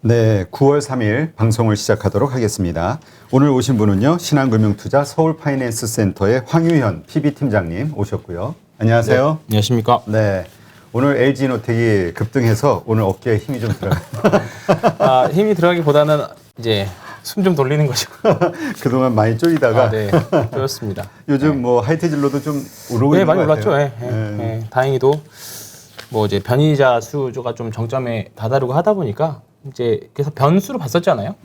네, 9월 3일 방송을 시작하도록 하겠습니다. 오늘 오신 분은요, 신한금융투자 서울파이낸스센터의 황유현 PB팀장님 오셨고요. 안녕하세요. 네, 안녕하십니까. 네, 오늘 LG노텍이 급등해서 오늘 어깨에 힘이 좀 들어가요. 힘이 들어가기보다는 이제 숨 좀 돌리는 거죠. 그동안 많이 쪼이다가 네, 좋습니다. 요즘 뭐 하이테질로도 좀 오르고 네, 있는 많이 것 같아요. 올랐죠. 네. 다행히도 뭐 이제 변이자 수조가 좀 정점에 다다르고 하다 보니까 이제 그래서 변수로 봤었잖아요.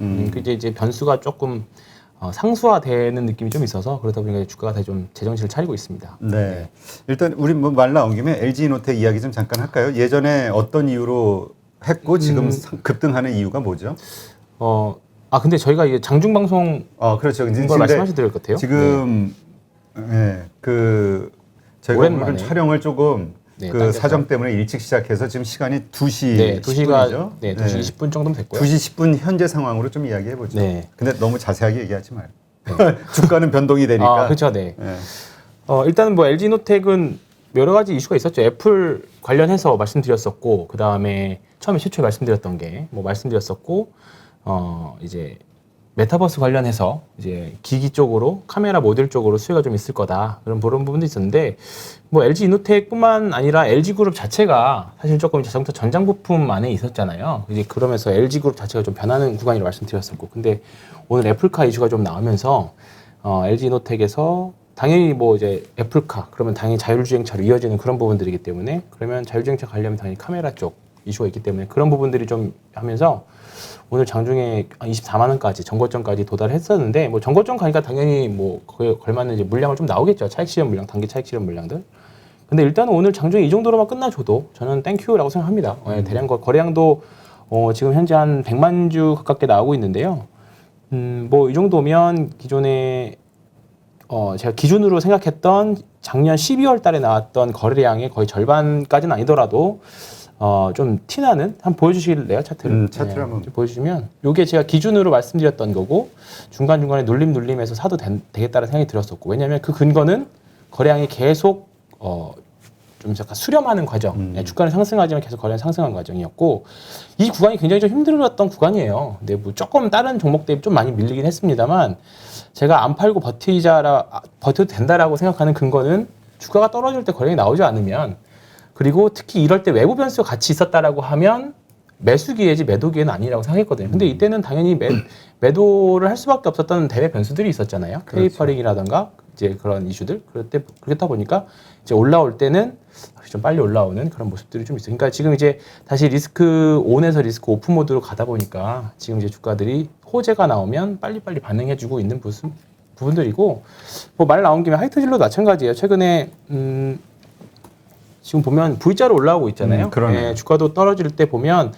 이제 변수가 조금 상수화되는 느낌이 좀 있어서 그러다 보니까 주가가 다시 좀 제정신을 차리고 있습니다. 네. 일단 우리 뭐 말 나온 김에 LG노텍 이야기 좀 잠깐 할까요? 예전에 어떤 이유로 했고 지금 급등하는 이유가 뭐죠? 근데 저희가 이게 장중 방송 그렇죠. 걸 말씀하셔야 될 것 같아요. 지금 저희가 오랜만에. 오늘은 촬영을 조금 네, 사정 때문에 일찍 시작해서 지금 시간이 2시 네, 2시가 10분이죠. 네, 2시 20분 정도면 됐고요. 2시 10분 현재 상황으로 좀 이야기해 보죠. 네. 근데 너무 자세하게 얘기하지 말고. 주가는 변동이 되니까. 그렇죠. 네. 네. 일단은 뭐 LG노텍은 여러 가지 이슈가 있었죠. 애플 관련해서 말씀드렸었고, 그 다음에 처음에 최초에 말씀드렸던 게 뭐 말씀드렸었고, 이제 메타버스 관련해서 이제 기기 쪽으로 카메라 모듈 쪽으로 수요가 좀 있을 거다 그런 부분도 있었는데, 뭐 LG 이노텍뿐만 아니라 LG 그룹 자체가 사실 조금 자동차 전장 부품 안에 있었잖아요. 이제 그러면서 LG 그룹 자체가 좀 변하는 구간이라고 말씀드렸었고, 근데 오늘 애플카 이슈가 좀 나오면서 LG 이노텍에서 당연히 뭐 이제 애플카 그러면 당연히 자율주행차로 이어지는 그런 부분들이기 때문에, 그러면 자율주행차 관련면 당연히 카메라 쪽 이슈가 있기 때문에 그런 부분들이 좀 하면서 오늘 장중에 24만 원까지 정고점까지 도달했었는데, 뭐 정고점 가니까 당연히 뭐 그에 걸맞는 이제 물량을 좀 나오겠죠. 차익 실현 물량, 단기 차익 실현 물량들. 근데 일단은 오늘 장중에 이 정도로만 끝나줘도 저는 땡큐라고 생각합니다. 대량 거래량도 지금 현재 한 100만 주 가깝게 나오고 있는데요. 뭐 이 정도면 기존에 제가 기준으로 생각했던 작년 12월 달에 나왔던 거래량의 거의 절반까지는 아니더라도 좀 티나는 한번 보여주실래요? 차트를. 차트를 한번 보여주시면 이게 제가 기준으로 말씀드렸던 거고, 중간중간에 눌림해서 사도 되겠다는 생각이 들었었고, 왜냐하면 그 근거는 거래량이 계속 좀 약간 수렴하는 과정, 주가는 상승하지만 계속 거래량 상승하는 과정이었고, 이 구간이 굉장히 좀 힘들었던 구간이에요. 근데 뭐 조금 다른 종목 대비 좀 많이 밀리긴 했습니다만, 제가 안 팔고 버텨도 된다라고 생각하는 근거는 주가가 떨어질 때 거래량이 나오지 않으면, 그리고 특히 이럴 때 외부 변수가 같이 있었다라고 하면 매수 기회지 매도 기회는 아니라고 생각했거든요. 근데 이때는 당연히 매도를 할 수밖에 없었던 대외 변수들이 있었잖아요. 그렇죠. 테이퍼링이라던가 이제 그런 이슈들. 그렇다 보니까 이제 올라올 때는 좀 빨리 올라오는 그런 모습들이 좀 있어요. 그러니까 지금 이제 다시 리스크 온에서 리스크 오프 모드로 가다 보니까 지금 이제 주가들이 호재가 나오면 빨리빨리 반응해주고 있는 부분들이고, 뭐 말 나온 김에 하이트질러도 마찬가지예요. 최근에 지금 보면 V자로 올라오고 있잖아요. 주가도 떨어질 때 보면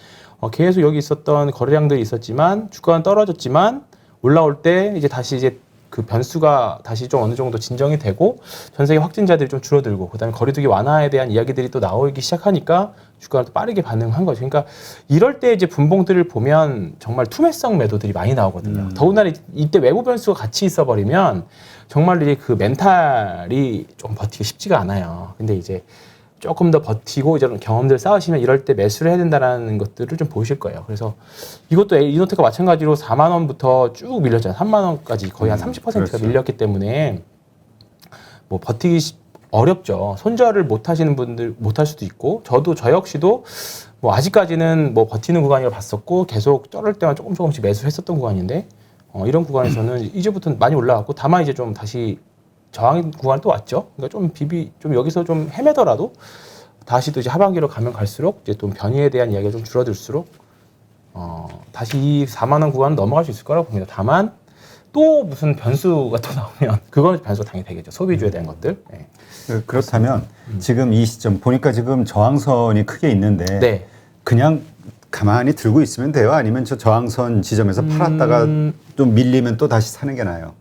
계속 여기 있었던 거래량들이 있었지만 주가는 떨어졌지만 올라올 때 이제 다시 이제 그 변수가 다시 좀 어느 정도 진정이 되고 전 세계 확진자들이 좀 줄어들고 그다음에 거리두기 완화에 대한 이야기들이 또 나오기 시작하니까 주가가 또 빠르게 반응한 거죠. 그러니까 이럴 때 이제 분봉들을 보면 정말 투매성 매도들이 많이 나오거든요. 더군다나 이때 외부 변수가 같이 있어 버리면 정말 이제 그 멘탈이 좀 버티기 쉽지가 않아요. 근데 이제 조금 더 버티고 이런 경험들 쌓으시면 이럴 때 매수를 해야 된다는 것들을 좀 보실 거예요. 그래서 이것도 이노텍과 마찬가지로 4만 원부터 쭉 밀렸잖아요. 3만 원까지 거의 한 30%가 그렇죠. 밀렸기 때문에 뭐 버티기 어렵죠. 손절을 못 하시는 분들 못 할 수도 있고, 저 역시도 뭐 아직까지는 뭐 버티는 구간이라 봤었고 계속 쩔을 때만 조금씩 매수를 했었던 구간인데, 이런 구간에서는 이제부터 많이 올라갔고, 다만 이제 좀 다시 저항 구간 또 왔죠. 그러니까 좀 여기서 좀 헤매더라도 다시 또 이제 하반기로 가면 갈수록 이제 또 변이에 대한 이야기가 좀 줄어들수록 다시 이 4만 원 구간은 넘어갈 수 있을 거라고 봅니다. 다만 또 무슨 변수가 또 나오면 그거는 변수가 당연히 되겠죠. 소비주에 대한 것들. 네. 그렇다면 지금 이 시점 보니까 지금 저항선이 크게 있는데 네. 그냥 가만히 들고 있으면 돼요? 아니면 저 저항선 지점에서 팔았다가 좀 밀리면 또 다시 사는 게 나아요?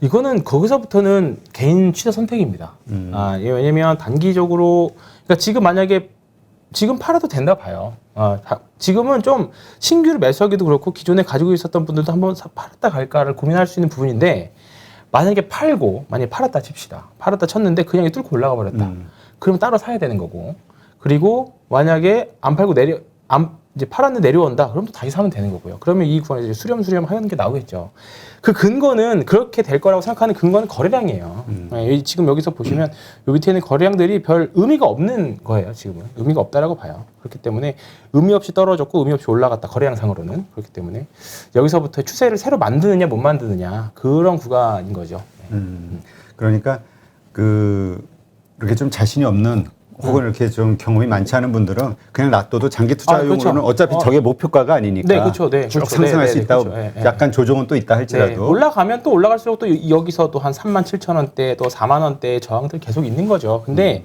이거는 거기서부터는 개인 취사 선택입니다. 왜냐면 단기적으로, 그러니까 지금 만약에 지금 팔아도 된다 봐요. 지금은 좀 신규를 매수하기도 그렇고 기존에 가지고 있었던 분들도 한번 팔았다 갈까를 고민할 수 있는 부분인데, 만약에 팔았다 칩시다. 팔았다 쳤는데 그냥 뚫고 올라가 버렸다. 그러면 따로 사야 되는 거고, 그리고 만약에 안 팔고 이제 팔았는데 내려온다. 그럼 또 다시 사면 되는 거고요. 그러면 이 구간에 이제 수렴 하는 게 나오겠죠. 그 근거는 그렇게 될 거라고 생각하는 근거는 거래량이에요. 네, 지금 여기서 보시면 요 밑에 있는 거래량들이 별 의미가 없는 거예요. 지금은 의미가 없다라고 봐요. 그렇기 때문에 의미 없이 떨어졌고 의미 없이 올라갔다. 거래량상으로는 그렇기 때문에 여기서부터 추세를 새로 만드느냐 못 만드느냐 그런 구간인 거죠. 그러니까 그렇게 좀 자신이 없는 혹은 이렇게 좀 경험이 많지 않은 분들은 그냥 놔둬도 장기 투자용으로는 그렇죠. 어차피 저게 목표가가 아니니까 네, 그렇죠. 네, 쭉 그렇죠. 상승할 네, 수 네, 있다고 그렇죠. 네, 약간 조정은 또 있다 할지라도 네, 올라가면 또 올라갈수록 또 여기서 또 한 37,000원대 또 4만 원대의 저항들 계속 있는 거죠. 근데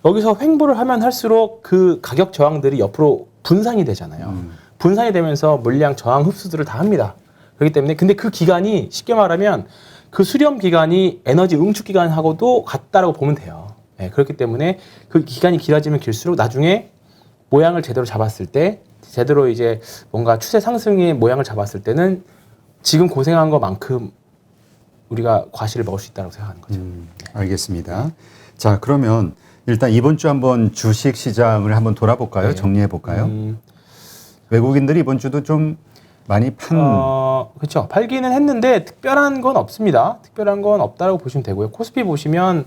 여기서 횡보를 하면 할수록 그 가격 저항들이 옆으로 분산이 되잖아요. 분산이 되면서 물량 저항 흡수들을 다 합니다. 그렇기 때문에 근데 그 기간이 쉽게 말하면 그 수렴 기간이 에너지 응축 기간하고도 같다라고 보면 돼요. 네, 그렇기 때문에 그 기간이 길어지면 길수록 나중에 모양을 제대로 잡았을 때 제대로 이제 뭔가 추세 상승의 모양을 잡았을 때는 지금 고생한 것만큼 우리가 과실을 먹을 수 있다고 생각하는 거죠. 알겠습니다. 자, 그러면 일단 이번 주 한번 주식 시장을 한번 돌아볼까요? 네. 정리해 볼까요? 외국인들이 이번 주도 좀 많이 그렇죠. 팔기는 했는데 특별한 건 없습니다. 특별한 건 없다라고 보시면 되고요. 코스피 보시면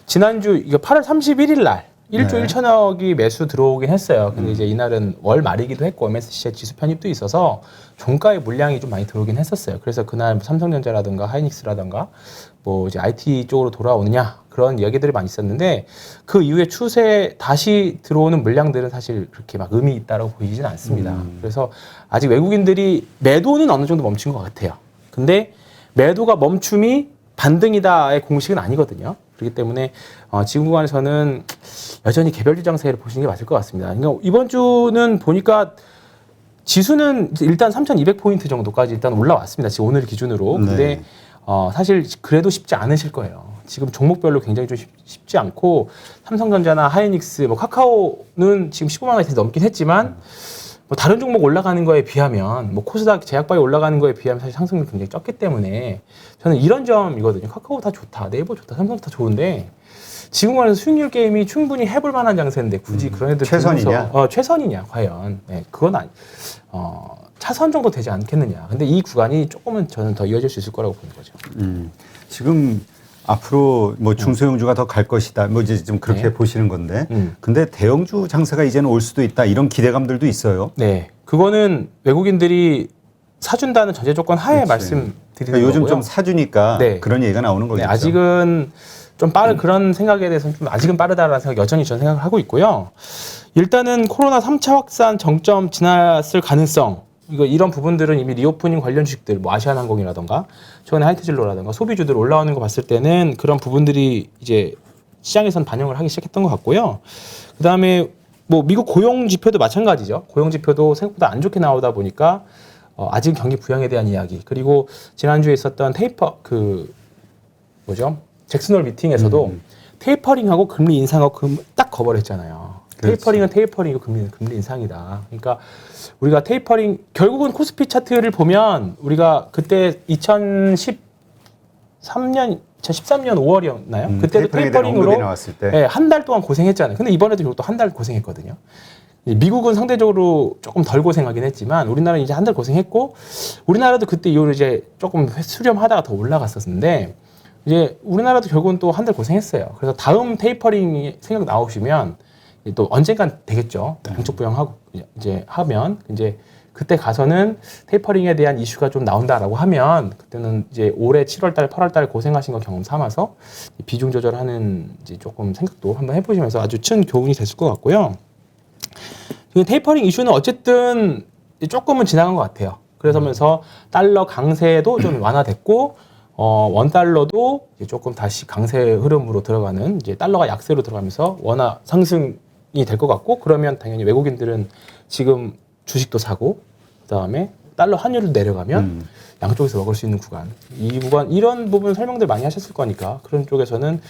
지난주 이거 8월 31일 날 1조 네. 1천억이 매수 들어오긴 했어요. 근데 이제 이날은 월 말이기도 했고 MSCI 지수 편입도 있어서 종가의 물량이 좀 많이 들어오긴 했었어요. 그래서 그날 뭐 삼성전자라든가 하이닉스라든가 뭐 이제 IT 쪽으로 돌아오느냐 그런 이야기들이 많이 있었는데 그 이후에 추세 다시 들어오는 물량들은 사실 그렇게 막 의미 있다라고 보이지는 않습니다. 그래서 아직 외국인들이 매도는 어느 정도 멈춘 것 같아요. 근데 매도가 멈춤이 반등이다의 공식은 아니거든요. 그렇기 때문에 지금 구간에서는 여전히 개별주 장세를 보시는 게 맞을 것 같습니다. 그러니까 이번 주는 보니까 지수는 일단 3,200포인트 정도까지 일단 올라왔습니다. 지금 오늘 기준으로. 근데 네. 사실 그래도 쉽지 않으실 거예요. 지금 종목별로 굉장히 좀 쉽지 않고 삼성전자나 하이닉스, 뭐 카카오는 지금 15만 원이 넘긴 했지만 뭐 다른 종목 올라가는 거에 비하면 뭐 코스닥 제약바에 올라가는 거에 비하면 사실 상승률이 굉장히 적기 때문에 저는 이런 점이거든요. 카카오 다 좋다, 네이버 좋다, 삼성 다 좋은데 지금 관해서 수익률 게임이 충분히 해볼 만한 장세인데 굳이 그런 애들 최선이냐? 들면서, 최선이냐 과연? 네, 그건 아니. 차선 정도 되지 않겠느냐. 근데 이 구간이 조금은 저는 더 이어질 수 있을 거라고 보는 거죠. 지금 앞으로 뭐 중소형주가 더 갈 것이다. 뭐 이제 좀 그렇게 네. 보시는 건데. 근데 대형주 장세가 이제는 올 수도 있다. 이런 기대감들도 있어요. 네, 그거는 외국인들이 사준다는 전제 조건 하에 그렇지. 말씀드리는 그러니까 요즘 거고요. 좀 사주니까 네. 그런 얘기가 나오는 거겠죠. 네, 아직은 좀 그런 생각에 대해서는 좀 아직은 빠르다라는 생각 여전히 저는 생각을 하고 있고요. 일단은 코로나 3차 확산 정점 지났을 가능성 이런 부분들은 이미 리오프닝 관련 주식들 뭐 아시아나항공이라던가 최근에 하이트진로라던가 소비주들 올라오는 거 봤을 때는 그런 부분들이 이제 시장에선 반영을 하기 시작했던 것 같고요. 그다음에 뭐 미국 고용 지표도 마찬가지죠. 고용 지표도 생각보다 안 좋게 나오다 보니까 아직 경기 부양에 대한 이야기 그리고 지난주에 있었던 잭슨홀 미팅에서도 테이퍼링하고 금리 인상하고 딱 거버를 했잖아요. 그렇지. 테이퍼링은 테이퍼링이고 금리 인상이다. 그러니까 우리가 테이퍼링 결국은 코스피 차트를 보면 우리가 그때 2013년 5월이었나요? 그때도 테이퍼링에 대한 테이퍼링으로 언급이 나왔을 때. 네, 한 달 동안 고생했잖아요. 근데 이번에도 또 한 달 고생했거든요. 미국은 상대적으로 조금 덜 고생하긴 했지만 우리나라는 이제 한 달 고생했고 우리나라도 그때 이후로 이제 조금 수렴하다가 더 올라갔었는데 이제 우리나라도 결국은 또 한 달 고생했어요. 그래서 다음 테이퍼링이 생각 나오시면 또 언젠간 되겠죠. 양쪽 부양하고 이제 하면 이제 그때 가서는 테이퍼링에 대한 이슈가 좀 나온다라고 하면 그때는 이제 올해 7월달, 8월달 고생하신 거 경험 삼아서 비중 조절하는 이제 조금 생각도 한번 해보시면서 아주 큰 교훈이 됐을 것 같고요. 테이퍼링 이슈는 어쨌든 조금은 지나간 것 같아요. 그래서면서 달러 강세도 좀 완화됐고 원달러도 이제 조금 다시 강세 흐름으로 들어가는 이제 달러가 약세로 들어가면서 원화 상승이 될 것 같고 그러면 당연히 외국인들은 지금 주식도 사고 그다음에 달러 환율을 내려가면 양쪽에서 먹을 수 있는 구간 이 구간 이런 부분 설명들 많이 하셨을 거니까 그런 쪽에서는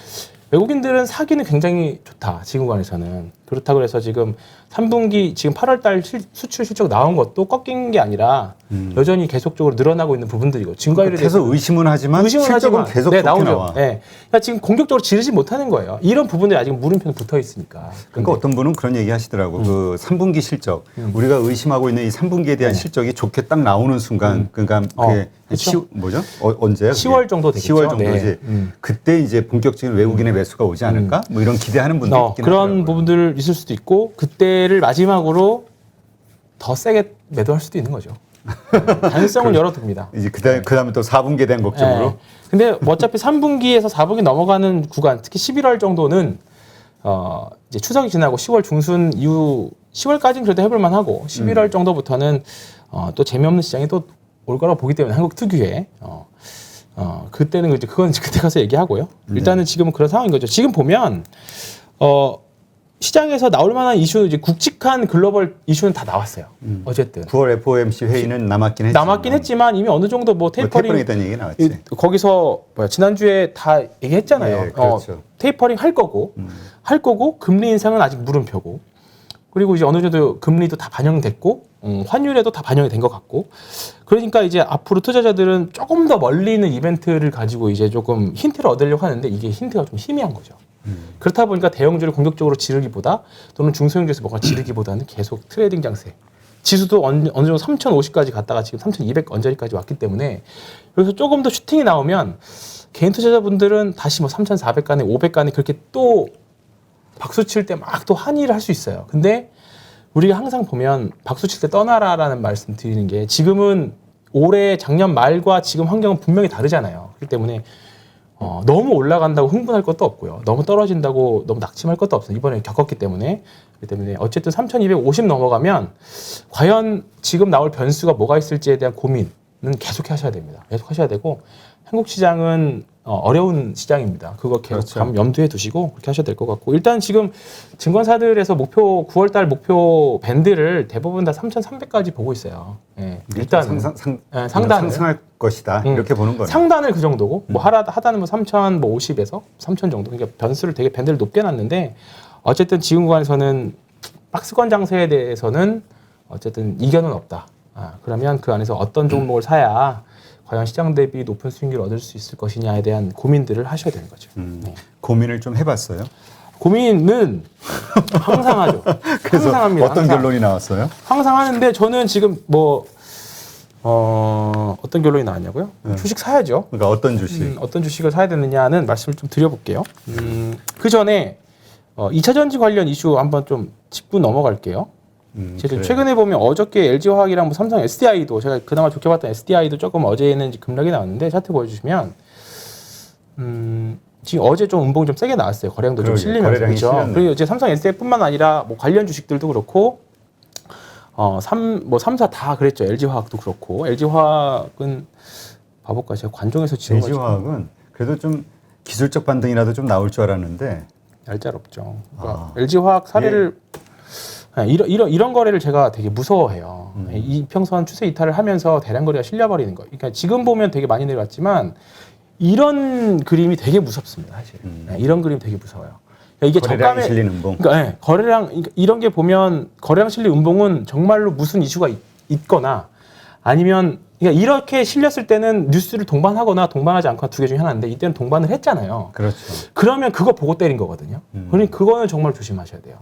외국인들은 사기는 굉장히 좋다. 지금 관해서는. 그렇다고 해서 지금 3분기 지금 8월 달 수출 실적 나온 것도 꺾인 게 아니라 여전히 계속적으로 늘어나고 있는 부분들이고 증가율에 대해서 계속 의심은 하지만 실적은 계속 네, 좋게 나오죠. 나와. 네. 그러니까 지금 공격적으로 지르지 못하는 거예요. 이런 부분들이 아직 물음표는 붙어 있으니까. 그러니까 어떤 분은 그런 얘기 하시더라고. 그 3분기 실적, 우리가 의심하고 있는 이 3분기에 대한 실적이 좋게 딱 나오는 순간, 그러니까 그게 그렇죠. 뭐죠? 언제요? 10월 정도 되겠죠. 10월 정도지. 네. 그때 이제 본격적인 외국인의 매수가 오지 않을까? 뭐 이런 기대하는 분도 있긴 그런 하더라고요. 부분들 있을 수도 있고 그때를 마지막으로 더 세게 매도할 수도 있는 거죠. 가능성을 열어둡니다. 이제 그다음에 또 4분기에 대한 걱정으로. 네. 근데 뭐 어차피 3분기에서 4분기 넘어가는 구간, 특히 11월 정도는 이제 추석이 지나고 10월 중순 이후 10월까지는 그래도 해볼 만하고 11월 정도부터는 또 재미없는 시장이 또 올 거라고 보기 때문에 한국 특유의 그때는 이제 그건 그때 가서 얘기하고요. 일단은 지금은 그런 상황인 거죠. 지금 보면 시장에서 나올 만한 이슈 이제 굵직한 글로벌 이슈는 다 나왔어요. 어쨌든 9월 FOMC 회의는 남았긴 했지만 이미 어느 정도 뭐 테이퍼링 있다는 얘기 나왔지. 거기서 지난주에 다 얘기했잖아요. 예, 그렇죠. 테이퍼링 할 거고 금리 인상은 아직 물음표고 그리고 이제 어느 정도 금리도 다 반영됐고 환율에도 다 반영이 된 것 같고 그러니까 이제 앞으로 투자자들은 조금 더 멀리 있는 이벤트를 가지고 이제 조금 힌트를 얻으려고 하는데 이게 힌트가 좀 희미한 거죠. 그렇다 보니까 대형주를 공격적으로 지르기보다 또는 중소형주에서 뭔가 지르기보다는 계속 트레이딩 장세. 지수도 어느 정도 3,050까지 갔다가 지금 3,200 언저리까지 왔기 때문에 여기서 조금 더 슈팅이 나오면 개인 투자자분들은 다시 뭐 3,400 간에 500 간에 그렇게 또 박수 칠 때 막 또 한의를 할 수 있어요. 근데 우리가 항상 보면 박수 칠 때 떠나라라는 말씀 드리는 게 지금은 올해 작년 말과 지금 환경은 분명히 다르잖아요. 그렇기 때문에 너무 올라간다고 흥분할 것도 없고요. 너무 떨어진다고 너무 낙심할 것도 없어요. 이번에 겪었기 때문에. 그렇기 때문에 어쨌든 3,250 넘어가면 과연 지금 나올 변수가 뭐가 있을지에 대한 고민은 계속 하셔야 됩니다. 계속 하셔야 되고 한국 시장은 어려운 시장입니다. 그거 계속 그렇죠. 염두에 두시고 그렇게 하셔야 될 것 같고 일단 지금 증권사들에서 9월달 목표 밴드를 대부분 다 3,300까지 보고 있어요. 예, 일단 상단을 상승할 것이다 이렇게 보는 거예요. 상단을 그 정도고 뭐 하단은 뭐 3,050에서 3,000 정도. 그러니까 변수를 되게 밴드를 높게 놨는데 어쨌든 지금 구간에서는 박스권 장세에 대해서는 어쨌든 이견은 없다. 그러면 그 안에서 어떤 종목을 사야 과연 시장 대비 높은 수익률을 얻을 수 있을 것이냐에 대한 고민들을 하셔야 되는 거죠. 네. 고민을 좀 해봤어요. 고민은 항상 하죠. 그래서 항상 합니다. 어떤 항상. 결론이 나왔어요? 항상 하는데 저는 지금 뭐 어떤 결론이 나왔냐고요? 주식 사야죠. 그러니까 어떤 주식? 어떤 주식을 사야 되느냐는 말씀을 좀 드려볼게요. 그 전에 2차 전지 관련 이슈 한번 좀 짚고 넘어갈게요. 제가 그래. 최근에 보면 어저께 LG화학이랑 뭐 삼성 SDI도 제가 그나마 좋게 봤던 SDI도 조금 어제는 급락이 나왔는데 차트 보여주시면 지금 어제 좀 운봉이 좀 세게 나왔어요. 거래량도 좀 실리면서 거래량이 그렇죠. 실렸네. 그리고 이제 삼성 SDI뿐만 아니라 뭐 관련 주식들도 그렇고 3사 다 그랬죠. LG화학도 그렇고 LG화학은 봐볼까 제가 관종에서 지워가지고 LG화학은 그래도 좀 기술적 반등이라도 좀 나올 줄 알았는데 얄짤없죠. 그러니까 LG화학 사례를 이런 거래를 제가 되게 무서워해요. 이평선 추세 이탈을 하면서 대량 거래가 실려버리는 거. 그러니까 지금 보면 되게 많이 내려왔지만 이런 그림이 되게 무섭습니다, 사실. 이런 그림 되게 무서워요. 그러니까 이게 거래량이 실린 음봉. 그러니까 거래량 그러니까 이런 게 보면 거래량 실린 음봉은 정말로 무슨 이슈가 있거나 아니면 그러니까 이렇게 실렸을 때는 뉴스를 동반하거나 동반하지 않거나 두 개 중에 하나인데 이때는 동반을 했잖아요. 그렇죠. 그러면 그거 보고 때린 거거든요. 그러니까 그거는 정말 조심하셔야 돼요.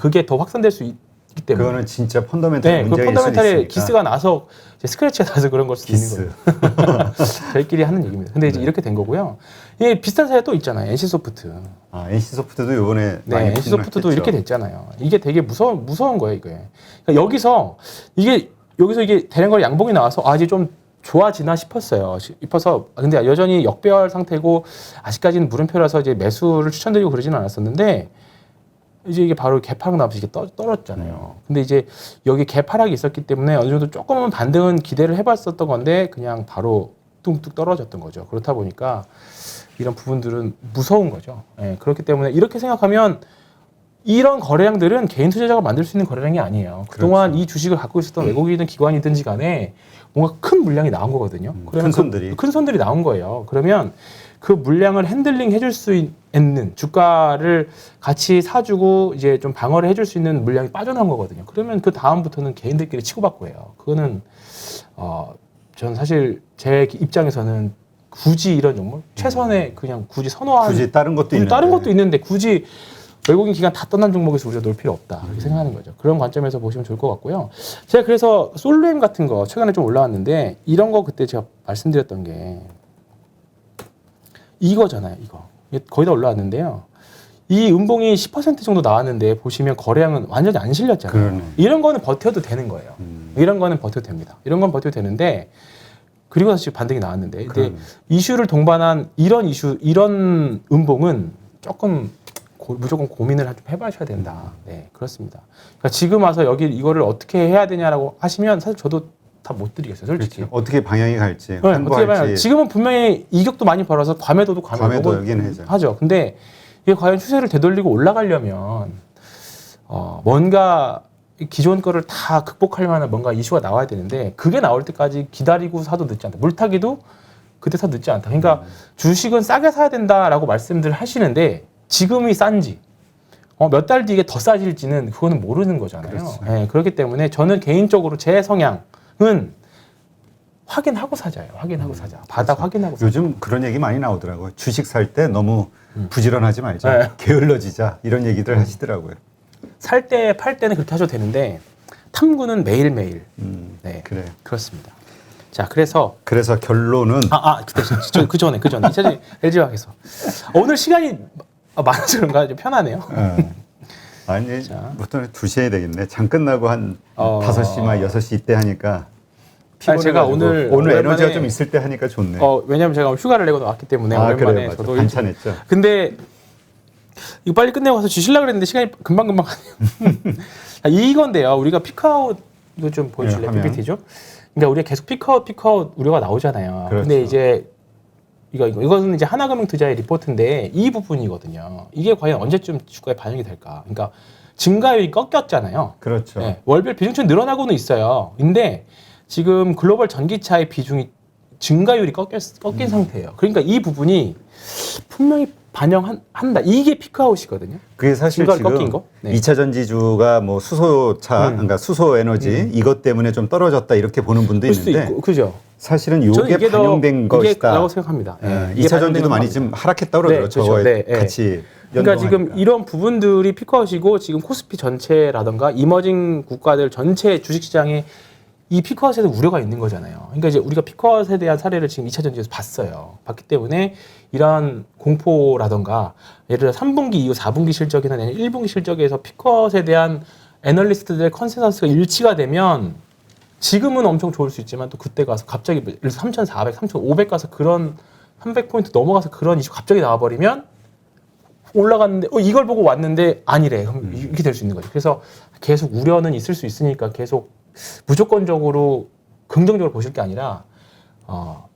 그게 더 확산될 수 있기 때문에. 그거는 진짜 펀더멘탈 그 문제일 수 펀더멘탈에 있으니까. 기스가 나서 이제 스크래치가 나서 그런 걸 수도 기스. 있는 거예요. 저희끼리 하는 얘기입니다. 근데 이제 이렇게 된 거고요. 이게 비슷한 사례 또 있잖아요. NC소프트. NC소프트도 이번에 네, 많이 NC소프트도 폭락했죠. 이렇게 됐잖아요. 이게 되게 무서운 거예요, 이게. 그러니까 여기서 이게 대량거래 양봉이 나와서 이제 좀 좋아지나 싶었어요. 근데 여전히 역배열 상태고 아직까지는 물음표라서 이제 매수를 추천드리고 그러지는 않았었는데 이제 이게 바로 개파락 나면서 이게 떨어졌잖아요. 근데 이제 여기 개파락이 있었기 때문에 어느 정도 조금은 반등은 기대를 해봤었던 건데 그냥 바로 뚝뚝 떨어졌던 거죠. 그렇다 보니까 이런 부분들은 무서운 거죠. 예, 그렇기 때문에 이렇게 생각하면 이런 거래량들은 개인 투자자가 만들 수 있는 거래량이 아니에요. 그동안 그렇죠. 이 주식을 갖고 있었던 외국인이든 기관이든지 간에 뭔가 큰 물량이 나온 거거든요. 그러면 큰 손들이. 큰 손들이 나온 거예요. 그러면 그 물량을 핸들링 해줄 수 있는 주가를 같이 사주고 이제 좀 방어를 해줄 수 있는 물량이 빠져나온 거거든요. 그러면 그 다음부터는 개인들끼리 치고받고 해요. 그거는 저는 사실 제 입장에서는 굳이 이런 종목 최선의 그냥 굳이 선호하는 굳이 다른 것도 있는데. 다른 것도 있는데 굳이 외국인 기관 다 떠난 종목에서 우리가 놀 필요 없다 그렇게 생각하는 거죠. 그런 관점에서 보시면 좋을 것 같고요. 제가 그래서 솔루엠 같은 거 최근에 좀 올라왔는데 이런 거 그때 제가 말씀드렸던 게 이거잖아요. 이게 거의 다 올라왔는데요. 이 음봉이 10% 정도 나왔는데 보시면 거래량은 완전히 안 실렸잖아요. 그러네. 이런 거는 버텨도 되는 거예요. 이런 거는 버텨도 됩니다. 이런 건 버텨도 되는데 그리고 다시 반등이 나왔는데 근데 그러네. 이슈를 동반한 이런 이런 음봉은 조금 무조건 고민을 좀 해봐야 된다. 네, 그렇습니다. 그러니까 지금 와서 여기 이거를 어떻게 해야 되냐라고 하시면 사실 저도 다 못 드리겠어요, 솔직히. 그렇죠. 어떻게 방향이 갈지, 네, 어떻게 보면 행보할지. 지금은 분명히 이격도 많이 벌어서 과매도도 과매도 여기는 해죠. 하죠. 근데 이게 과연 추세를 되돌리고 올라가려면 뭔가 기존 거를 다 극복할 만한 뭔가 이슈가 나와야 되는데 그게 나올 때까지 기다리고 사도 늦지 않다. 물타기도 그때 사도 늦지 않다. 그러니까 주식은 싸게 사야 된다라고 말씀들 하시는데 지금이 싼지 몇 달 뒤에 더 싸질지는 그거는 모르는 거잖아요. 그렇죠. 네, 그렇기 때문에 저는 개인적으로 제 성향은 확인하고 사자예요. 확인하고 사자. 바닥 확인하고 사자. 요즘 그런 얘기 많이 나오더라고요. 주식 살 때 너무 부지런하지 말자. 네. 게을러지자. 이런 얘기들 하시더라고요. 살 때, 팔 때는 그렇게 하셔도 되는데 탐구는 매일매일. 네, 그래요. 그렇습니다. 자, 그래서 결론은 그 전에 LG화학에서 오늘 시간이 많아서 그런가 좀 편하네요. 아니, 자. 보통 2시에 되겠네. 장 끝나고 한 5시, 6시 이때 하니까 아니, 제가 피곤해가지고 오늘 오랜만에- 에너지가 좀 있을 때 하니까 좋네. 왜냐면 제가 오늘 휴가를 내고 나왔기 때문에 오랜만에 그래요, 맞아. 저도 반찬했죠. 근데 이거 빨리 끝내고 가서 주시려고 그랬는데 시간이 금방금방 가네요. 이건데요. 우리가 피크아웃 이거 좀 보여줄래요? 네, 화면. PPT죠? 그러니까 우리가 계속 피크아웃 우려가 나오잖아요. 그렇죠. 근데 이제 이거는 이제 하나금융투자의 리포트인데 이 부분이거든요. 이게 과연 언제쯤 주가에 반영이 될까? 그러니까 증가율이 꺾였잖아요. 그렇죠. 네, 월별 비중치는 늘어나고는 있어요. 근데 지금 글로벌 전기차의 비중이 증가율이 꺾인 상태예요. 그러니까 이 부분이 분명히 반영한다. 이게 피크아웃이거든요. 그게 사실 증가율 지금 꺾인 거? 네. 2차 전지주가 뭐 수소차, 그러니까 수소 에너지 이것 때문에 좀 떨어졌다 이렇게 보는 분도 그럴 수도 있는데 있고, 그죠? 사실은 저는 이게 반영된 것이다. 라고 생각합니다. 네, 이게 2차 전지도 반영된 많이 겁니다. 좀 하락했다고 네, 그러더라고요. 그렇죠. 저거에 네, 네. 같이 그러니까 지금 연동하니까. 이런 부분들이 피크아웃이고 지금 코스피 전체라던가 이머징 국가들 전체 주식시장에 이 피크아웃에도 우려가 있는 거잖아요. 그러니까 이제 우리가 피크아웃에 대한 사례를 지금 2차 전지에서 봤어요. 봤기 때문에 이러한 공포라던가 예를 들어 3분기 이후 4분기 실적이나 내년 1분기 실적에서 피크아웃에 대한 애널리스트들의 컨센서스가 일치가 되면 지금은 엄청 좋을 수 있지만 또 그때 가서 갑자기 예를 들어 3,400, 3,500 가서 그런 300포인트 넘어가서 그런 이슈 갑자기 나와버리면 올라갔는데 이걸 보고 왔는데 아니래. 그럼 이렇게 될 수 있는 거죠. 그래서 계속 우려는 있을 수 있으니까 계속 무조건적으로 긍정적으로 보실 게 아니라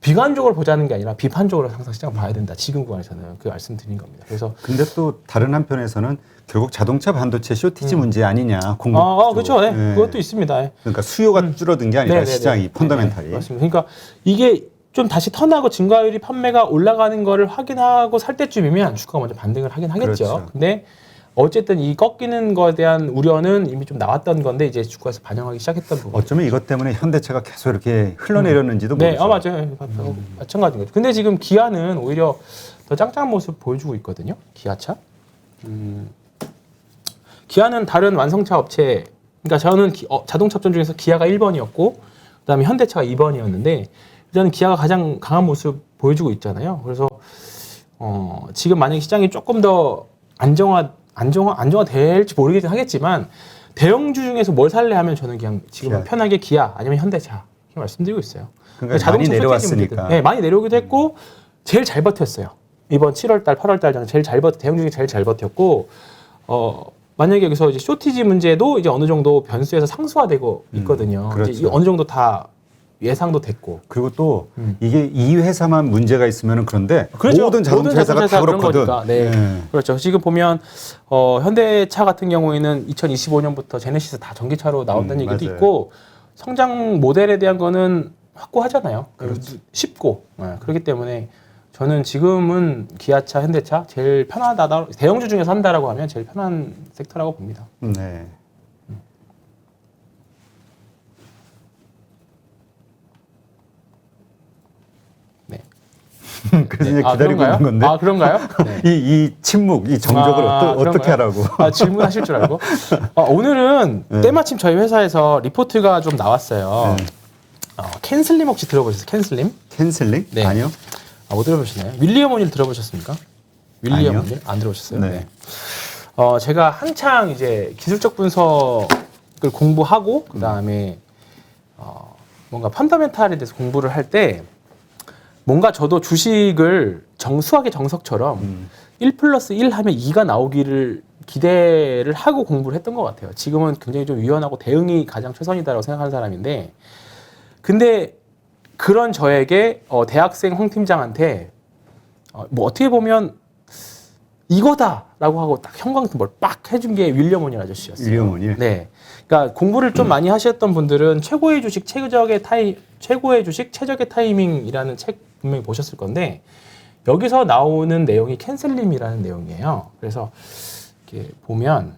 비관적으로 보자는 게 아니라 비판적으로 항상 시장을 봐야 된다. 지금 구간에서는 그 말씀 드린 겁니다. 그래서 근데 또 다른 한편에서는 결국 자동차 반도체 쇼티지 문제 아니냐. 공급. 그렇죠. 네. 그것도 있습니다. 네. 그러니까 수요가 줄어든 게 아니라 네네네. 시장이 펀더멘탈이. 네, 맞습니다. 그러니까 이게 좀 다시 턴하고 증가율이 판매가 올라가는 거를 확인하고 살 때쯤이면 주가가 먼저 반등을 하긴 하겠죠. 그렇죠. 근데 어쨌든 이 꺾이는 거에 대한 우려는 이미 좀 나왔던 건데 이제 주가에서 반영하기 시작했던 부분. 어쩌면 이것 때문에 현대차가 계속 이렇게 흘러내렸는지도 네, 모르죠. 맞아요. 마찬가지인 거죠. 근데 지금 기아는 오히려 더 짱짱한 모습 보여주고 있거든요. 기아차. 기아는 다른 완성차 업체, 그러니까 저는 자동차 업종 중에서 기아가 1번이었고, 그다음에 현대차가 2번이었는데, 일단은 기아가 가장 강한 모습 보여주고 있잖아요. 그래서 지금 만약에 시장이 조금 더 안정화될지 모르겠긴 하겠지만 대형주 중에서 뭘 살래 하면 저는 그냥 지금 기아. 편하게 기아 아니면 현대차 이렇게 말씀드리고 있어요. 그러니까 많이 내려왔으니까. 네, 많이 내려오기도 했고 제일 잘 버텼어요. 이번 7월달, 8월달 제일 잘 대형 중에 제일 잘 버텼고 만약에 여기서 이제 쇼티지 문제도 이제 어느 정도 변수에서 상수화되고 있거든요. 그렇죠. 이제 어느 정도 다 예상도 됐고. 그리고 또 이게 이 회사만 문제가 있으면은 그런데 그렇죠. 모든 자동차 회사가 다 그런 그렇거든. 거니까. 네. 그렇죠. 지금 보면 현대차 같은 경우에는 2025년부터 제네시스 다 전기차로 나온다는 얘기도 맞아요. 있고 성장 모델에 대한 거는 확고하잖아요. 그렇죠. 쉽고 그렇기 때문에 저는 지금은 기아차, 현대차 제일 편하다. 대형주 중에서 한다라고 하면 제일 편한 섹터라고 봅니다. 네. 네. 그래서 이제 기다리고 그런가요? 있는 건데. 아, 그런가요? 네. 이 침묵, 이 정적을 어떻게 하라고? 질문하실 줄 알고. 오늘은 네. 때마침 저희 회사에서 리포트가 좀 나왔어요. 네. 캔슬림 혹시 들어보셨어요? 캔슬림? 캔슬링? 네. 아니요. 못 들어보셨나요? 윌리엄 오닐 들어보셨습니까? 윌리엄 아니요. 오닐? 안 들어보셨어요? 네. 제가 한창 이제 기술적 분석을 공부하고 그다음에 뭔가 펀더멘탈에 대해서 공부를 할 때 뭔가 저도 주식을 수학의 정석처럼 1+1 하면 2가 나오기를 기대를 하고 공부를 했던 것 같아요. 지금은 굉장히 좀 유연하고 대응이 가장 최선이다라고 생각하는 사람인데, 근데 그런 저에게 대학생 홍 팀장한테 뭐 어떻게 보면 이거다라고 하고 딱 형광등 뭘 빡 해준 게 윌리엄 오닐 아저씨였어요. 윌리엄 오닐? 네. 그러니까 공부를 좀 많이 하셨던 분들은 최고의 주식 최적의 타이밍이라는 책 분명히 보셨을 건데, 여기서 나오는 내용이 캔슬림이라는 내용이에요. 그래서 이렇게 보면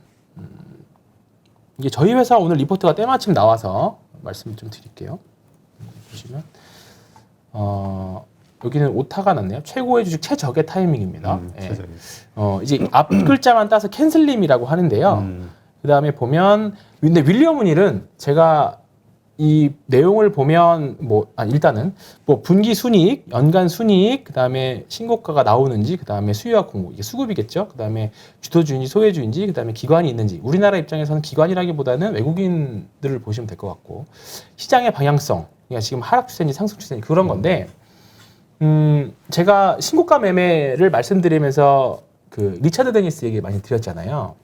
이게 저희 회사 오늘 리포트가 때마침 나와서 말씀 좀 드릴게요. 보시면 여기는 오타가 났네요. 최고의 주식 최적의 타이밍입니다. 최적의. 이제 앞 글자만 따서 캔슬림이라고 하는데요. 그 다음에 보면, 근데 윌리엄 오닐은 제가 이 내용을 보면 일단은 분기 순이익, 연간 순이익, 그 다음에 신고가가 나오는지, 그 다음에 수요와 공급, 이게 수급이겠죠. 그 다음에 주도주인지 소외주인지, 그 다음에 기관이 있는지. 우리나라 입장에서는 기관이라기보다는 외국인들을 보시면 될 것 같고, 시장의 방향성, 그러니까 지금 하락 추세인지 상승 추세인지 그런 건데, 제가 신고가 매매를 말씀드리면서 그 리차드 데니스 얘기 많이 드렸잖아요.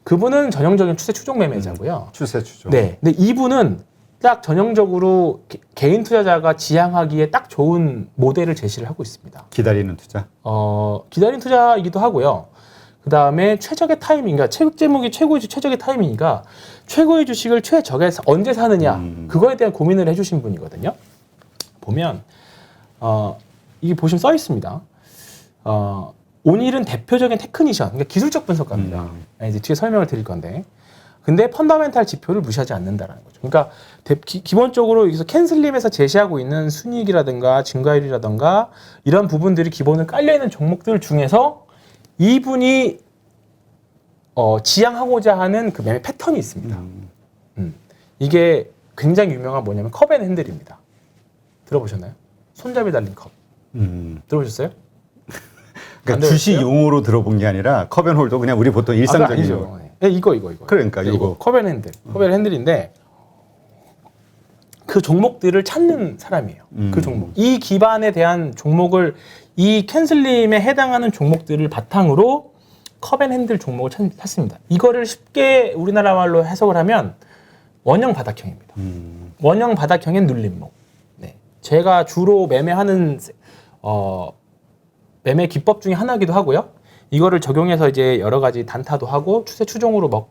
그분은 전형적인 추세 추종 매매자고요. 추세 추종. 네. 근데 이분은 딱 전형적으로 개인 투자자가 지향하기에 딱 좋은 모델을 제시를 하고 있습니다. 기다리는 투자. 기다리는 투자이기도 하고요. 그 다음에 최적의 타이밍, 그러니까 책 제목이 최고의 주식 최적의 타이밍이니까 최고의 주식을 최적에 언제 사느냐, 그거에 대한 고민을 해주신 분이거든요. 보면 이게 보시면 써 있습니다. 오닐은 대표적인 테크니션, 그러니까 기술적 분석가입니다. 이제 뒤에 설명을 드릴 건데, 근데 펀더멘탈 지표를 무시하지 않는다라는 거죠. 그러니까 기본적으로 여기서 캔슬림에서 제시하고 있는 순이익이라든가 증가율이라든가 이런 부분들이 기본으로 깔려 있는 종목들 중에서 이분이 지향하고자 하는 그 매매 패턴이 있습니다. 이게 굉장히 유명한 뭐냐면 컵앤핸들입니다. 들어보셨나요? 손잡이 달린 컵. 들어보셨어요? 그러니까 주식 용어로 들어본 게 아니라 컵앤홀더 그냥 우리 보통 일상적인 용어. 네, 이거. 그러니까 이거. 컵앤핸들. 컵앤핸들인데 그 종목들을 찾는 사람이에요. 그 종목. 이 기반에 대한 종목을, 이 캔슬림에 해당하는 종목들을 바탕으로 컵앤핸들 종목을 찾습니다. 이거를 쉽게 우리나라 말로 해석을 하면 원형 바닥형입니다. 원형 바닥형의 눌림목. 네. 제가 주로 매매하는 매매 기법 중에 하나이기도 하고요. 이거를 적용해서 이제 여러 가지 단타도 하고 추세 추종으로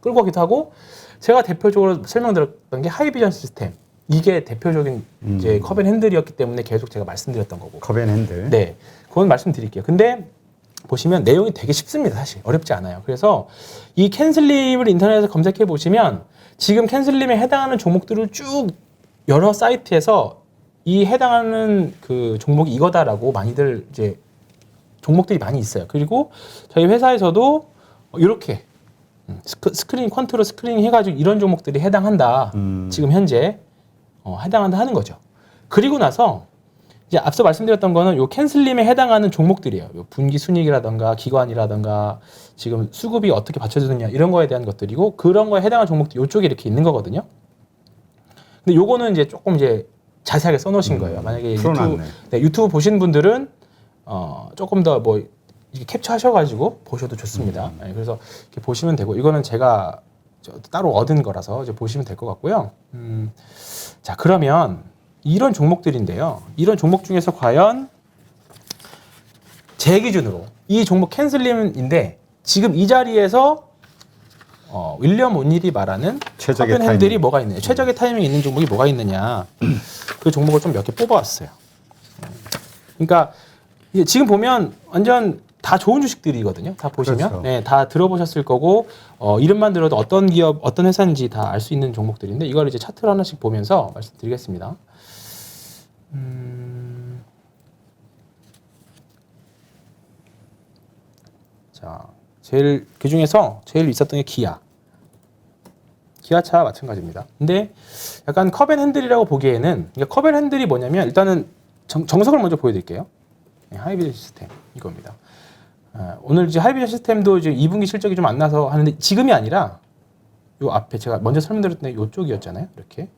끌고 가기도 하고, 제가 대표적으로 설명드렸던 게 하이비전 시스템. 이게 대표적인 이제 컵앤핸들이었기 때문에 계속 제가 말씀드렸던 거고. 컵앤핸들. 네. 그건 말씀드릴게요. 근데 보시면 내용이 되게 쉽습니다. 사실 어렵지 않아요. 그래서 이 캔슬림을 인터넷에서 검색해 보시면 지금 캔슬림에 해당하는 종목들을 쭉 여러 사이트에서 이 해당하는 그 종목이 이거다라고 많이들 이제 종목들이 많이 있어요. 그리고 저희 회사에서도 이렇게 스크린 컨트롤 스크린 해가지고 이런 종목들이 해당한다. 지금 현재 해당한다 하는 거죠. 그리고 나서 이제 앞서 말씀드렸던 거는 요 캔슬림에 해당하는 종목들이에요. 요 분기 순이익이라든가 기관이라든가 지금 수급이 어떻게 받쳐주느냐 이런 거에 대한 것들이고, 그런 거에 해당하는 종목들 요쪽에 이렇게 있는 거거든요. 근데 요거는 이제 조금 이제 자세하게 써놓으신 거예요. 만약에 유튜브 보신 분들은 조금 더 뭐 캡처하셔가지고 보셔도 좋습니다. 네, 그래서 이렇게 보시면 되고, 이거는 제가 따로 얻은 거라서 이제 보시면 될 것 같고요. 자, 그러면 이런 종목들인데요. 이런 종목 중에서 과연 제 기준으로 이 종목 캔슬림인데 지금 이 자리에서 윌리엄 오닐이 말하는 최적의 컵앤핸들이 뭐가 있느냐, 최적의 타이밍이 있는 종목이 뭐가 있느냐, 그 종목을 좀 몇 개 뽑아왔어요. 그러니까 이게 지금 보면 완전 다 좋은 주식들이거든요. 다 보시면 그렇죠. 네, 다 들어보셨을 거고 이름만 들어도 어떤 기업, 어떤 회사인지 다 알 수 있는 종목들인데 이걸 이제 차트를 하나씩 보면서 말씀드리겠습니다. 자, 제일 그 중에서 제일 있었던 게 기아차 마찬가지입니다. 근데 약간 컵앤핸들이라고 보기에는 그러니까 컵앤핸들이 뭐냐면 일단은 정석을 먼저 보여드릴게요. 네, 하이비전 시스템 이겁니다. 오늘 이제 하이비전 시스템도 이제 2분기 실적이 좀 안 나서 하는데 지금이 아니라 요 앞에 제가 먼저 설명드렸던 요쪽이었잖아요. 이렇게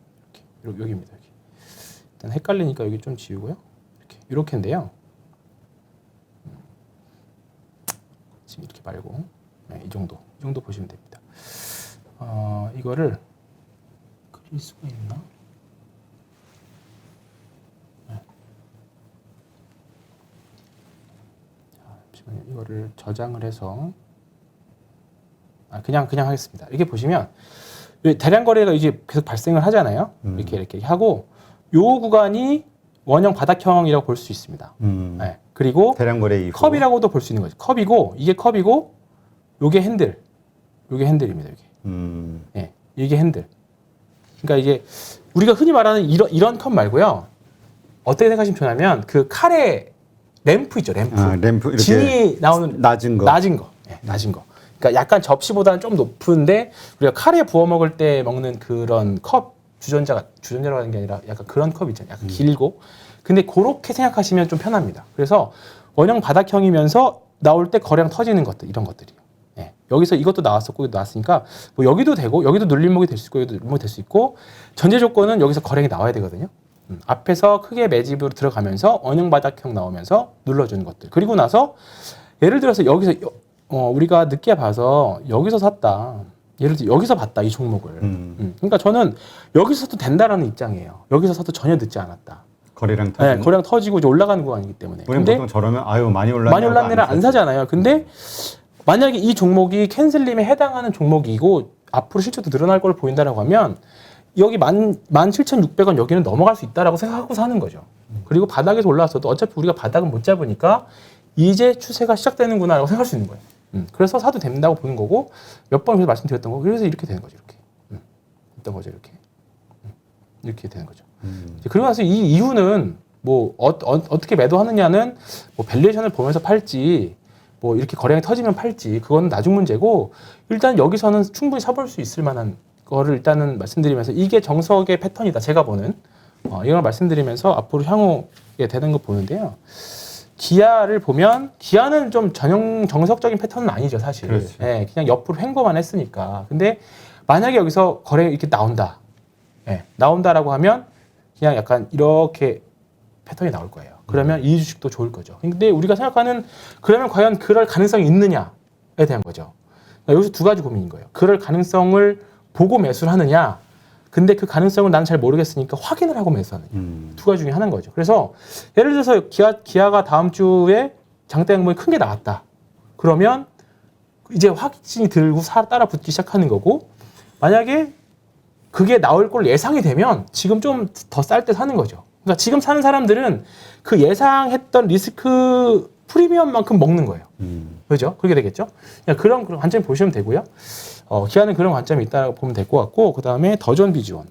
여기입니다. 여기. 일단 헷갈리니까 여기 좀 지우고요. 이렇게인데요. 지금 이렇게 말고 네, 이 정도 보시면 됩니다. 이거를 그릴 수가 있나? 이거를 저장을 해서 그냥 하겠습니다. 이렇게 보시면 대량 거래가 이제 계속 발생을 하잖아요. 이렇게 하고 요 구간이 원형 바닥형이라고 볼 수 있습니다. 네. 그리고 대량 거래 이후 컵이라고도 볼 수 있는 거죠. 컵이고 이게 컵이고 요게 핸들, 요게 핸들입니다. 이게. 네. 이게 핸들. 그러니까 이게 우리가 흔히 말하는 이런 컵 말고요. 어떻게 생각하시면 좋냐면 그 칼의 램프 있죠, 램프. 램프 이렇게 진이 나오는 낮은 거. 네, 낮은 거. 그러니까 약간 접시보다는 좀 높은데 우리가 카레 부어 먹을 때 먹는 그런 컵 주전자라고 하는 게 아니라 약간 그런 컵 있잖아요. 약간 길고. 근데 그렇게 생각하시면 좀 편합니다. 그래서 원형 바닥형이면서 나올 때 거래량 터지는 것들 이런 것들이요. 네. 여기서 이것도 나왔었고 이것도 나왔으니까 뭐 여기도 되고 여기도 눌림목이 될 수 있고 여기도 눌림목이 될 수 있고 전제 조건은 여기서 거래량이 나와야 되거든요. 앞에서 크게 매집으로 들어가면서 원형 바닥형 나오면서 눌러주는 것들. 그리고 나서 예를 들어서 여기서 우리가 늦게 봐서 여기서 샀다. 예를 들어 여기서 봤다 이 종목을. 그러니까 저는 여기서 사도 된다라는 입장이에요. 여기서 사도 전혀 늦지 않았다. 거래량 터지고. 네, 거래량 터지고 이제 올라가는 구간이기 때문에. 우리는 근데 보통 저러면 많이 올랐네를 안 사잖아요. 근데 만약에 이 종목이 캔슬림에 해당하는 종목이고 앞으로 실적도 늘어날 걸 보인다라고 하면 여기 17,600원 여기는 넘어갈 수 있다라고 생각하고 사는 거죠. 그리고 바닥에서 올라왔어도 어차피 우리가 바닥은 못 잡으니까 이제 추세가 시작되는구나라고 생각할 수 있는 거예요. 그래서 사도 된다고 보는 거고 몇 번 그래서 말씀드렸던 거 그래서 이렇게 되는 거죠. 이렇게 있던 거죠. 이렇게 되는 거죠. 그러고 나서 이 이유는 뭐 어떻게 매도하느냐는 뭐 밸류에이션을 보면서 팔지 뭐 이렇게 거래량이 터지면 팔지 그건 나중 문제고 일단 여기서는 충분히 사볼 수 있을 만한 거를 일단은 말씀드리면서 이게 정석의 패턴이다. 제가 보는 이걸 말씀드리면서 앞으로 향후에 되는 거 보는데요. 기아를 보면 기아는 좀 정석적인 패턴은 아니죠, 사실. 그렇죠. 네, 그냥 옆으로 횡보만 했으니까. 근데 만약에 여기서 거래 이렇게 나온다. 네, 나온다라고 하면 그냥 약간 이렇게 패턴이 나올 거예요. 그러면 이 주식도 좋을 거죠. 근데 우리가 생각하는 그러면 과연 그럴 가능성이 있느냐에 대한 거죠. 그러니까 여기서 두 가지 고민인 거예요. 그럴 가능성을 보고 매수를 하느냐. 근데 그 가능성을 나는 잘 모르겠으니까 확인을 하고 매수하느냐. 두 가지 중에 하나인 거죠. 그래서 예를 들어서 기아가 다음 주에 장대 양봉이 큰 게 나왔다. 그러면 이제 확신이 들고 따라 붙기 시작하는 거고 만약에 그게 나올 걸 예상이 되면 지금 좀 더 쌀 때 사는 거죠. 그러니까 지금 사는 사람들은 그 예상했던 리스크 프리미엄만큼 먹는 거예요. 그죠? 그렇게 되겠죠? 그런 관점 보시면 되고요. 기아는 그런 관점이 있다고 보면 될 것 같고 그 다음에 더존 비주원.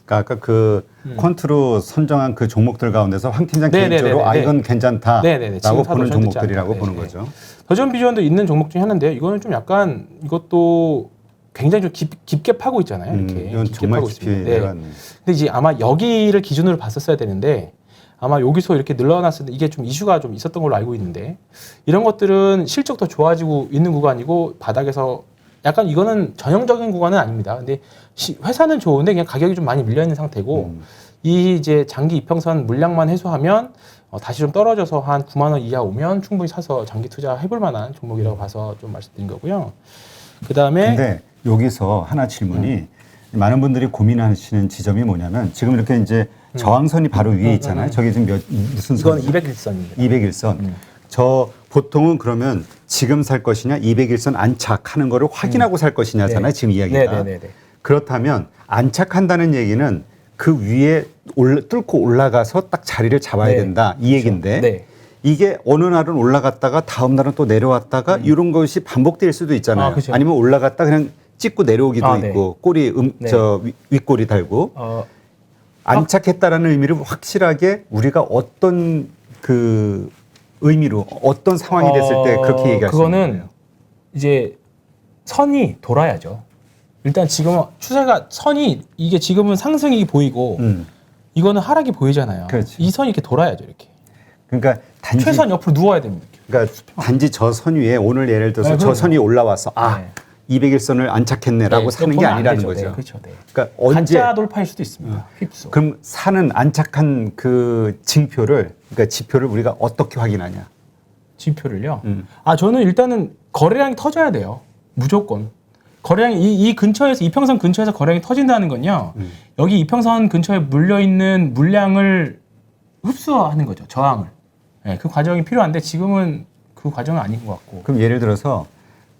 그러니까 아까 그 퀀트로 선정한 그 종목들 가운데서 황 팀장 개인적으로 이건 괜찮다라고 보는 종목들이라고 보는 거죠. 더존 비주원도 있는 종목 중에 하나인데요. 이거는 좀 약간 이것도 굉장히 좀 깊게 파고 있잖아요. 이렇게 이건 정말 깊이 들어간. 근데 이제 아마 여기를 기준으로 봤었어야 되는데 아마 여기서 이렇게 늘어났을 때 이게 좀 이슈가 좀 있었던 걸로 알고 있는데 이런 것들은 실적도 좋아지고 있는 구간이고 바닥에서 약간 이거는 전형적인 구간은 아닙니다. 근데 회사는 좋은데 그냥 가격이 좀 많이 밀려 있는 상태고 이 이제 장기 이평선 물량만 해소하면 다시 좀 떨어져서 한 9만 원 이하 오면 충분히 사서 장기 투자 해볼 만한 종목이라고 봐서 좀 말씀드린 거고요. 그 다음에 근데 여기서 하나 질문이 많은 분들이 고민하시는 지점이 뭐냐면 지금 이렇게 이제 저항선이 바로 위에 있잖아요. 저게 지금 무슨 이건 선이죠? 201선입니다. 201선. 저 보통은 그러면 지금 살 것이냐 201선 안착하는 거를 확인하고 살 것이냐잖아요. 지금 이야기가. 그렇다면 안착한다는 얘기는 그 위에 뚫고 올라가서 딱 자리를 잡아야 네. 된다 이 얘기인데 네. 이게 어느 날은 올라갔다가 다음 날은 또 내려왔다가 이런 것이 반복될 수도 있잖아요. 아, 그죠. 아니면 올라갔다 그냥 찍고 내려오기도 네. 있고 꼬리 네. 윗꼬리 달고 안착했다라는 의미를 확실하게 우리가 어떤 그 의미로 어떤 상황이 됐을 때 그렇게 얘기할 수 있는 그거는 거예요. 이제 선이 돌아야죠. 일단 지금은 추세가 선이 이게 지금은 상승이 보이고 이거는 하락이 보이잖아요. 그렇지. 이 선이 이렇게 돌아야죠, 이렇게. 그러니까 단지 최소한 옆으로 누워야 됩니다. 그러니까 단지 저 선 위에 오늘 예를 들어서 네, 저 그럼요. 선이 올라와서 네. 201선을 안착했네라고 네, 사는 게 보면 안 아니라는 되죠. 거죠. 네, 그렇죠. 네. 그러니까 언제 가짜 돌파일 수도 있습니다. 휩수. 그럼 사는 안착한 그 징표를 그러니까 지표를 우리가 어떻게 확인하냐? 지표를요. 저는 일단은 거래량이 터져야 돼요. 무조건. 거래량이 이 근처에서 이평선 근처에서 거래량이 터진다는 건요. 여기 이평선 근처에 물려 있는 물량을 흡수하는 거죠. 저항을. 네, 그 과정이 필요한데 지금은 그 과정은 아닌 것 같고. 그럼 예를 들어서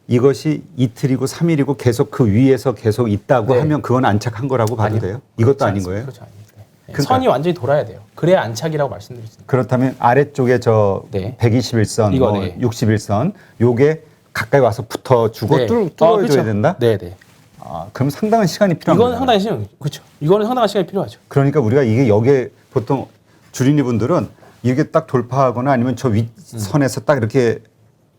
이것이 이틀이고 3일이고 계속 그 위에서 계속 있다고 네. 하면 그건 안착한 거라고 봐도 아니요. 돼요? 이것도 그렇지 아닌 않습니다. 거예요? 그렇죠, 아닙니다. 네. 그러니까- 선이 완전히 돌아야 돼요. 그래야 안착이라고 말씀드렸습니다. 그렇다면 아래쪽에 저 네. 121선, 이거, 뭐 네. 61선 요게 가까이 와서 붙어주고 네. 뚫어줘야 그렇죠. 된다? 네네. 그럼 상당한 시간이 필요한 거예요. 이건 상당히 시간, 그렇죠. 이거는 상당한 시간이 필요하죠. 그러니까 우리가 이게 여기에 보통 주린이 분들은 이렇게 딱 돌파하거나 아니면 저 윗선에서 딱 이렇게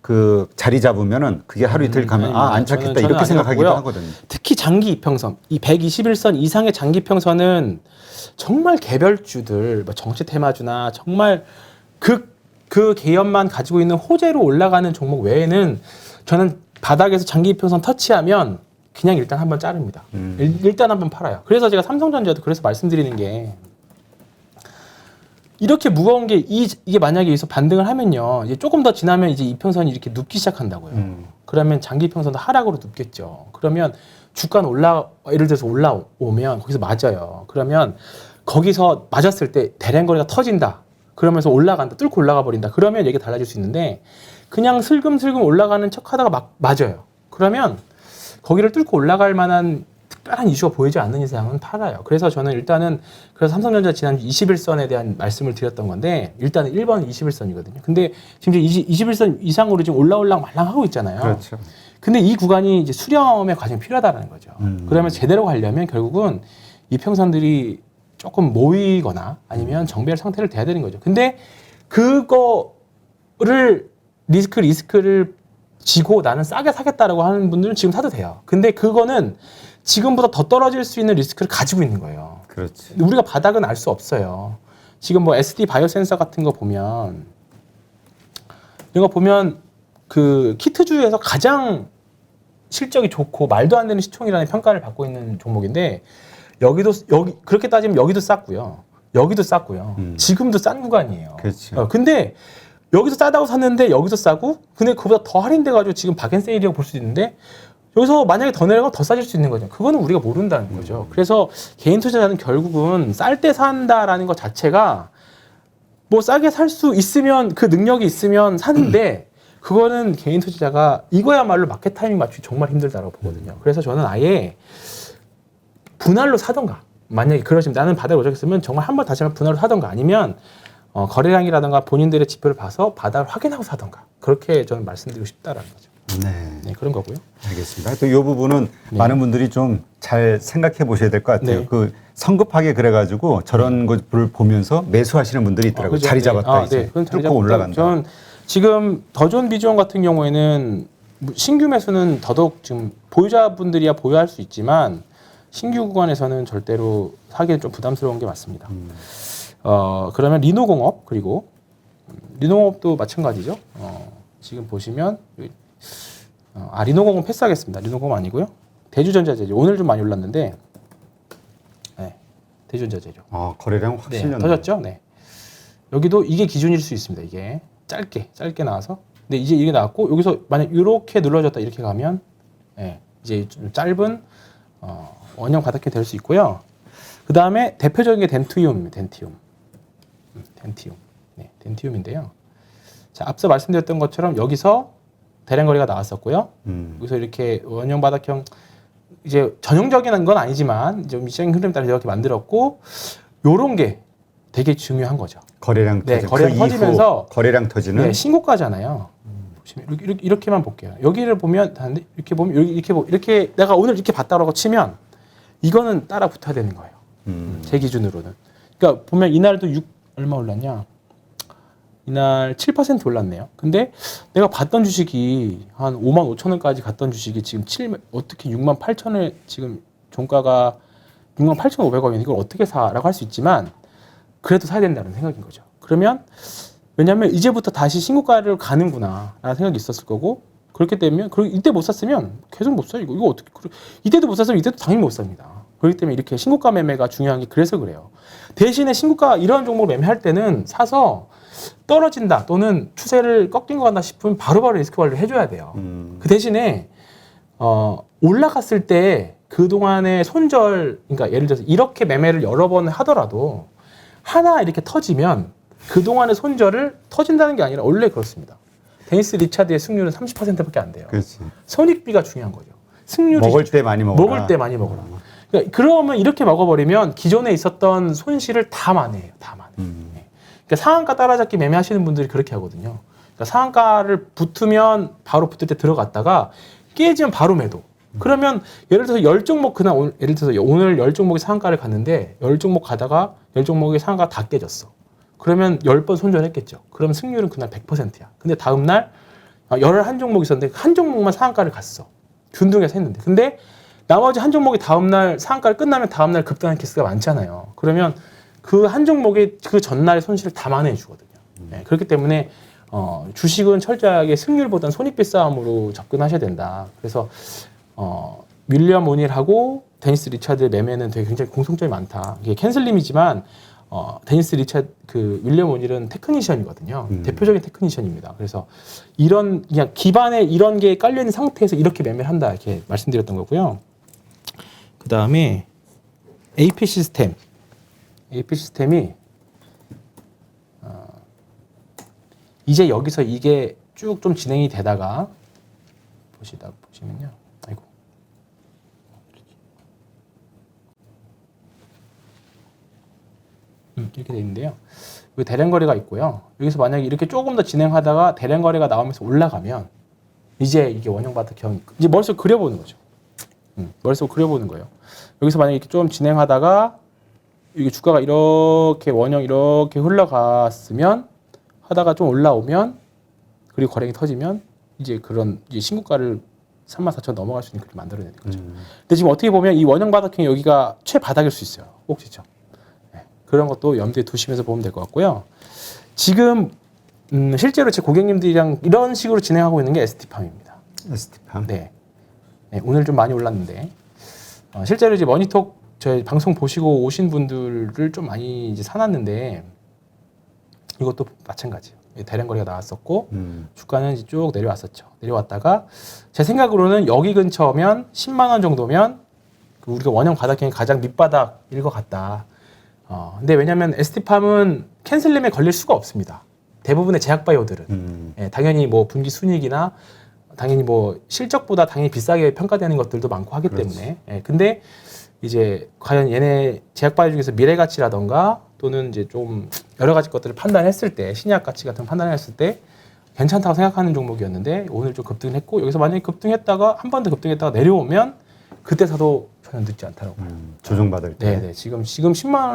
그 자리 잡으면은 그게 하루 이틀 가면 아닙니다. 안착했다 저는 이렇게 생각하기도 아니었고요. 하거든요. 특히 장기 이평선, 이 121선 이상의 장기 이평선은 정말 개별주들, 뭐 정치 테마주나 정말 그 개연만 가지고 있는 호재로 올라가는 종목 외에는 저는 바닥에서 장기 이평선 터치하면 그냥 일단 한번 자릅니다. 일단 한번 팔아요. 그래서 제가 삼성전자도 그래서 말씀드리는 게 이렇게 무거운 게 이게 만약에 여기서 반등을 하면요. 이제 조금 더 지나면 이제 이평선이 이렇게 눕기 시작한다고요. 그러면 장기 이평선도 하락으로 눕겠죠. 그러면 주가는 예를 들어서 올라오면 거기서 맞아요. 그러면 거기서 맞았을 때 대량 거래가 터진다. 그러면서 올라간다. 뚫고 올라가 버린다. 그러면 얘기가 달라질 수 있는데 그냥 슬금슬금 올라가는 척 하다가 막 맞아요. 그러면 거기를 뚫고 올라갈 만한 특별한 이슈가 보이지 않는 이상은 팔아요. 그래서 저는 일단은 그래서 삼성전자 지난주 21선에 대한 말씀을 드렸던 건데 일단은 1번은 21선이거든요. 근데 지금 이제 21선 이상으로 지금 올라올랑 말랑하고 있잖아요. 그렇죠. 근데 이 구간이 이제 수렴의 과정이 필요하다는 거죠. 그러면 제대로 가려면 결국은 이 평선들이 조금 모이거나 아니면 정배열 상태를 돼야 되는 거죠. 근데 그거를 리스크를 지고 나는 싸게 사겠다라고 하는 분들은 지금 사도 돼요. 근데 그거는 지금보다 더 떨어질 수 있는 리스크를 가지고 있는 거예요. 그렇지. 우리가 바닥은 알 수 없어요. 지금 뭐 SD 바이오 센서 같은 거 보면 이거 보면 그 키트주에서 가장 실적이 좋고 말도 안 되는 시총이라는 평가를 받고 있는 종목인데 여기 그렇게 따지면 여기도 쌌고요. 여기도 쌌고요. 지금도 싼 구간이에요. 그렇죠. 근데 여기서 싸다고 샀는데 여기서 싸고 근데 그보다 더 할인돼 가지고 지금 박앤세일이라고 볼 수 있는데 여기서 만약에 더 내려가면 더 싸질 수 있는 거죠. 그거는 우리가 모른다는 거죠. 그래서 개인 투자자는 결국은 쌀 때 산다라는 것 자체가 뭐 싸게 살 수 있으면 그 능력이 있으면 사는데 그거는 개인 투자자가 이거야말로 마켓 타이밍 맞추기 정말 힘들다고 보거든요. 그래서 저는 아예 분할로 사던가 만약에 그러시면 나는 바닥을 오졌으면 정말 한 번 다시 한번 분할로 사던가 아니면 거래량이라든가 본인들의 지표를 봐서 바닥을 확인하고 사던가 그렇게 저는 말씀드리고 싶다라는 거죠. 네, 그런 거고요. 알겠습니다. 또 이 부분은 많은 분들이 좀 잘 생각해 보셔야 될 것 같아요. 네. 그 성급하게 그래가지고 저런 것을 보면서 매수하시는 분들이 있더라고요. 그죠? 자리 잡았다 네. 이제 그건 자리 뚫고 잡았다. 올라간다. 전 지금 더 좋은 비주얼 같은 경우에는 신규 매수는 더더욱 지금 보유자분들이야 보유할 수 있지만 신규 구간에서는 절대로 사기는 좀 부담스러운 게 맞습니다. 그러면 리노공업 그리고 리노공업도 마찬가지죠. 지금 보시면 리노공업 패스하겠습니다. 리노공업 아니고요. 대주전자재료 오늘 좀 많이 올랐는데 네, 대주전자재료 거래량 확실히 터졌죠. 네. 여기도 이게 기준일 수 있습니다. 이게 짧게 나와서 근데 이제 이게 나왔고 여기서 만약 이렇게 눌러졌다 이렇게 가면 이제 좀 짧은 원형 바닥이 될 수 있고요. 그 다음에 대표적인 게 덴티움입니다. 덴티움. 네, 덴티움인데요. 자, 앞서 말씀드렸던 것처럼 여기서 대량 거래가 나왔었고요. 여기서 이렇게 원형 바닥형 이제 전형적인 건 아니지만 좀 시장 흐름 따라 이렇게 만들었고 요런 게 되게 중요한 거죠. 거래량 네, 터지 거래량 그 이후 터지면서 거래량 터지는 네, 신고가잖아요. 보시면 이렇게만 볼게요. 여기를 보면 이렇게 보면 이렇게 내가 오늘 이렇게 봤다라고 치면 이거는 따라 붙어야 되는 거예요. 제 기준으로는. 그러니까 보면 이날도 얼마 올랐냐? 이날 7% 올랐네요. 근데 내가 봤던 주식이 한 5만 5천 원까지 갔던 주식이 지금 어떻게 6만 8천 원 지금 종가가 6만 8,500원이면 이걸 어떻게 사라고 할 수 있지만 그래도 사야 된다는 생각인 거죠. 그러면 왜냐하면 이제부터 다시 신고가를 가는구나 라는 생각이 있었을 거고 그렇기 때문에 그리고 이때 못 샀으면 계속 못 사요. 이거 어떻게 이때도 못 샀으면 이때도 당연히 못 삽니다. 그렇기 때문에 이렇게 신고가 매매가 중요한 게 그래서 그래요. 대신에 신고가 이런 종목을 매매할 때는 사서 떨어진다 또는 추세를 꺾인 것 같다 싶으면 바로바로 리스크 관리를 해줘야 돼요. 그 대신에 올라갔을 때 그동안의 손절, 그러니까 예를 들어서 이렇게 매매를 여러 번 하더라도 하나 이렇게 터지면 그동안의 손절을 터진다는 게 아니라 원래 그렇습니다. 데니스 리차드의 승률은 30%밖에 안 돼요. 그렇지. 손익비가 중요한 거죠. 승률이 먹을 때 많이 먹어라. 먹을 때 많이 먹어라. 그러니까 그러면 이렇게 먹어버리면 기존에 있었던 손실을 다 만회해요. 다 만회. 그러니까 상한가 따라잡기 매매하시는 분들이 그렇게 하거든요. 그러니까 상한가를 붙으면 바로 붙을 때 들어갔다가 깨지면 바로 매도. 그러면 예를 들어서 10종목 그날 예를 들어서 오늘 10종목이 상한가를 갔는데 10종목 가다가 10종목이 상한가 다 깨졌어. 그러면 10번 손절했겠죠. 그럼 승률은 그날 100%야. 근데 다음 날 11종목이 있었는데 한 종목만 상한가를 갔어. 균등해서 했는데. 근데 나머지 한 종목이 다음 날 상한가를 끝나면 다음 날 급등하는 케이스가 많잖아요. 그러면 그 한 종목이 그 전날의 손실을 다 만회해 주거든요. 네, 그렇기 때문에 주식은 철저하게 승률보다는 손익비 싸움으로 접근하셔야 된다. 그래서 윌리엄 오닐하고 데니스 리차드의 매매는 되게 굉장히 공통점이 많다. 이게 캔슬림이지만 데니스 리차드 윌리엄 오닐은 테크니션이거든요. 대표적인 테크니션입니다. 그래서 이런 그냥 기반에 이런 게 깔려 있는 상태에서 이렇게 매매를 한다 이렇게 말씀드렸던 거고요. 그 다음에 AP 시스템이 이제 여기서 이게 쭉 좀 진행이 되다가 보시면요. 아이고. 이렇게 돼 있는데요. 여기 대량거래가 있고요. 여기서 만약에 이렇게 조금 더 진행하다가 대량거래가 나오면서 올라가면 이제 이게 원형 바닥형 이제 머릿속 그려보는 거죠. 머릿속 그려보는 거예요. 여기서 만약에 이렇게 좀 진행하다가 이게 주가가 이렇게 원형 이렇게 흘러갔으면 하다가 좀 올라오면 그리고 거래량이 터지면 이제 그런 이제 신고가를 34,000 넘어갈 수 있는 그림 만들어내는 거죠. 근데 지금 어떻게 보면 이 원형 바닥형이 여기가 최바닥일 수 있어요. 꼭지죠. 네. 그런 것도 염두에 두시면서 보면 될 것 같고요. 지금 실제로 제 고객님들이랑 이런 식으로 진행하고 있는 게 ST팜입니다. ST팜. 네. 네. 오늘 좀 많이 올랐는데 실제로 이제 머니톡 저희 방송 보시고 오신 분들을 좀 많이 이제 사놨는데 이것도 마찬가지예요. 대량거래가 나왔었고 주가는 이제 쭉 내려왔었죠. 내려왔다가 제 생각으로는 여기 근처면 10만 원 정도면 우리가 원형 바닥형이 가장 밑바닥일 것 같다. 근데 왜냐하면 ST팜은 캔슬림에 걸릴 수가 없습니다. 대부분의 제약 바이오들은 당연히 뭐 분기 순이익이나 당연히 뭐 실적보다 당연히 비싸게 평가되는 것들도 많고 하기 그렇지. 때문에 근데 이제 과연 얘네 제약 바이오 중에서 미래 가치라던가 또는 이제 좀 여러 가지 것들을 판단했을 때 신약 가치 같은 거 판단했을 때 괜찮다고 생각하는 종목이었는데 오늘 좀 급등했고 여기서 만약에 급등했다가 한 번 더 급등했다가 내려오면 그때 사도 전혀 늦지 않다라고 봐요. 조정받을 때. 네, 지금 10만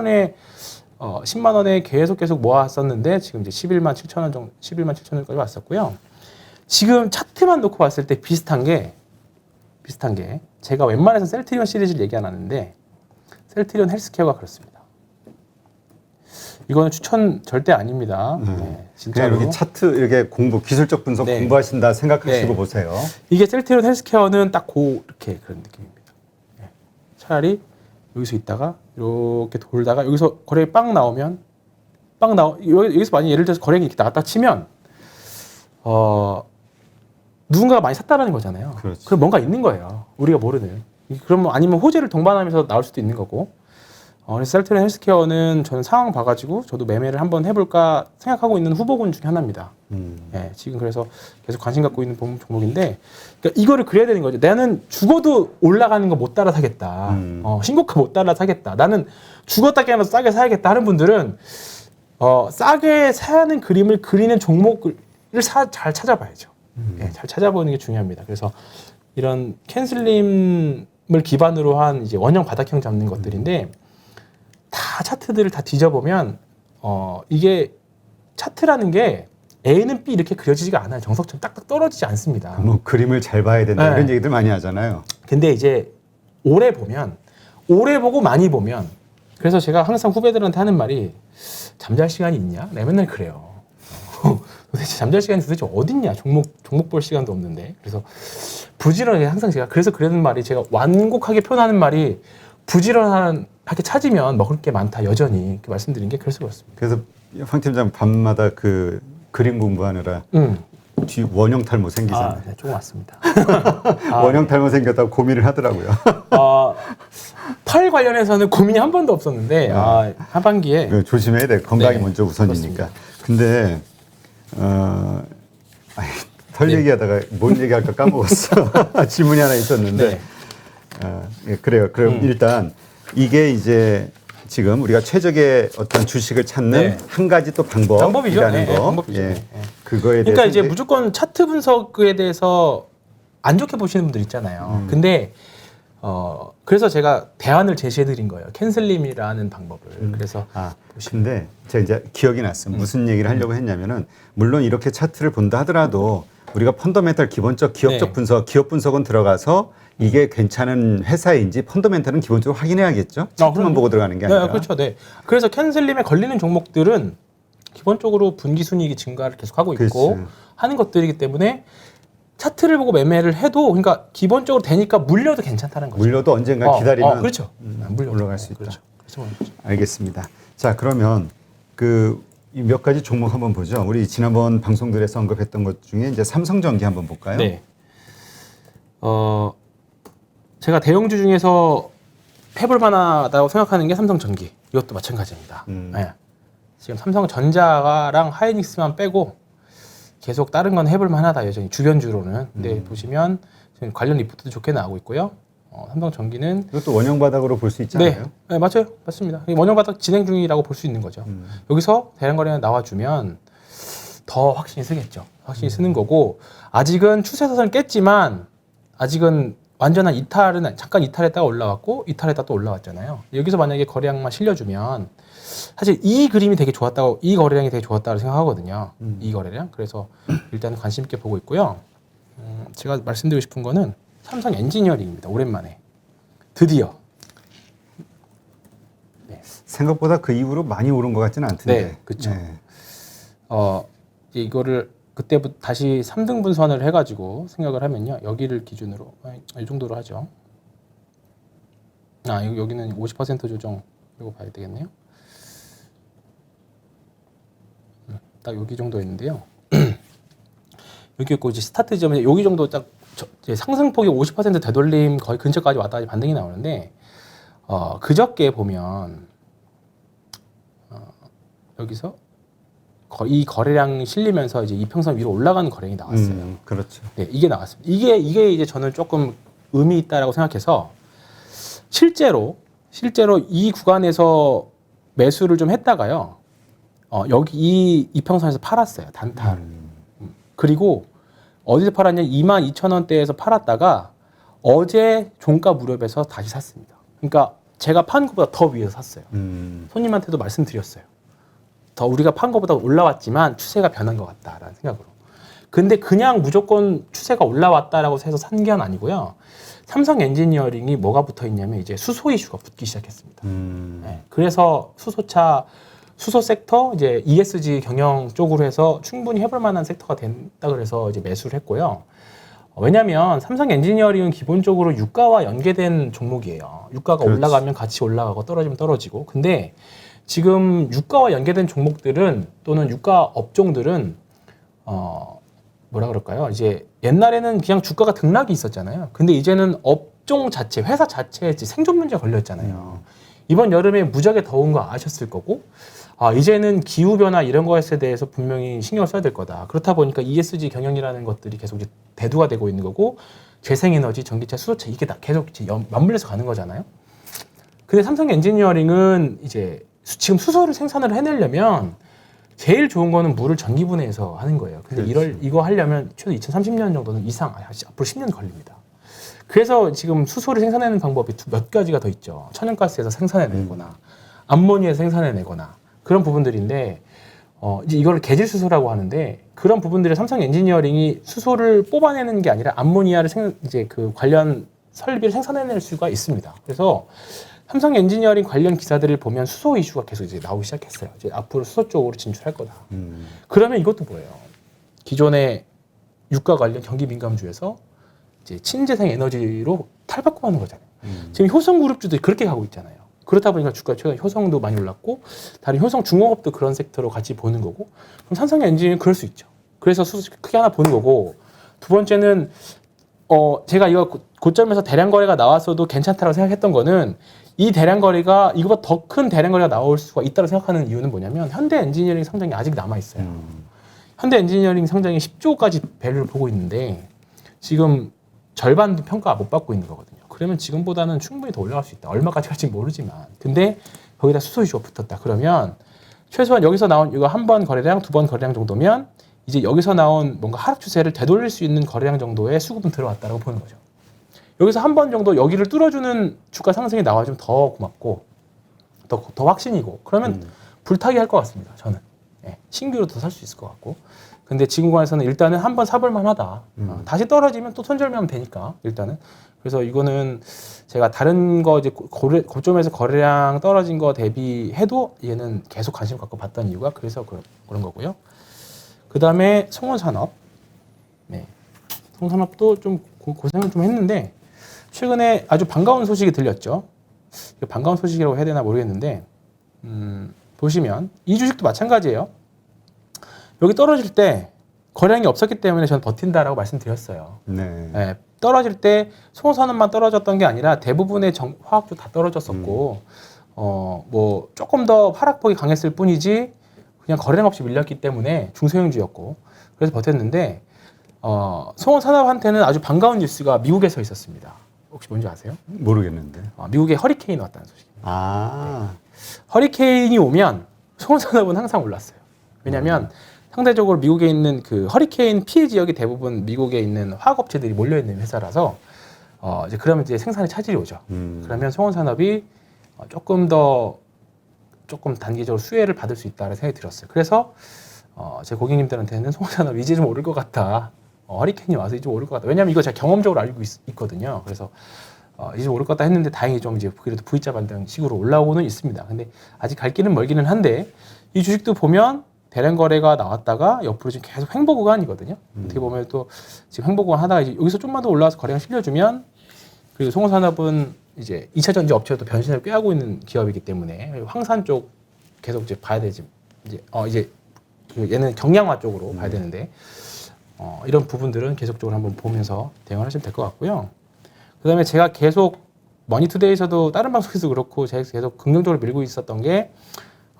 원에 계속 모았었는데 지금 이제 11만 7천 원 정도 11만 7천 원까지 왔었고요. 지금 차트만 놓고 봤을 때 비슷한 게 제가 웬만해서 셀트리온 시리즈를 얘기 안 하는데 셀트리온 헬스케어가 그렇습니다. 이거는 추천 절대 아닙니다. 네, 진짜로. 그냥 이렇게 차트 이렇게 기술적 분석 네. 공부하신다 생각하시고 네. 보세요. 이게 셀트리온 헬스케어는 딱 이렇게 그런 느낌입니다. 네. 차라리 여기서 있다가 이렇게 돌다가 여기서 거래액이 빵 나오면 여기서 만약 예를 들어서 거래액이 이렇게 나갔다 치면 누군가가 많이 샀다라는 거잖아요. 그렇지. 그럼 뭔가 있는 거예요. 우리가 모르는. 그럼 아니면 호재를 동반하면서 나올 수도 있는 거고. 그래서 셀트리온 헬스케어는 저는 상황 봐가지고 저도 매매를 한번 해볼까 생각하고 있는 후보군 중에 하나입니다. 예, 지금 그래서 계속 관심 갖고 있는 종목인데, 그러니까 이거를 그래야 되는 거죠. 나는 죽어도 올라가는 거 못 따라 사겠다. 신고가 못 따라 사겠다. 나는 죽었다 깨어나서 싸게 사야겠다 하는 분들은 싸게 사는 그림을 그리는 종목을 잘 찾아봐야죠. 예, 잘 찾아보는 게 중요합니다. 그래서 이런 캔슬림을 기반으로 한 이제 원형 바닥형 잡는 것들인데, 다 차트들을 다 뒤져보면 이게 차트라는 게 A는 B 이렇게 그려지지가 않아요. 정석처럼 딱딱 떨어지지 않습니다. 뭐 그림을 잘 봐야 된다 네. 이런 얘기들 많이 하잖아요. 근데 이제 오래 보고 많이 보면, 그래서 제가 항상 후배들한테 하는 말이 잠잘 시간이 있냐? 내가 맨날 그래요. 도대체 잠잘 시간이 도대체 어딨냐? 종목 볼 시간도 없는데. 그래서 부지런하게 항상 제가 그래서 그러는 말이, 제가 완곡하게 표현하는 말이 부지런하게 찾으면 먹을 게 많다 여전히 이렇게 말씀드린 게 그래서 그렇습니다. 그래서 황 팀장 밤마다 그 그림 공부하느라 뒤 원형 탈모 생기잖아요. 네, 조금 왔습니다. 원형 탈모 생겼다고 고민을 하더라고요. 팔 관련해서는 고민이 한 번도 없었는데 하반기에 조심해야 돼. 건강이 네, 먼저 우선이니까. 그렇습니다. 근데 털 네. 얘기하다가 뭔 얘기할까 까먹었어. 질문이 하나 있었는데. 네. 예, 그래요. 그럼 일단 이게 이제 지금 우리가 최적의 어떤 주식을 찾는 네. 한 가지 또 방법이죠. 방법이라는 네, 거. 방법이죠. 예. 네. 그거에 대해서 그러니까 이제 무조건 차트 분석에 대해서 안 좋게 보시는 분들 있잖아요. 근데 그래서 제가 대안을 제시해 드린 거예요. 캔슬림이라는 방법을. 그래서 근데 제가 이제 기억이 났어요. 무슨 얘기를 하려고 했냐면은 물론 이렇게 차트를 본다 하더라도 우리가 펀더멘탈 기본적 기업적 네. 분석, 기업 분석은 들어가서 이게 괜찮은 회사인지 펀더멘탈은 기본적으로 확인해야겠죠. 차트만 그럼요. 보고 들어가는 게 아니라. 네, 그렇죠. 네. 그래서 캔슬림에 걸리는 종목들은 기본적으로 분기순이익이 증가를 계속하고 있고 그렇지. 하는 것들이기 때문에 차트를 보고 매매를 해도, 그러니까 기본적으로 되니까 물려도 괜찮다는 거죠. 물려도 언젠가 기다리면 그렇죠. 물려도. 올라갈 수 있다. 그렇죠. 그래서 알겠습니다. 자, 그러면 그 몇 가지 종목 한번 보죠. 우리 지난번 방송들에서 언급했던 것 중에 이제 삼성전기 한번 볼까요? 네. 제가 대형주 중에서 해볼 만하다고 생각하는 게 삼성전기. 이것도 마찬가지입니다. 네. 지금 삼성전자랑 하이닉스만 빼고 계속 다른 건 해볼 만하다 여전히 주변주로는. 근데 보시면 지금 관련 리포트도 좋게 나오고 있고요. 삼성전기는 이것도 원형 바닥으로 볼 수 있잖아요. 네, 맞아요. 맞습니다. 원형 바닥 진행 중이라고 볼 수 있는 거죠. 여기서 대량 거래가 나와주면 더 확신이 쓰겠죠. 확신이 쓰는 거고, 아직은 추세선을 깼지만 아직은 완전한 이탈은, 잠깐 이탈했다가 올라왔고 이탈했다가 또 올라왔잖아요. 여기서 만약에 거래량만 실려주면 사실 이 그림이 되게 좋았다고, 이 거래량이 되게 좋았다고 생각하거든요. 이 거래량. 그래서 일단 관심 있게 보고 있고요. 제가 말씀드리고 싶은 거는 삼성 엔지니어링입니다. 오랜만에 드디어. 네. 생각보다 그 이후로 많이 오른 것 같지는 않던데. 네, 그렇죠. 이거를 그때부터 다시 3등분 선을 해가지고 생각을 하면요, 여기를 기준으로 이 정도로 하죠. 여기는 50% 조정, 이거 봐야 되겠네요. 딱 여기 정도 있는데요. 여기 있고 이제 스타트 지점에 여기 정도 딱 이제 상승폭이 50% 되돌림 거의 근처까지 왔다가 반등이 나오는데, 그저께 보면 여기서 이 거래량이 실리면서 이제 이평선 위로 올라가는 거래량이 나왔어요. 그렇죠. 네, 이게 나왔습니다. 이게 이제 저는 조금 의미 있다라고 생각해서 실제로 이 구간에서 매수를 좀 했다가요. 여기 이 이평선에서 팔았어요. 단타를. 그리고 어디서 팔았냐? 22,000원대에서 팔았다가 어제 종가 무렵에서 다시 샀습니다. 그러니까 제가 판 것보다 더 위에서 샀어요. 손님한테도 말씀드렸어요. 더 우리가 판 것보다 올라왔지만 추세가 변한 것 같다라는 생각으로. 근데 그냥 무조건 추세가 올라왔다라고 해서 산 게 아니고요. 삼성 엔지니어링이 뭐가 붙어 있냐면 이제 수소 이슈가 붙기 시작했습니다. 네, 그래서 수소 섹터 이제 ESG 경영 쪽으로 해서 충분히 해볼 만한 섹터가 된다 그래서 이제 매수를 했고요. 왜냐하면 삼성 엔지니어링은 기본적으로 유가와 연계된 종목이에요. 유가가 그렇지. 올라가면 같이 올라가고 떨어지면 떨어지고. 근데 지금 유가와 연계된 종목들은 또는 유가 업종들은 뭐라 그럴까요? 이제 옛날에는 그냥 주가가 등락이 있었잖아요. 근데 이제는 업종 자체, 회사 자체에 생존 문제가 걸려 있잖아요. 이번 여름에 무지하게 더운 거 아셨을 거고, 이제는 기후변화 이런 것에 대해서 분명히 신경을 써야 될 거다. 그렇다 보니까 ESG 경영이라는 것들이 계속 이제 대두가 되고 있는 거고, 재생에너지, 전기차, 수소차 이게 다 계속 이제 맞물려서 가는 거잖아요. 근데 삼성 엔지니어링은 이제 지금 수소를 생산을 해내려면 제일 좋은 거는 물을 전기분해해서 하는 거예요. 근데 그렇지. 이거 하려면 최소 2030년 정도는 이상, 앞으로 10년 걸립니다. 그래서 지금 수소를 생산하는 방법이 몇 가지가 더 있죠. 천연가스에서 생산해내거나, 암모니아에서 생산해내거나, 그런 부분들인데, 이제 이거를 개질 수소라고 하는데, 그런 부분들을 삼성 엔지니어링이 수소를 뽑아내는 게 아니라 암모니아를 이제 그 관련 설비를 생산해낼 수가 있습니다. 그래서 삼성 엔지니어링 관련 기사들을 보면 수소 이슈가 계속 이제 나오기 시작했어요. 이제 앞으로 수소 쪽으로 진출할 거다. 그러면 이것도 뭐예요? 기존의 유가 관련 경기 민감주에서 이제 친재생 에너지로 탈바꿈하는 거잖아요. 지금 효성그룹주도 그렇게 가고 있잖아요. 그렇다 보니까 주가 최근 효성도 많이 올랐고 다른 효성 중공업도 그런 섹터로 같이 보는 거고 그럼 삼성 엔지니어링 그럴 수 있죠. 그래서 수소 크게 하나 보는 거고 두 번째는 제가 이거 고점에서 대량 거래가 나왔어도 괜찮다고 생각했던 거는 이 대량 거래가 이거보다 더 큰 대량 거래가 나올 수가 있다고 생각하는 이유는 뭐냐면 현대 엔지니어링 상장이 아직 남아 있어요. 현대 엔지니어링 상장이 10조까지 밸류를 보고 있는데 지금 절반도 평가 못 받고 있는 거거든요. 그러면 지금보다는 충분히 더 올라갈 수 있다. 얼마까지 갈지 모르지만. 근데 거기다 수소 이슈가 붙었다. 그러면 최소한 여기서 나온 이거 한 번 거래량, 두 번 거래량 정도면 이제 여기서 나온 뭔가 하락 추세를 되돌릴 수 있는 거래량 정도의 수급은 들어왔다고 보는 거죠. 여기서 한 번 정도 여기를 뚫어주는 주가 상승이 나와주면 더 고맙고 더 확신이고 그러면 불타기 할 것 같습니다. 저는 신규로 더 살 수 있을 것 같고 근데 지금 관에서는 일단은 한번 사볼만 하다. 다시 떨어지면 또 손절하면 되니까 일단은 그래서 이거는 제가 다른 거 이제 고점에서 거래량 떨어진 거 대비해도 얘는 계속 관심 갖고 봤던 이유가 그래서 그런 거고요. 그 다음에 송원산업. 송원산업도 좀 고생을 좀 했는데 최근에 아주 반가운 소식이 들렸죠. 반가운 소식이라고 해야 되나 모르겠는데 보시면 이 주식도 마찬가지예요. 여기 떨어질 때 거래량이 없었기 때문에 저는 버틴다라고 말씀드렸어요. 네. 떨어질 때 송원산업만 떨어졌던 게 아니라 대부분의 화학주 다 떨어졌었고 뭐 조금 더 하락폭이 강했을 뿐이지 그냥 거래량 없이 밀렸기 때문에 중소형주였고 그래서 버텼는데 송원산업한테는 아주 반가운 뉴스가 미국에서 있었습니다. 혹시 뭔지 아세요? 모르겠는데. 미국에 허리케인이 왔다는 소식입니다. 허리케인이 오면 송원산업은 항상 올랐어요. 왜냐하면 상대적으로 미국에 있는 그 허리케인 피해 지역이 대부분 미국에 있는 화학업체들이 몰려 있는 회사라서 이제 그러면 이제 생산에 차질이 오죠. 그러면 송원산업이 조금 단기적으로 수혜를 받을 수 있다는 생각이 들었어요. 그래서 제 고객님들한테는 송원산업 이제 좀 오를 것 같다. 허리케인이 와서 이제 좀 오를 것 같다. 왜냐하면 이거 제가 경험적으로 알고 있거든요. 그래서 이제 좀 오를 것 같다 했는데 다행히 좀 이제 그래도 V자 반등식으로 올라오고는 있습니다. 근데 아직 갈 길은 멀기는 한데 이 주식도 보면 대량 거래가 나왔다가 옆으로 지금 계속 횡보 구간이거든요. 어떻게 보면 또 지금 횡보 구간 하다가 이제 여기서 좀만 더 올라와서 거래가 실려주면 그리고 송원산업은 이제 2차 전지 업체도 변신을 꾀하고 있는 기업이기 때문에 황산 쪽 계속 이제 봐야 되지 이제 얘는 경량화 쪽으로 봐야 되는데 이런 부분들은 계속적으로 한번 보면서 대응을 하시면 될 것 같고요. 그다음에 제가 계속 머니투데이에서도 다른 방송에서 그렇고 제가 계속 긍정적으로 밀고 있었던 게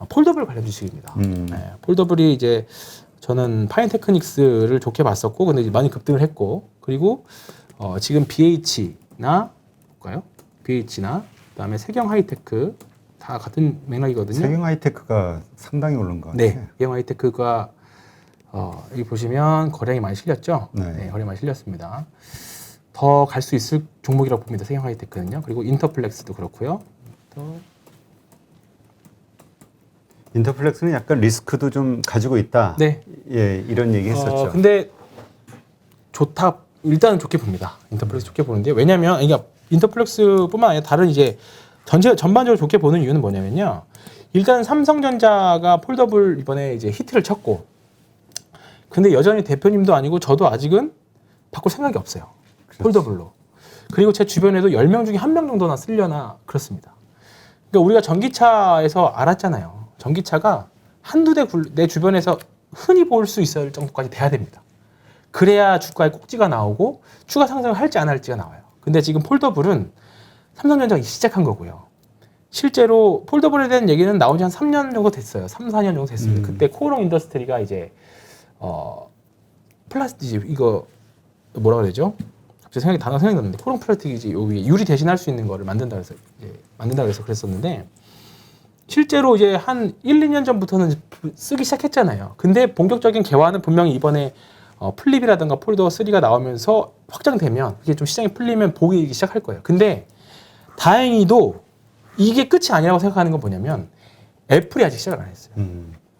폴더블 관련 주식입니다. 폴더블이 이제 저는 파인테크닉스를 좋게 봤었고 근데 이제 많이 급등을 했고 그리고 지금 BH나 볼까요? BH나 그다음에 세경 하이테크 다 같은 맥락이거든요. 세경 하이테크가 상당히 오른 것 같아요. 네, 세경 하이테크가 여기 보시면 거래량이 많이 실렸죠. 네. 거래량이 많이 실렸습니다. 더 갈 수 있을 종목이라고 봅니다. 세경 하이테크는요. 그리고 인터플렉스도 그렇고요. 또 인터플렉스는 약간 리스크도 좀 가지고 있다. 네. 이런 얘기 했었죠. 근데 좋다. 일단은 좋게 봅니다. 인터플렉스 좋게 보는데 왜냐면 그러니까 인터플렉스뿐만 아니라 다른 이제 전반적으로 좋게 보는 이유는 뭐냐면요. 일단 삼성전자가 폴더블 이번에 이제 히트를 쳤고 근데 여전히 대표님도 아니고 저도 아직은 바꿀 생각이 없어요. 그렇지. 폴더블로. 그리고 제 주변에도 10명 중에 1명 정도나 쓰려나 그렇습니다. 그러니까 우리가 전기차에서 알았잖아요. 전기차가 한두 대 내 주변에서 흔히 볼 수 있을 정도까지 돼야 됩니다. 그래야 주가에 꼭지가 나오고 추가 상승을 할지 안 할지가 나와요. 근데 지금 폴더블은 삼성전자가 시작한 거고요. 실제로 폴더블에 대한 얘기는 나온 지 한 3년 정도 됐어요. 3, 4년 정도 됐습니다. 그때 코오롱 인더스트리가 이제 플라스틱 이거 뭐라 그러죠? 갑자기 단어가 생각이 났는데 코오롱 플라스틱이지 여기 유리 대신할 수 있는 거를 만든다 그래서 그랬었는데 실제로 이제 한 1, 2년 전부터는 쓰기 시작했잖아요. 근데 본격적인 개화는 분명히 이번에 플립이라든가 폴더 3가 나오면서 확장되면 이게 좀 시장이 풀리면 보기 시작할 거예요. 근데 다행히도 이게 끝이 아니라고 생각하는 건 뭐냐면 애플이 아직 시작을 안 했어요.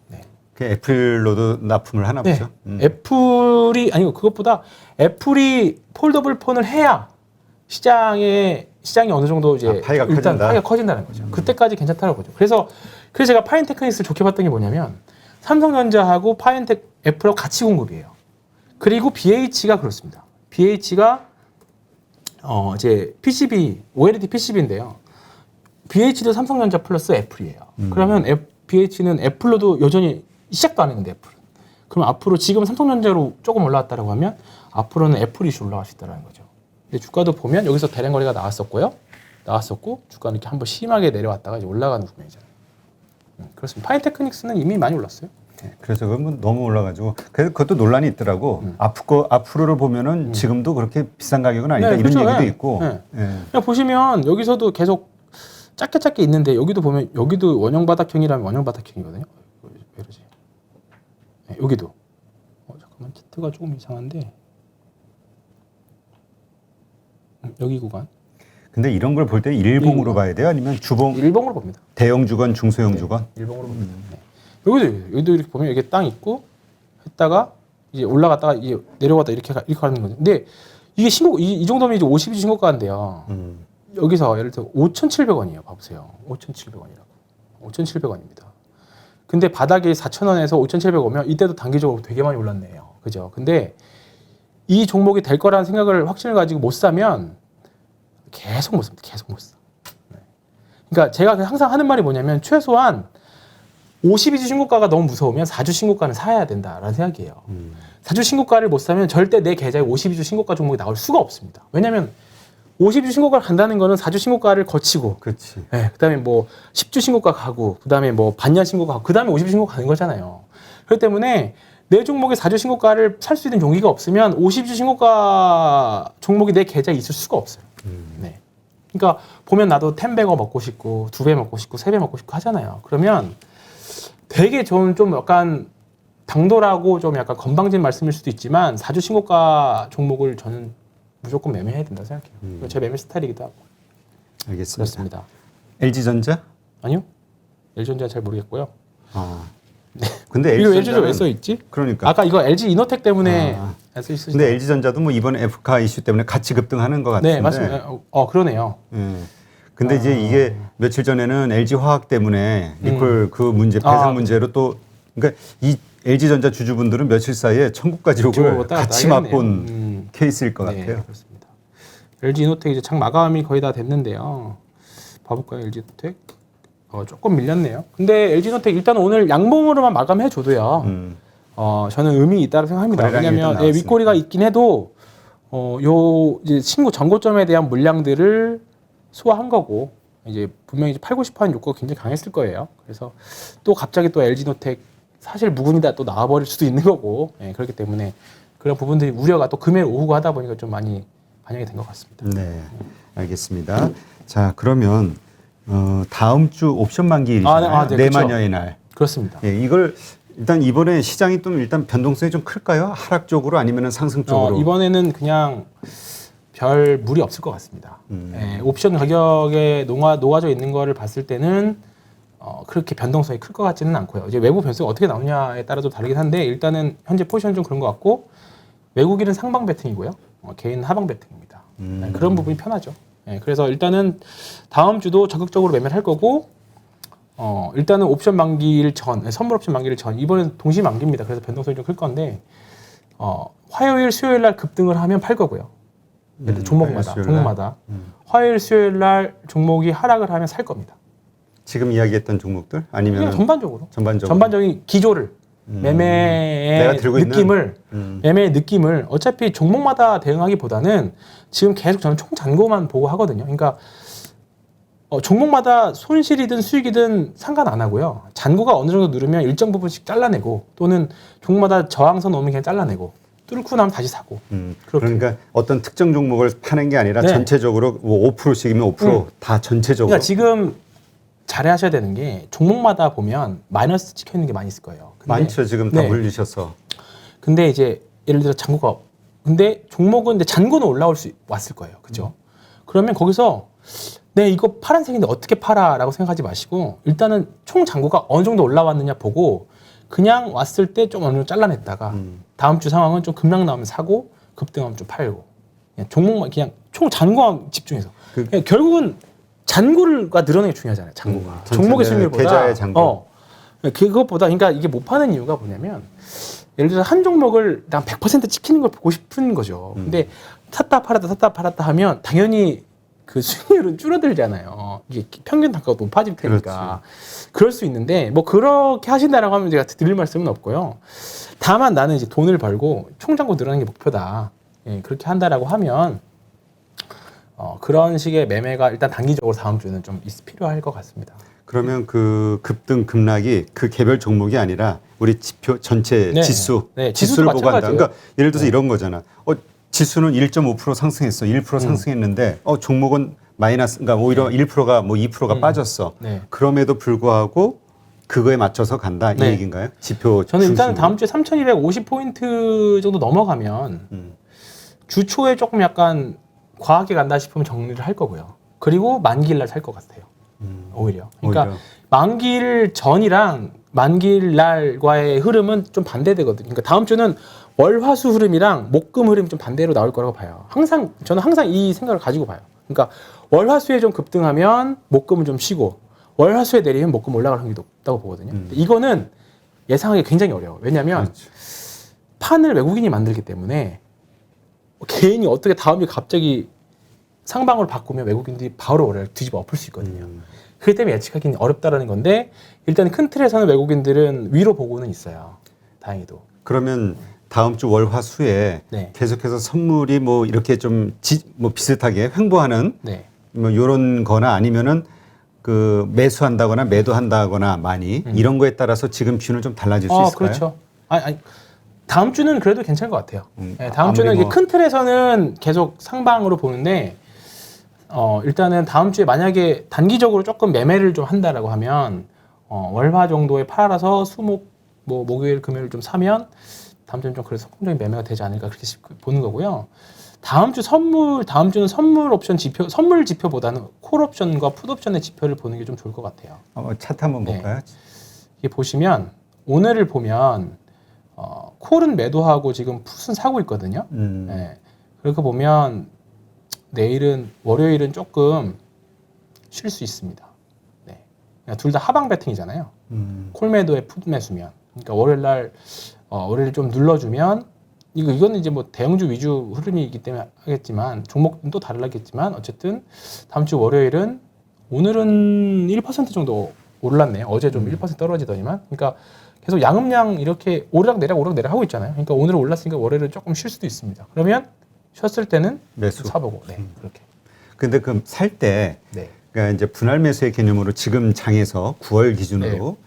네. 그 애플로도 납품을 하나 보죠. 애플이 아니고 그것보다 애플이 폴더블 폰을 해야 시장이 어느 정도 이제 파이가 일단 커진다. 파이가 커진다는 거죠. 그때까지 괜찮다는 거죠. 그래서 제가 파인테크닉스를 좋게 봤던 게 뭐냐면 삼성전자하고 애플하고 같이 공급이에요. 그리고 BH가 그렇습니다. BH가 이제 PCB, OLED PCB인데요. BH도 삼성전자 플러스 애플이에요. 그러면 BH는 애플로도 여전히 시작도 안 했는데 애플은. 그럼 앞으로 지금 삼성전자로 조금 올라왔다라고 하면 앞으로는 애플이 올라갈 수 있다는 거죠. 근데 주가도 보면 여기서 대량 거래가 나왔었고 주가는 이렇게 한번 심하게 내려왔다가 이제 올라가는 국면이잖아요. 그렇습니다. 파인테크닉스는 이미 많이 올랐어요. 그래서 그건 너무 올라가지고 그래서 그것도 논란이 있더라고. 앞으로를 보면은 지금도 그렇게 비싼 가격은 아니다 네, 이런 그렇죠. 얘기도 네. 있고. 네. 예. 그냥 보시면 여기서도 계속 작게 있는데 여기도 보면 여기도 원형 바닥형이라면 원형 바닥형이거든요. 왜 이러지? 네, 여기도 잠깐만 차트가 조금 이상한데 여기 구간 근데 이런 걸 볼 때 일봉으로 봐야 돼요? 아니면 주봉? 일봉으로 봅니다. 대형 주건, 중소형 주건? 일봉으로 봅니다. 네. 여기도 이렇게 보면 여기 땅 있고 했다가 이제 올라갔다가 이제 내려갔다 이렇게 하는 거죠. 근데 이게 이 정도면 이제 50일 신고가인데요. 여기서 예를 들어 5,700원이에요. 봐보세요. 5,700원이라고. 5,700원입니다. 근데 바닥이 4,000원에서 5,700원 오면 이때도 단기적으로 되게 많이 올랐네요. 그죠? 근데 이 종목이 될 거라는 생각을 확신을 가지고 못 사면 계속 못 삽니다. 계속 못 사. 네. 그러니까 제가 항상 하는 말이 뭐냐면 최소한 52주 신고가가 너무 무서우면 4주 신고가는 사야 된다라는 생각이에요. 4주 신고가를 못 사면 절대 내 계좌에 52주 신고가 종목이 나올 수가 없습니다. 왜냐하면 50주 신고가를 간다는 거는 4주 신고가를 거치고, 그렇지. 네, 그다음에 뭐 10주 신고가 가고, 그다음에 뭐 반년 신고가 가고, 그다음에 50주 신고가 가는 거잖아요. 그렇기 때문에 내 종목의 4주 신고가를 살 수 있는 용기가 없으면 50주 신고가 종목이 내 계좌에 있을 수가 없어요. 네. 그러니까 보면 나도 10배거 먹고 싶고 2배 먹고 싶고 3배 먹고 싶고 하잖아요. 그러면 되게 좀 약간 당돌하고 좀 약간 건방진 말씀일 수도 있지만 4주 신고가 종목을 저는 무조건 매매해야 된다고 생각해요. 제 매매 스타일이기도 하고. 알겠습니다. 그렇습니다. LG전자? 아니요. LG전자 잘 모르겠고요. 네. 근데 이거 LG전자 왜 써 있지? 그러니까. 아까 이거 LG 이노텍 때문에 써 있으시죠? 근데 LG전자도 뭐 이번 FK 이슈 때문에 같이 급등하는 것 같은데. 네, 맞습니다. 그러네요. 예. 근데 이제 이게 며칠 전에는 LG 화학 때문에 리콜 그 문제 배상 문제로 또 그러니까 이 LG전자 주주분들은 며칠 사이에 천국까지 오고 같이 맛본 케이스일 것 네, 같아요. 그렇습니다. LG 이노텍 이제 장 마감이 거의 다 됐는데요. 봐볼까요, LG 이노텍? 조금 밀렸네요. 근데 LG 이노텍 일단 오늘 양봉으로만 마감해 줘도요. 저는 의미 있다고 생각합니다. 왜냐하면 윗꼬리가 있긴 해도 요 이제 신고 전고점에 대한 물량들을 소화한 거고 이제 분명히 이제 팔고 싶어하는 욕구가 굉장히 강했을 거예요. 그래서 또 갑자기 또 LG 이노텍 사실 무근이다 또 나와버릴 수도 있는 거고 그렇기 때문에 그런 부분들이 우려가 또 금요일 오후고 하다 보니까 좀 많이 반영이 된 것 같습니다. 네, 알겠습니다. 자, 그러면 다음 주 옵션 만기일이잖아요. 네, 내만여의 날. 그렇습니다. 예, 이걸 일단 이번에 시장이 좀 일단 변동성이 좀 클까요? 하락 쪽으로 아니면 상승 쪽으로? 이번에는 그냥 별 무리 없을 것 같습니다. 옵션 가격에 녹아져 있는 거를 봤을 때는 그렇게 변동성이 클 것 같지는 않고요. 이제 외부 변수가 어떻게 나오냐에 따라서 다르긴 한데 일단은 현재 포지션은 좀 그런 것 같고 외국인은 상방 베팅이고요. 개인은 하방 베팅입니다. 그런 부분이 편하죠. 그래서 일단은 다음 주도 적극적으로 매매를 할 거고 일단은 옵션 만기일 전, 선물 옵션 만기일 전 이번엔 동시 만기입니다. 그래서 변동성이 좀 클 건데 화요일, 수요일 날 급등을 하면 팔 거고요. 종목마다 화요일, 수요일 날 종목이 하락을 하면 살 겁니다. 지금 이야기했던 종목들 아니면 전반적인 기조를 매매의 느낌을 어차피 종목마다 대응하기보다는 지금 계속 저는 총 잔고만 보고 하거든요. 그러니까 종목마다 손실이든 수익이든 상관 안 하고요. 잔고가 어느 정도 누르면 일정 부분씩 잘라내고 또는 종목마다 저항선 오면 그냥 잘라내고 뚫고 나면 다시 사고. 그러니까 어떤 특정 종목을 파는 게 아니라 네. 전체적으로 뭐 5%씩이면 5%다 전체적으로. 그러니까 지금 잘하셔야 되는 게 종목마다 보면 마이너스 찍혀 있는 게 많이 있을 거예요. 근데, 많죠. 지금 다 네. 물리셔서. 근데 이제 예를 들어 잔고가 근데 종목은 근데 잔고는 왔을 거예요. 그죠? 그러면 거기서 네, 이거 파란색인데 어떻게 팔아라고 생각하지 마시고 일단은 총 잔고가 어느 정도 올라왔느냐 보고 그냥 왔을 때 좀 어느 정도 잘라냈다가 다음 주 상황은 좀 급락 나오면 사고 급등하면 좀 팔고 그냥 종목만 그냥 총 잔고만 집중해서 그냥 결국은 잔고가 늘어나는 게 중요하잖아요. 잔고가 종목의 수익률보다 계좌의 잔고. 그것보다 그러니까 이게 못 파는 이유가 뭐냐면 예를 들어서 한 종목을 난 100% 찍히는 걸 보고 싶은 거죠. 근데 샀다 팔았다 하면 당연히 그 수익률은 줄어들잖아요. 이게 평균 단가가 높아질 테니까. 그럴 수 있는데 뭐 그렇게 하신다라고 하면 제가 드릴 말씀은 없고요. 다만 나는 이제 돈을 벌고 총잔고 늘어나는 게 목표다. 예, 그렇게 한다라고 하면 그런 식의 매매가 일단 단기적으로 다음 주에는 좀 필요할 것 같습니다. 그러면 그 급등 급락이 그 개별 종목이 아니라 우리 지표 전체 네. 지수 네, 지수를 지수도 보고 한다. 마찬가지예요. 그러니까 예를 들어서 이런 거잖아. 지수는 1.5% 상승했어. 1% 상승했는데 종목은 마이너스 그러니까 오히려 1%가 뭐 2%가 빠졌어. 네. 그럼에도 불구하고 그거에 맞춰서 간다 이 네. 얘기인가요? 지표 저는 일단 중심으로? 다음 주에 3,250포인트 정도 넘어가면 주 초에 조금 약간 과하게 간다 싶으면 정리를 할 거고요. 그리고 만기일 날 살 것 같아요. 오히려. 그러니까 오히려. 만기일 전이랑 만기일 날과의 흐름은 좀 반대되거든요. 그러니까 다음 주는 월화수 흐름이랑 목금 흐름이 좀 반대로 나올 거라고 봐요. 저는 항상 이 생각을 가지고 봐요. 그러니까 월화수에 좀 급등하면 목금은 좀 쉬고 월화수에 내리면 목금 올라갈 확률이 높다고 보거든요. 근데 이거는 예상하기 굉장히 어려워요. 왜냐하면 그렇죠. 판을 외국인이 만들기 때문에 개인이 어떻게 다음 주에 갑자기 상방으로 바꾸면 외국인들이 바로 월요일 뒤집어 엎을 수 있거든요. 그렇기 때문에 예측하기는 어렵다라는 건데 일단 큰 틀에서는 외국인들은 위로 보고는 있어요. 다행히도. 그러면 다음 주 월화수에 네. 계속해서 선물이 뭐 이렇게 좀 뭐 비슷하게 횡보하는 네. 뭐 요런 거나 아니면은 그 매수한다거나 매도한다거나 많이 이런 거에 따라서 지금 뷰는 좀 달라질 수 있을까요? 그렇죠. 아니, 다음 주는 그래도 괜찮을 것 같아요. 네, 다음 아무리 주는 이게 뭐- 큰 틀에서는 계속 상방으로 보는데 일단은 다음 주에 만약에 단기적으로 조금 매매를 좀 한다라고 하면 월화 정도에 팔아서 수목 뭐 목요일 금요일 좀 사면 다음 주는 좀 그래서 성공적인 매매가 되지 않을까 그렇게 보는 거고요. 다음 주는 선물 옵션 지표, 선물 지표보다는 콜 옵션과 풋 옵션의 지표를 보는 게 좀 좋을 것 같아요. 차트 한번 네. 볼까요? 이게 보시면 오늘을 보면 콜은 매도하고 지금 풋은 사고 있거든요. 네. 그렇게 보면 내일은 월요일은 조금 쉴 수 있습니다. 네. 둘 다 하방 배팅이잖아요. 콜 매도에 풋 매수면. 그러니까 월요일 좀 눌러주면 이거는 이제 뭐 대형주 위주 흐름이기 때문에 하겠지만 종목은 또 다르겠지만 어쨌든 다음 주 월요일은 오늘은 1% 정도 올랐네요. 어제 좀 1% 떨어지더니만. 그러니까 계속 양음양 이렇게 오르락내리락 하고 있잖아요. 그러니까 오늘 올랐으니까 월요일은 조금 쉴 수도 있습니다. 그러면 쉬었을 때는 매수. 사보고. 네, 그렇게. 근데 그 살 때 네. 그러니까 이제 분할 매수의 개념으로 지금 장에서 9월 기준으로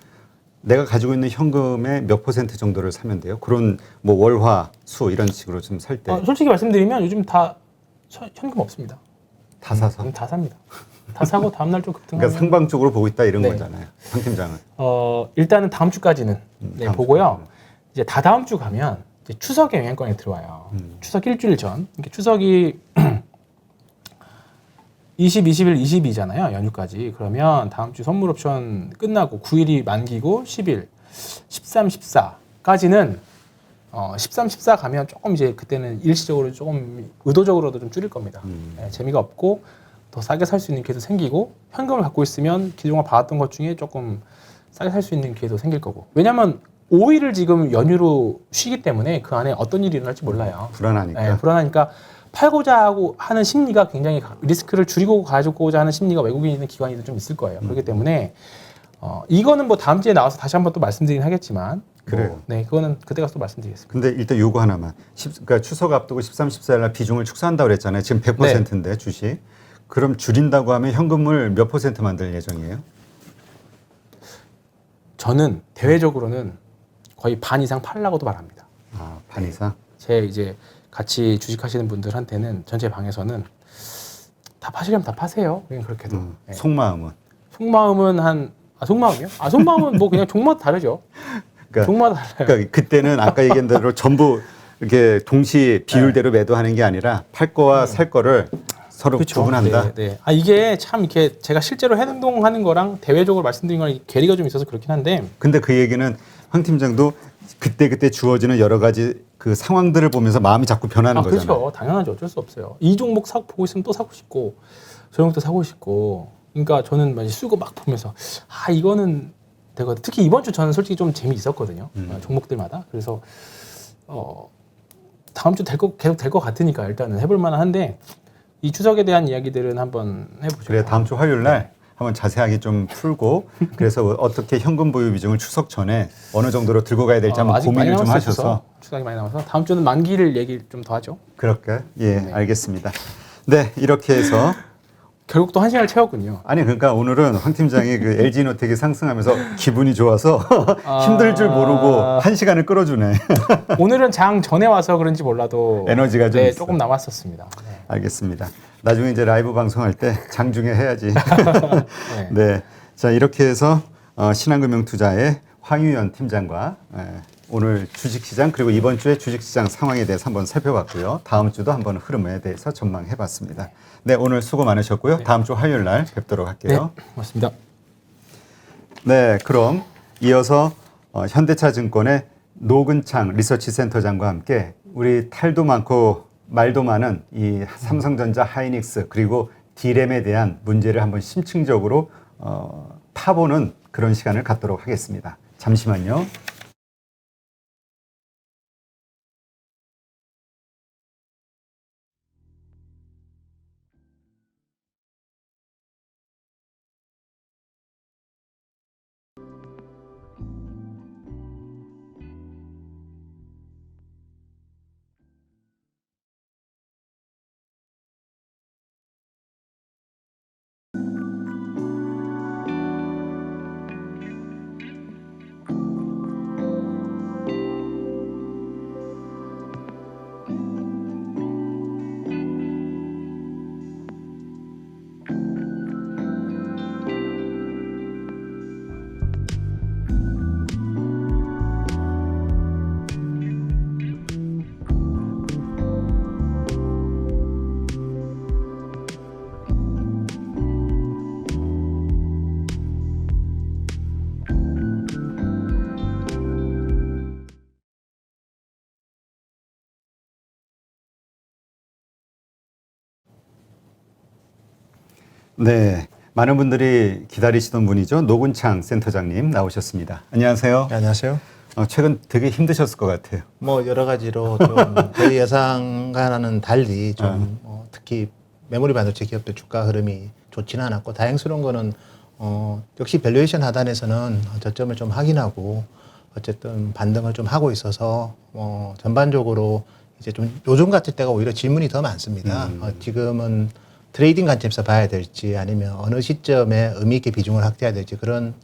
내가 가지고 있는 현금의 몇 % 정도를 사면 돼요? 그런 뭐 월화 수 이런 식으로 좀 살 때 다 솔직히 말씀드리면 요즘 다 현금 없습니다. 사서 다 삽니다. 다 사고 다음날 좀 급등하면. 그러니까 상방 쪽으로 보고 있다 이런 네. 거잖아요. 상 팀장은. 일단은 다음 주까지는 네, 다음 보고요. 이제 다다음 주 가면 이제 추석의 영향권에 들어와요. 추석 일주일 전. 그러니까 추석이 20, 21, 22잖아요. 연휴까지. 그러면 다음 주 선물 옵션 끝나고 9일이 만기고 10일, 13, 14까지는 13, 14 가면 조금 이제 그때는 일시적으로 조금 의도적으로도 좀 줄일 겁니다. 네, 재미가 없고 더 싸게 살 수 있는 기회도 생기고 현금을 갖고 있으면 그동안 받았던 것 중에 조금 싸게 살 수 있는 기회도 생길 거고. 왜냐하면 5일을 지금 연휴로 쉬기 때문에 그 안에 어떤 일이 일어날지 몰라요. 불안하니까. 네, 불안하니까 팔고자 하는 심리가 굉장히 리스크를 줄이고 가지고자 하는 심리가 외국인이든 기관이든 좀 있을 거예요. 그렇기 때문에 이거는 뭐 다음 주에 나와서 다시 한번 또 말씀드리긴 하겠지만 그래요. 네, 그거는 그때 가서 또 말씀드리겠습니다. 근데 일단 요거 하나만. 그러니까 추석 앞두고 13, 14일 날 비중을 축소한다고 그랬잖아요. 지금 100%인데 주식. 그럼 줄인다고 하면 현금을 몇 % 만들 예정이에요? 저는 대외적으로는 거의 반 이상 팔라고도 말합니다. 아, 반 이상? 제 이제 같이 주식하시는 분들한테는 전체 방에서는 다 파시려면 다 파세요. 그냥 그렇게도. 네. 속마음은? 속마음은 속마음이요? 속마음은 뭐 그냥 종마다 다르죠. 그러니까, 종마다 달라요. 그러니까 그때는 아까 얘기한 대로 전부 이렇게 동시 비율대로 매도하는 게 아니라 팔 거와 살 거를 서로 그렇죠. 구분한다. 네. 이게 참 이렇게 제가 실제로 행동하는 거랑 대외적으로 말씀드린 거랑 괴리가 좀 있어서 그렇긴 한데. 근데 그 얘기는 황 팀장도 그때 주어지는 여러 가지 그 상황들을 보면서 마음이 자꾸 변하는 거잖아요. 그렇죠. 당연하죠. 어쩔 수 없어요. 이 종목 보고 있으면 또 사고 싶고 저 종목도 사고 싶고. 그러니까 저는 막 쓰고 막 보면서 이거는 되거든. 특히 이번 주 저는 솔직히 좀 재미있었거든요. 종목들마다. 그래서 다음 주 계속 될 것 같으니까 일단은 해볼 만한데 이 추석에 대한 이야기들은 한번 해보죠. 그래 다음 주 화요일 날 한번 자세하게 좀 풀고 그래서 어떻게 현금 보유 비중을 추석 전에 어느 정도로 들고 가야 될지 한번 고민을 좀 하셔서 추석이 많이 남아서 다음 주는 만기를 얘기 좀 더 하죠. 그럴까요? 예, 네. 알겠습니다. 네, 이렇게 해서 결국 또 한 시간을 채웠군요. 아니 그러니까 오늘은 황 팀장이 그 LG노텍이 상승하면서 기분이 좋아서 힘들 줄 모르고 한 시간을 끌어주네. 오늘은 장 전에 와서 그런지 몰라도 에너지가 좀 있어. 조금 남았었습니다. 네. 알겠습니다. 나중에 이제 라이브 방송할 때 장중에 해야지. 네. 네, 자 이렇게 해서 신한금융투자의 황유연 팀장과 오늘 주식시장 그리고 이번 주의 주식시장 상황에 대해서 한번 살펴봤고요. 다음 주도 한번 흐름에 대해서 전망해봤습니다. 네, 오늘 수고 많으셨고요. 다음 주 화요일 날 뵙도록 할게요. 네, 고맙습니다. 네, 그럼 이어서 현대차증권의 노근창 리서치센터장과 함께 우리 탈도 많고 말도 많은 이 삼성전자 하이닉스 그리고 D램에 대한 문제를 한번 심층적으로 파보는 그런 시간을 갖도록 하겠습니다. 잠시만요. 네, 많은 분들이 기다리시던 분이죠. 노근창 센터장님 나오셨습니다. 안녕하세요. 네, 안녕하세요. 최근 되게 힘드셨을 것 같아요. 뭐 여러 가지로 좀 저희 예상과는 달리 좀 특히 메모리 반도체 기업들 주가 흐름이 좋지는 않았고 다행스러운 거는 역시 밸류에이션 하단에서는 저점을 좀 확인하고 어쨌든 반등을 좀 하고 있어서 전반적으로 이제 좀 요즘 같을 때가 오히려 질문이 더 많습니다. 지금은 트레이딩 관점에서 봐야 될지 아니면 어느 시점에 의미 있게 비중을 확대해야 될지 그런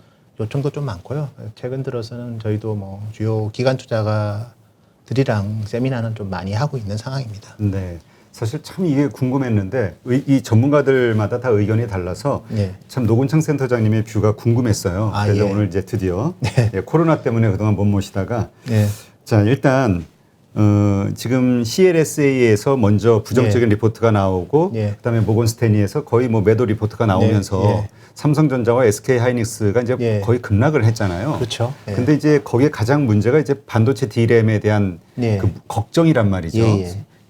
요청도 좀 많고요. 최근 들어서는 저희도 뭐 주요 기관 투자가들이랑 세미나는 좀 많이 하고 있는 상황입니다. 네. 사실 참 이게 궁금했는데 이 전문가들마다 다 의견이 달라서 네. 참 노근창 센터장님의 뷰가 궁금했어요. 그래서 예. 오늘 이제 드디어 네. 코로나 때문에 그동안 못 모시다가 네. 자 일단 지금 CLSA에서 먼저 부정적인 리포트가 나오고 그다음에 모건스탠리에서 거의 뭐 매도 리포트가 나오면서 삼성전자와 SK하이닉스가 이제 거의 급락을 했잖아요. 그렇죠. 근데 이제 거기에 가장 문제가 이제 반도체 D램에 대한 그 걱정이란 말이죠.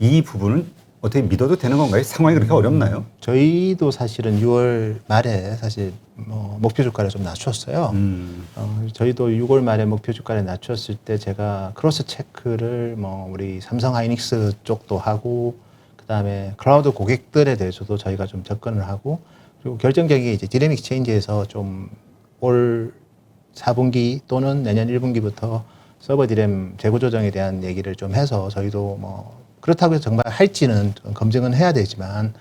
이 부분은 어떻게 믿어도 되는 건가요? 상황이 그렇게 어렵나요? 저희도 사실은 6월 말에 사실 목표 주가를 좀 낮췄어요. 저희도 6월 말에 목표 주가를 낮췄을 때 제가 크로스 체크를 우리 삼성 하이닉스 쪽도 하고 그다음에 클라우드 고객들에 대해서도 저희가 좀 접근을 하고 그리고 결정적인 이제 디램 익스체인지에서 좀 올 4분기 또는 내년 1분기부터 서버 디램 재고 조정에 대한 얘기를 좀 해서 저희도 그렇다고 해서 정말 할지는 좀 검증은 해야 되지만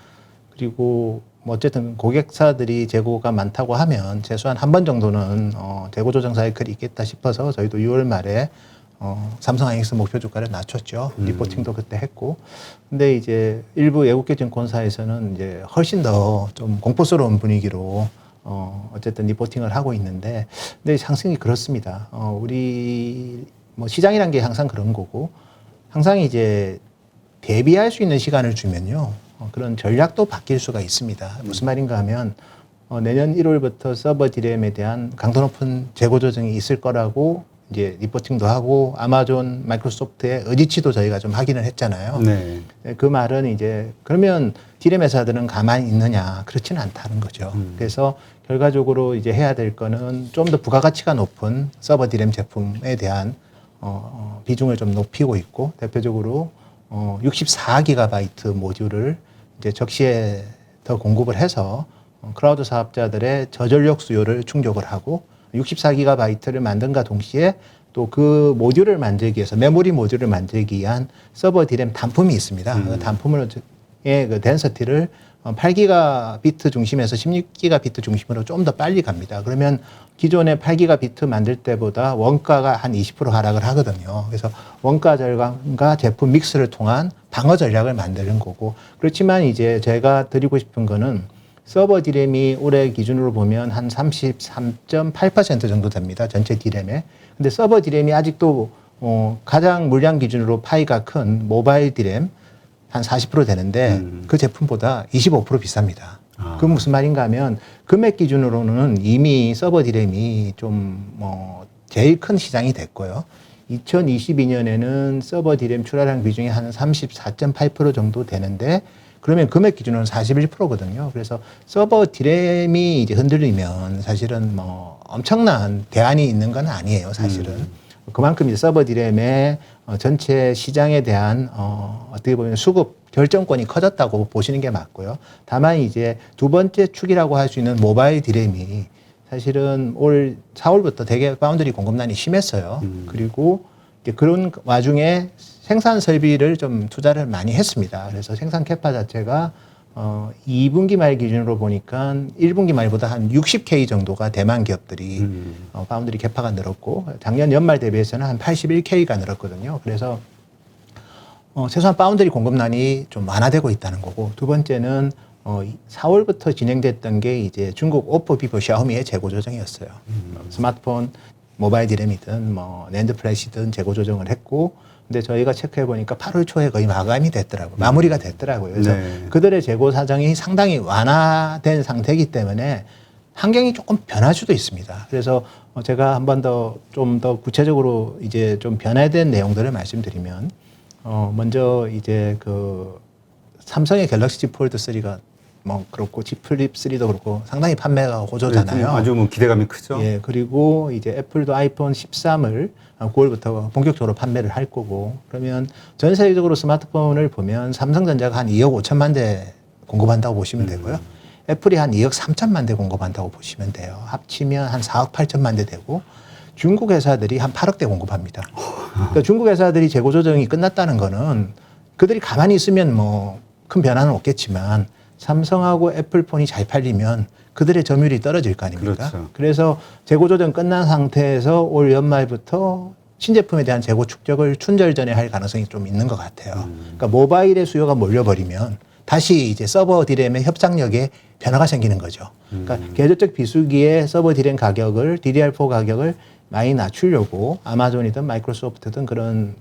그리고 뭐 어쨌든 고객사들이 재고가 많다고 하면 최소한 한 번 정도는 재고 조정 사이클이 있겠다 싶어서 저희도 6월 말에 삼성 하이닉스 목표 주가를 낮췄죠. 리포팅도 그때 했고. 근데 이제 일부 외국계 증권사에서는 이제 훨씬 더 좀 공포스러운 분위기로 어쨌든 리포팅을 하고 있는데, 근데 상승이 그렇습니다. 우리 뭐 시장이란 게 항상 그런 거고, 항상 이제 대비할 수 있는 시간을 주면요, 그런 전략도 바뀔 수가 있습니다. 무슨 말인가 하면 내년 1월부터 서버 디램에 대한 강도 높은 재고 조정이 있을 거라고 이제 리포팅도 하고 아마존, 마이크로소프트의 의지치도 저희가 좀 확인을 했잖아요. 네. 그 말은 이제 그러면 디램 회사들은 가만히 있느냐, 그렇지는 않다는 거죠. 그래서 결과적으로 이제 해야 될 거는 좀 더 부가가치가 높은 서버 디램 제품에 대한 비중을 좀 높이고 있고, 대표적으로 64GB 모듈을 이제 적시에 더 공급을 해서 클라우드 사업자들의 저전력 수요를 충족을 하고, 64GB를 만든과 동시에 또 그 모듈을 만들기 위해서 메모리 모듈을 만들기 위한 서버 디램 단품이 있습니다. 그 단품의 그 덴서티를 8GB 중심에서 16GB 중심으로 좀 더 빨리 갑니다. 그러면 기존의 8GB 만들 때보다 원가가 한 20% 하락을 하거든요. 그래서 원가 절감과 제품 믹스를 통한 방어 전략을 만드는 거고, 그렇지만 이제 제가 드리고 싶은 거는 서버 디램이 올해 기준으로 보면 한 33.8% 정도 됩니다. 전체 디램에. 근데 서버 디램이 아직도 가장 물량 기준으로 파이가 큰 모바일 디램 한 40% 되는데 그 제품보다 25% 비쌉니다. 그건 무슨 말인가 하면 금액 기준으로는 이미 서버 디램이 좀 제일 큰 시장이 됐고요. 2022년에는 서버 디램 출하량 비중이 한 34.8% 정도 되는데, 그러면 금액 기준으로는 41%거든요. 그래서 서버 디램이 이제 흔들리면 사실은 뭐 엄청난 대안이 있는 건 아니에요, 사실은. 그만큼 이제 서버 디램의 전체 시장에 대한 어떻게 보면 수급 결정권이 커졌다고 보시는 게 맞고요. 다만 이제 두 번째 축이라고 할 수 있는 모바일 디램이 사실은 올 4월부터 되게 파운드리 공급난이 심했어요. 그리고 이제 그런 와중에 생산 설비를 좀 투자를 많이 했습니다. 그래서 생산 캐파 자체가 2분기 말 기준으로 보니까 1분기 말보다 한 60K 정도가 대만 기업들이 파운드리 캐파가 늘었고, 작년 연말 대비해서는 한 81K가 늘었거든요. 그래서 최소한 파운드리 공급난이 좀 완화되고 있다는 거고, 두 번째는 4월부터 진행됐던 게 이제 중국 오포, 비보, 샤오미의 재고 조정이었어요. 스마트폰, 모바일 디램이든 뭐 낸드 플래시든 재고 조정을 했고, 근데 저희가 체크해 보니까 8월 초에 거의 마감이 됐더라고요. 마무리가 됐더라고요. 그래서 네. 그들의 재고 사정이 상당히 완화된 상태이기 때문에 환경이 조금 변할 수도 있습니다. 그래서 제가 한 번 더 좀 더 구체적으로 이제 좀 변화된 내용들을 말씀드리면, 먼저 이제 그 삼성의 갤럭시 Z 폴드 3가 뭐 그렇고 Z 플립 3도 그렇고 상당히 판매가 호조잖아요. 아주 뭐 기대감이 크죠. 예, 그리고 이제 애플도 아이폰 13을 9월부터 본격적으로 판매를 할 거고, 그러면 전 세계적으로 스마트폰을 보면 삼성전자가 한 2억 5천만 대 공급한다고 보시면 되고요. 애플이 한 2억 3천만 대 공급한다고 보시면 돼요. 합치면 한 4억 8천만 대 되고, 중국 회사들이 한 8억 대 공급합니다. 그러니까 중국 회사들이 재고 조정이 끝났다는 거는 그들이 가만히 있으면 뭐 큰 변화는 없겠지만 삼성하고 애플폰이 잘 팔리면 그들의 점유율이 떨어질 거 아닙니까? 그렇죠. 그래서 재고 조정 끝난 상태에서 올 연말부터 신제품에 대한 재고 축적을 춘절 전에 할 가능성이 좀 있는 것 같아요. 그러니까 모바일의 수요가 몰려버리면 다시 이제 서버 디램의 협상력에 변화가 생기는 거죠. 그러니까 계절적 비수기에 서버 디램 가격을, DDR4 가격을 많이 낮추려고 아마존이든 마이크로소프트든 그런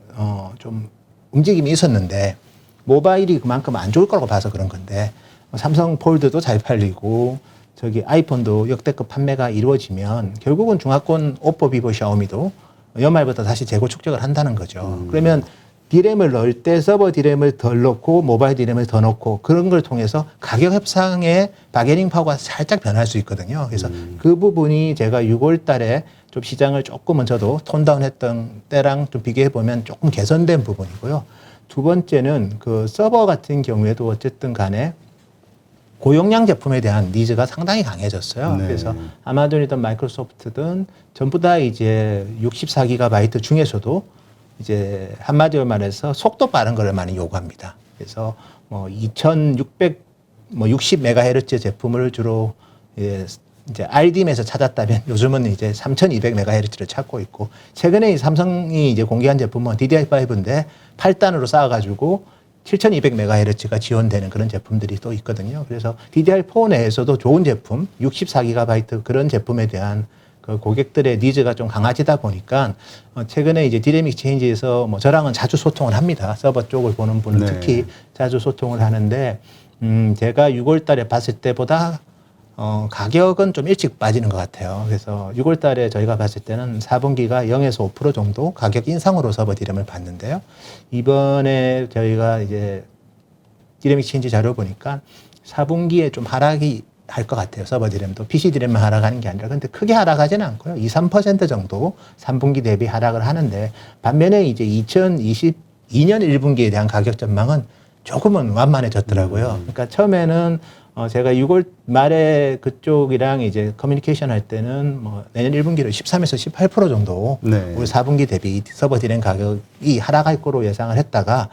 좀 움직임이 있었는데, 모바일이 그만큼 안 좋을 거라고 봐서 그런 건데, 삼성 폴드도 잘 팔리고 저기 아이폰도 역대급 판매가 이루어지면 결국은 중화권 오포, 비보, 샤오미도 연말부터 다시 재고 축적을 한다는 거죠. 그러면 디램을 넣을 때 서버 디램을 덜 넣고 모바일 디램을 더 넣고 그런 걸 통해서 가격 협상의 바게닝 파워가 살짝 변할 수 있거든요. 그래서 그 부분이 제가 6월 달에 좀 시장을 조금은 저도 톤다운 했던 때랑 좀 비교해 보면 조금 개선된 부분이고요. 두 번째는 그 서버 같은 경우에도 어쨌든 간에 고용량 제품에 대한 니즈가 상당히 강해졌어요. 네. 그래서 아마존이든 마이크로소프트든 전부 다 이제 64GB 중에서도 이제 한마디로 말해서 속도 빠른 걸 많이 요구합니다. 그래서 뭐 2600 뭐 60MHz 제품을 주로 이제 RDM에서 찾았다면 요즘은 이제 3200MHz를 찾고 있고 최근에 이 삼성이 이제 공개한 제품은 DDR5인데 8단으로 쌓아가지고 7200MHz가 지원되는 그런 제품들이 또 있거든요. 그래서 DDR4 내에서도 좋은 제품, 64GB 그런 제품에 대한 그 고객들의 니즈가 좀 강해지다 보니까 최근에 이제 디램 익스체인지에서 뭐 저랑은 자주 소통을 합니다. 서버 쪽을 보는 분은 네. 특히 자주 소통을 하는데 제가 6월 달에 봤을 때보다 가격은 좀 일찍 빠지는 것 같아요. 그래서 6월 달에 저희가 봤을 때는 4분기가 0에서 5% 정도 가격 인상으로 서버 디램을 봤는데요. 이번에 저희가 이제 디램 익스체인지 자료 보니까 4분기에 좀 하락이 할 것 같아요. 서버 디램도 PC 디램만 하락하는 게 아니라 근데 크게 하락하지는 않고요. 2~3% 정도 3분기 대비 하락을 하는데 반면에 이제 2022년 1분기에 대한 가격 전망은 조금은 완만해졌더라고요. 그러니까 처음에는 제가 6월 말에 그쪽이랑 이제 커뮤니케이션 할 때는 뭐 내년 1분기로 13에서 18% 정도 네. 우리 4분기 대비 서버 디램 가격이 하락할 거로 예상을 했다가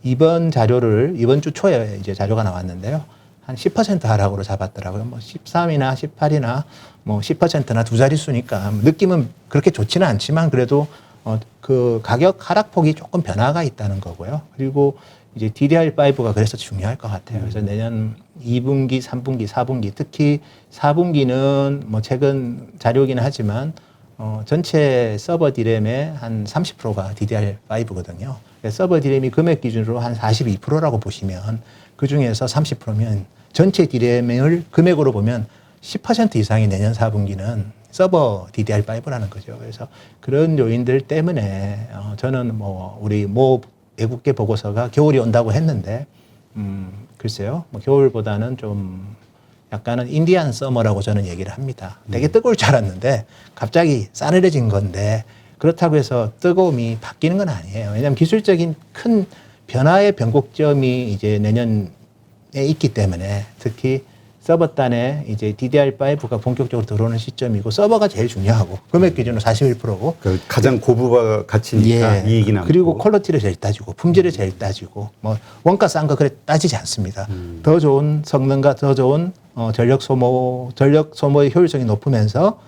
이번 주 초에 이제 자료가 나왔는데요. 한 10% 하락으로 잡았더라고요. 뭐 13이나 18이나 뭐 10%나 두 자릿수니까 느낌은 그렇게 좋지는 않지만 그래도 그 가격 하락폭이 조금 변화가 있다는 거고요. 그리고 이제 DDR5가 그래서 중요할 것 같아요. 그래서 내년 2분기, 3분기, 4분기, 특히 4분기는 뭐 최근 자료이긴 하지만 전체 서버 디램의 한 30%가 DDR5거든요. 서버 디램이 금액 기준으로 한 42%라고 보시면 그 중에서 30%면 전체 디램을 금액으로 보면 10% 이상이 내년 4분기는 서버 DDR5라는 거죠. 그래서 그런 요인들 때문에 저는 뭐 우리 모 외국계 보고서가 겨울이 온다고 했는데 글쎄요. 뭐 겨울보다는 좀 약간은 인디안 서머라고 저는 얘기를 합니다. 되게 뜨거울 줄 알았는데 갑자기 싸늘해진 건데 그렇다고 해서 뜨거움이 바뀌는 건 아니에요. 왜냐하면 기술적인 큰 변화의 변곡점이 이제 내년에 있기 때문에 특히 서버단에 이제 DDR5가 본격적으로 들어오는 시점이고 서버가 제일 중요하고 금액 기준으로 41%고 그 가장 고부가 가치니까 이익이 남고 그리고 퀄리티를 제일 따지고 품질을 제일 따지고 뭐 원가 싼 거 그래 따지지 않습니다. 더 좋은 성능과 더 좋은 전력 소모의 효율성이 높으면서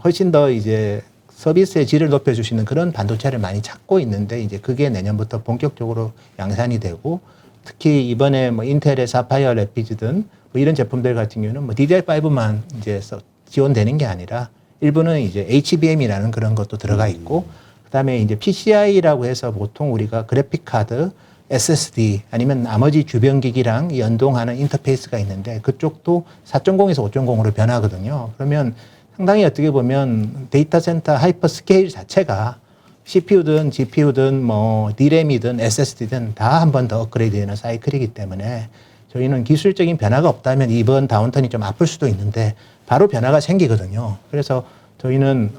훨씬 더 이제 서비스의 질을 높여주시는 그런 반도체를 많이 찾고 있는데 이제 그게 내년부터 본격적으로 양산이 되고 특히 이번에 뭐 인텔의 사파이어 래피드든 뭐 이런 제품들 같은 경우는 뭐 DDR5만 이제 지원되는 게 아니라 일부는 이제 HBM이라는 그런 것도 들어가 있고 그다음에 이제 PCI라고 해서 보통 우리가 그래픽 카드, SSD 아니면 나머지 주변 기기랑 연동하는 인터페이스가 있는데 그쪽도 4.0에서 5.0으로 변하거든요. 그러면 상당히 어떻게 보면 데이터 센터 하이퍼 스케일 자체가 CPU든 GPU든 뭐 DRAM이든 SSD든 다 한 번 더 업그레이드 되는 사이클이기 때문에 저희는 기술적인 변화가 없다면 이번 다운턴이 좀 아플 수도 있는데 바로 변화가 생기거든요. 그래서 저희는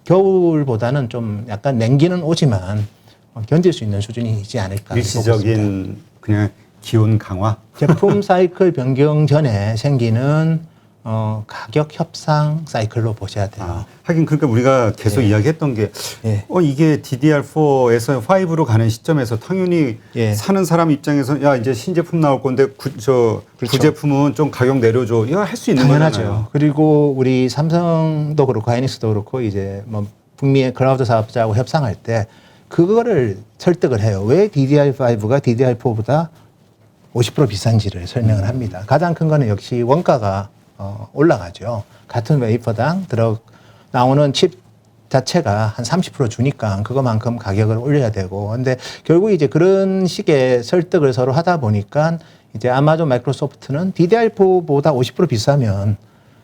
겨울보다는 좀 약간 냉기는 오지만 견딜 수 있는 수준이지 않을까. 일시적인 그냥 기온 강화. 제품 사이클 변경 전에 생기는 가격 협상 사이클로 보셔야 돼요. 하긴 그러니까 우리가 계속 이야기했던 게 이게 DDR4에서 5로 가는 시점에서 당연히 사는 사람 입장에서 야 이제 신제품 나올 건데 구제품은 좀 가격 내려줘. 이거 할 수 있는 당연하죠. 거잖아요. 그리고 우리 삼성도 그렇고 하이닉스도 그렇고 이제 뭐 북미의 클라우드 사업자하고 협상할 때 그거를 설득을 해요. 왜 DDR5가 DDR4보다 50% 비싼지를 설명을 합니다. 가장 큰 거는 역시 원가가 올라가죠. 같은 웨이퍼당 나오는 칩 자체가 한 30% 주니까 그거만큼 가격을 올려야 되고. 근데 결국 이제 그런 식의 설득을 서로 하다 보니까 이제 아마존 마이크로소프트는 DDR4보다 50% 비싸면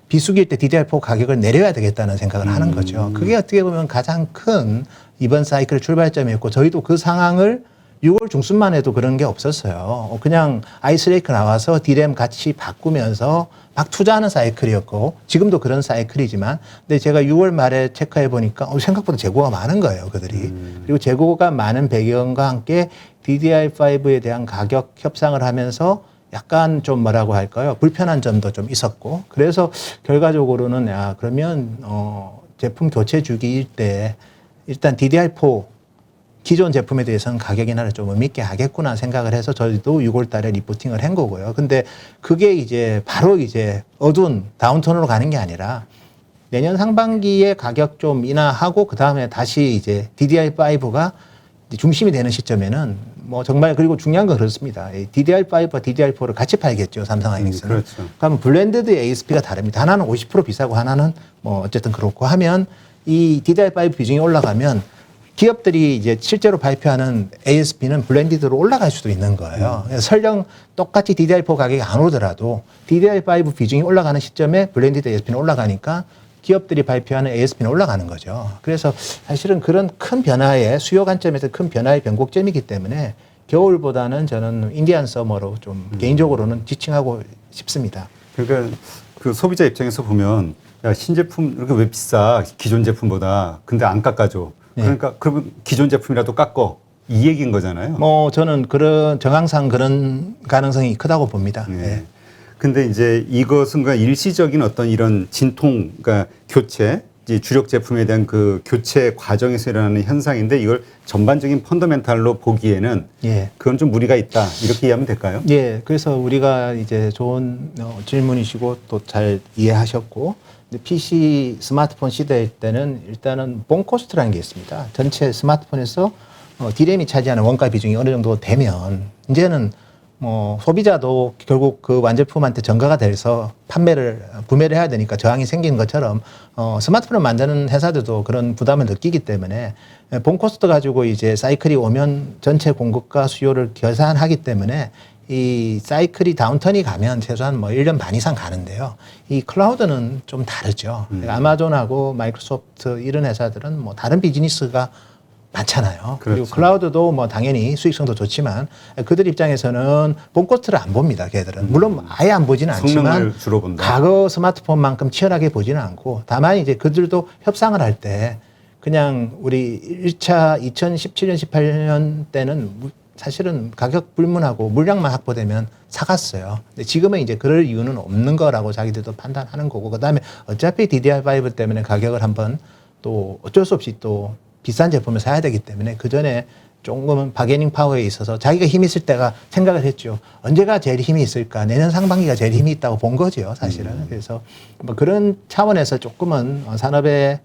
비수기일 때 DDR4 가격을 내려야 되겠다는 생각을 하는 거죠. 그게 어떻게 보면 가장 큰 이번 사이클의 출발점이었고 저희도 그 상황을 6월 중순만 해도 그런 게 없었어요. 그냥 아이스레이크 나와서 디램 같이 바꾸면서 막 투자하는 사이클이었고 지금도 그런 사이클이지만 근데 제가 6월 말에 체크해 보니까 생각보다 재고가 많은 거예요. 그들이. 그리고 재고가 많은 배경과 함께 DDR5에 대한 가격 협상을 하면서 약간 좀 뭐라고 할까요? 불편한 점도 좀 있었고 그래서 결과적으로는 그러면 제품 교체 주기일 때 일단 DDR4 기존 제품에 대해서는 가격 인하를 좀 의미 있게 하겠구나 생각을 해서 저희도 6월 달에 리포팅을 한 거고요. 근데 그게 이제 바로 이제 어두운 다운턴으로 가는 게 아니라 내년 상반기에 가격 좀 인하하고 그다음에 다시 이제 DDR5가 중심이 되는 시점에는 뭐 정말 그리고 중요한 건 그렇습니다. DDR5와 DDR4를 같이 팔겠죠. 삼성하이닉스는. 그렇죠. 그러면 블렌드드 ASP가 다릅니다. 하나는 50% 비싸고 하나는 뭐 어쨌든 그렇고 하면 이 DDR5 비중이 올라가면 기업들이 이제 실제로 발표하는 ASP는 블렌디드로 올라갈 수도 있는 거예요. 그래서 설령 똑같이 DDR4 가격이 안 오르더라도 DDR5 비중이 올라가는 시점에 블렌디드 ASP는 올라가니까 기업들이 발표하는 ASP는 올라가는 거죠. 그래서 사실은 그런 큰 변화의 수요 관점에서 큰 변화의 변곡점이기 때문에 겨울보다는 저는 인디안 서머로 좀 개인적으로는 지칭하고 싶습니다. 그러니까 그 소비자 입장에서 보면 야, 신제품 이렇게 왜 비싸 기존 제품보다 근데 안 깎아줘. 그러니까 그러면 기존 제품이라도 깎어 이 얘기인 거잖아요. 뭐 저는 그런 정황상 그런 가능성이 크다고 봅니다. 네. 근데 이제 이것은 그러니까 일시적인 어떤 이런 진통, 그러니까 교체, 이제 주력 제품에 대한 그 교체 과정에서 일어나는 현상인데 이걸 전반적인 펀더멘탈로 보기에는 그건 좀 무리가 있다 이렇게 이해하면 될까요? 예, 그래서 우리가 이제 좋은 질문이시고 또 잘 이해하셨고 PC 스마트폰 시대일 때는 일단은 본 코스트라는 게 있습니다. 전체 스마트폰에서 D램이 차지하는 원가 비중이 어느 정도 되면 이제는 뭐 소비자도 결국 그 완제품한테 전가가 돼서 구매를 해야 되니까 저항이 생기는 것처럼 스마트폰을 만드는 회사들도 그런 부담을 느끼기 때문에 본 코스트 가지고 이제 사이클이 오면 전체 공급과 수요를 계산하기 때문에 이 사이클이 다운턴이 가면 최소한 뭐 1년 반 이상 가는데요. 이 클라우드는 좀 다르죠. 아마존하고 마이크로소프트 이런 회사들은 뭐 다른 비즈니스가 많잖아요. 그렇죠. 그리고 클라우드도 뭐 당연히 수익성도 좋지만 그들 입장에서는 본 코스트를 안 봅니다. 걔들은. 물론 아예 안 보지는 않지만 주로 본다. 과거 스마트폰만큼 치열하게 보지는 않고 다만 이제 그들도 협상을 할 때 그냥 우리 1차 2017년 18년 때는 사실은 가격 불문하고 물량만 확보되면 사갔어요. 근데 지금은 이제 그럴 이유는 없는 거라고 자기들도 판단하는 거고 그다음에 어차피 DDR5 때문에 가격을 한번 또 어쩔 수 없이 또 비싼 제품을 사야 되기 때문에 그 전에 조금은 바게닝 파워에 있어서 자기가 힘이 있을 때가 생각을 했죠. 언제가 제일 힘이 있을까? 내년 상반기가 제일 힘이 있다고 본 거죠, 사실은. 그래서 뭐 그런 차원에서 조금은 산업의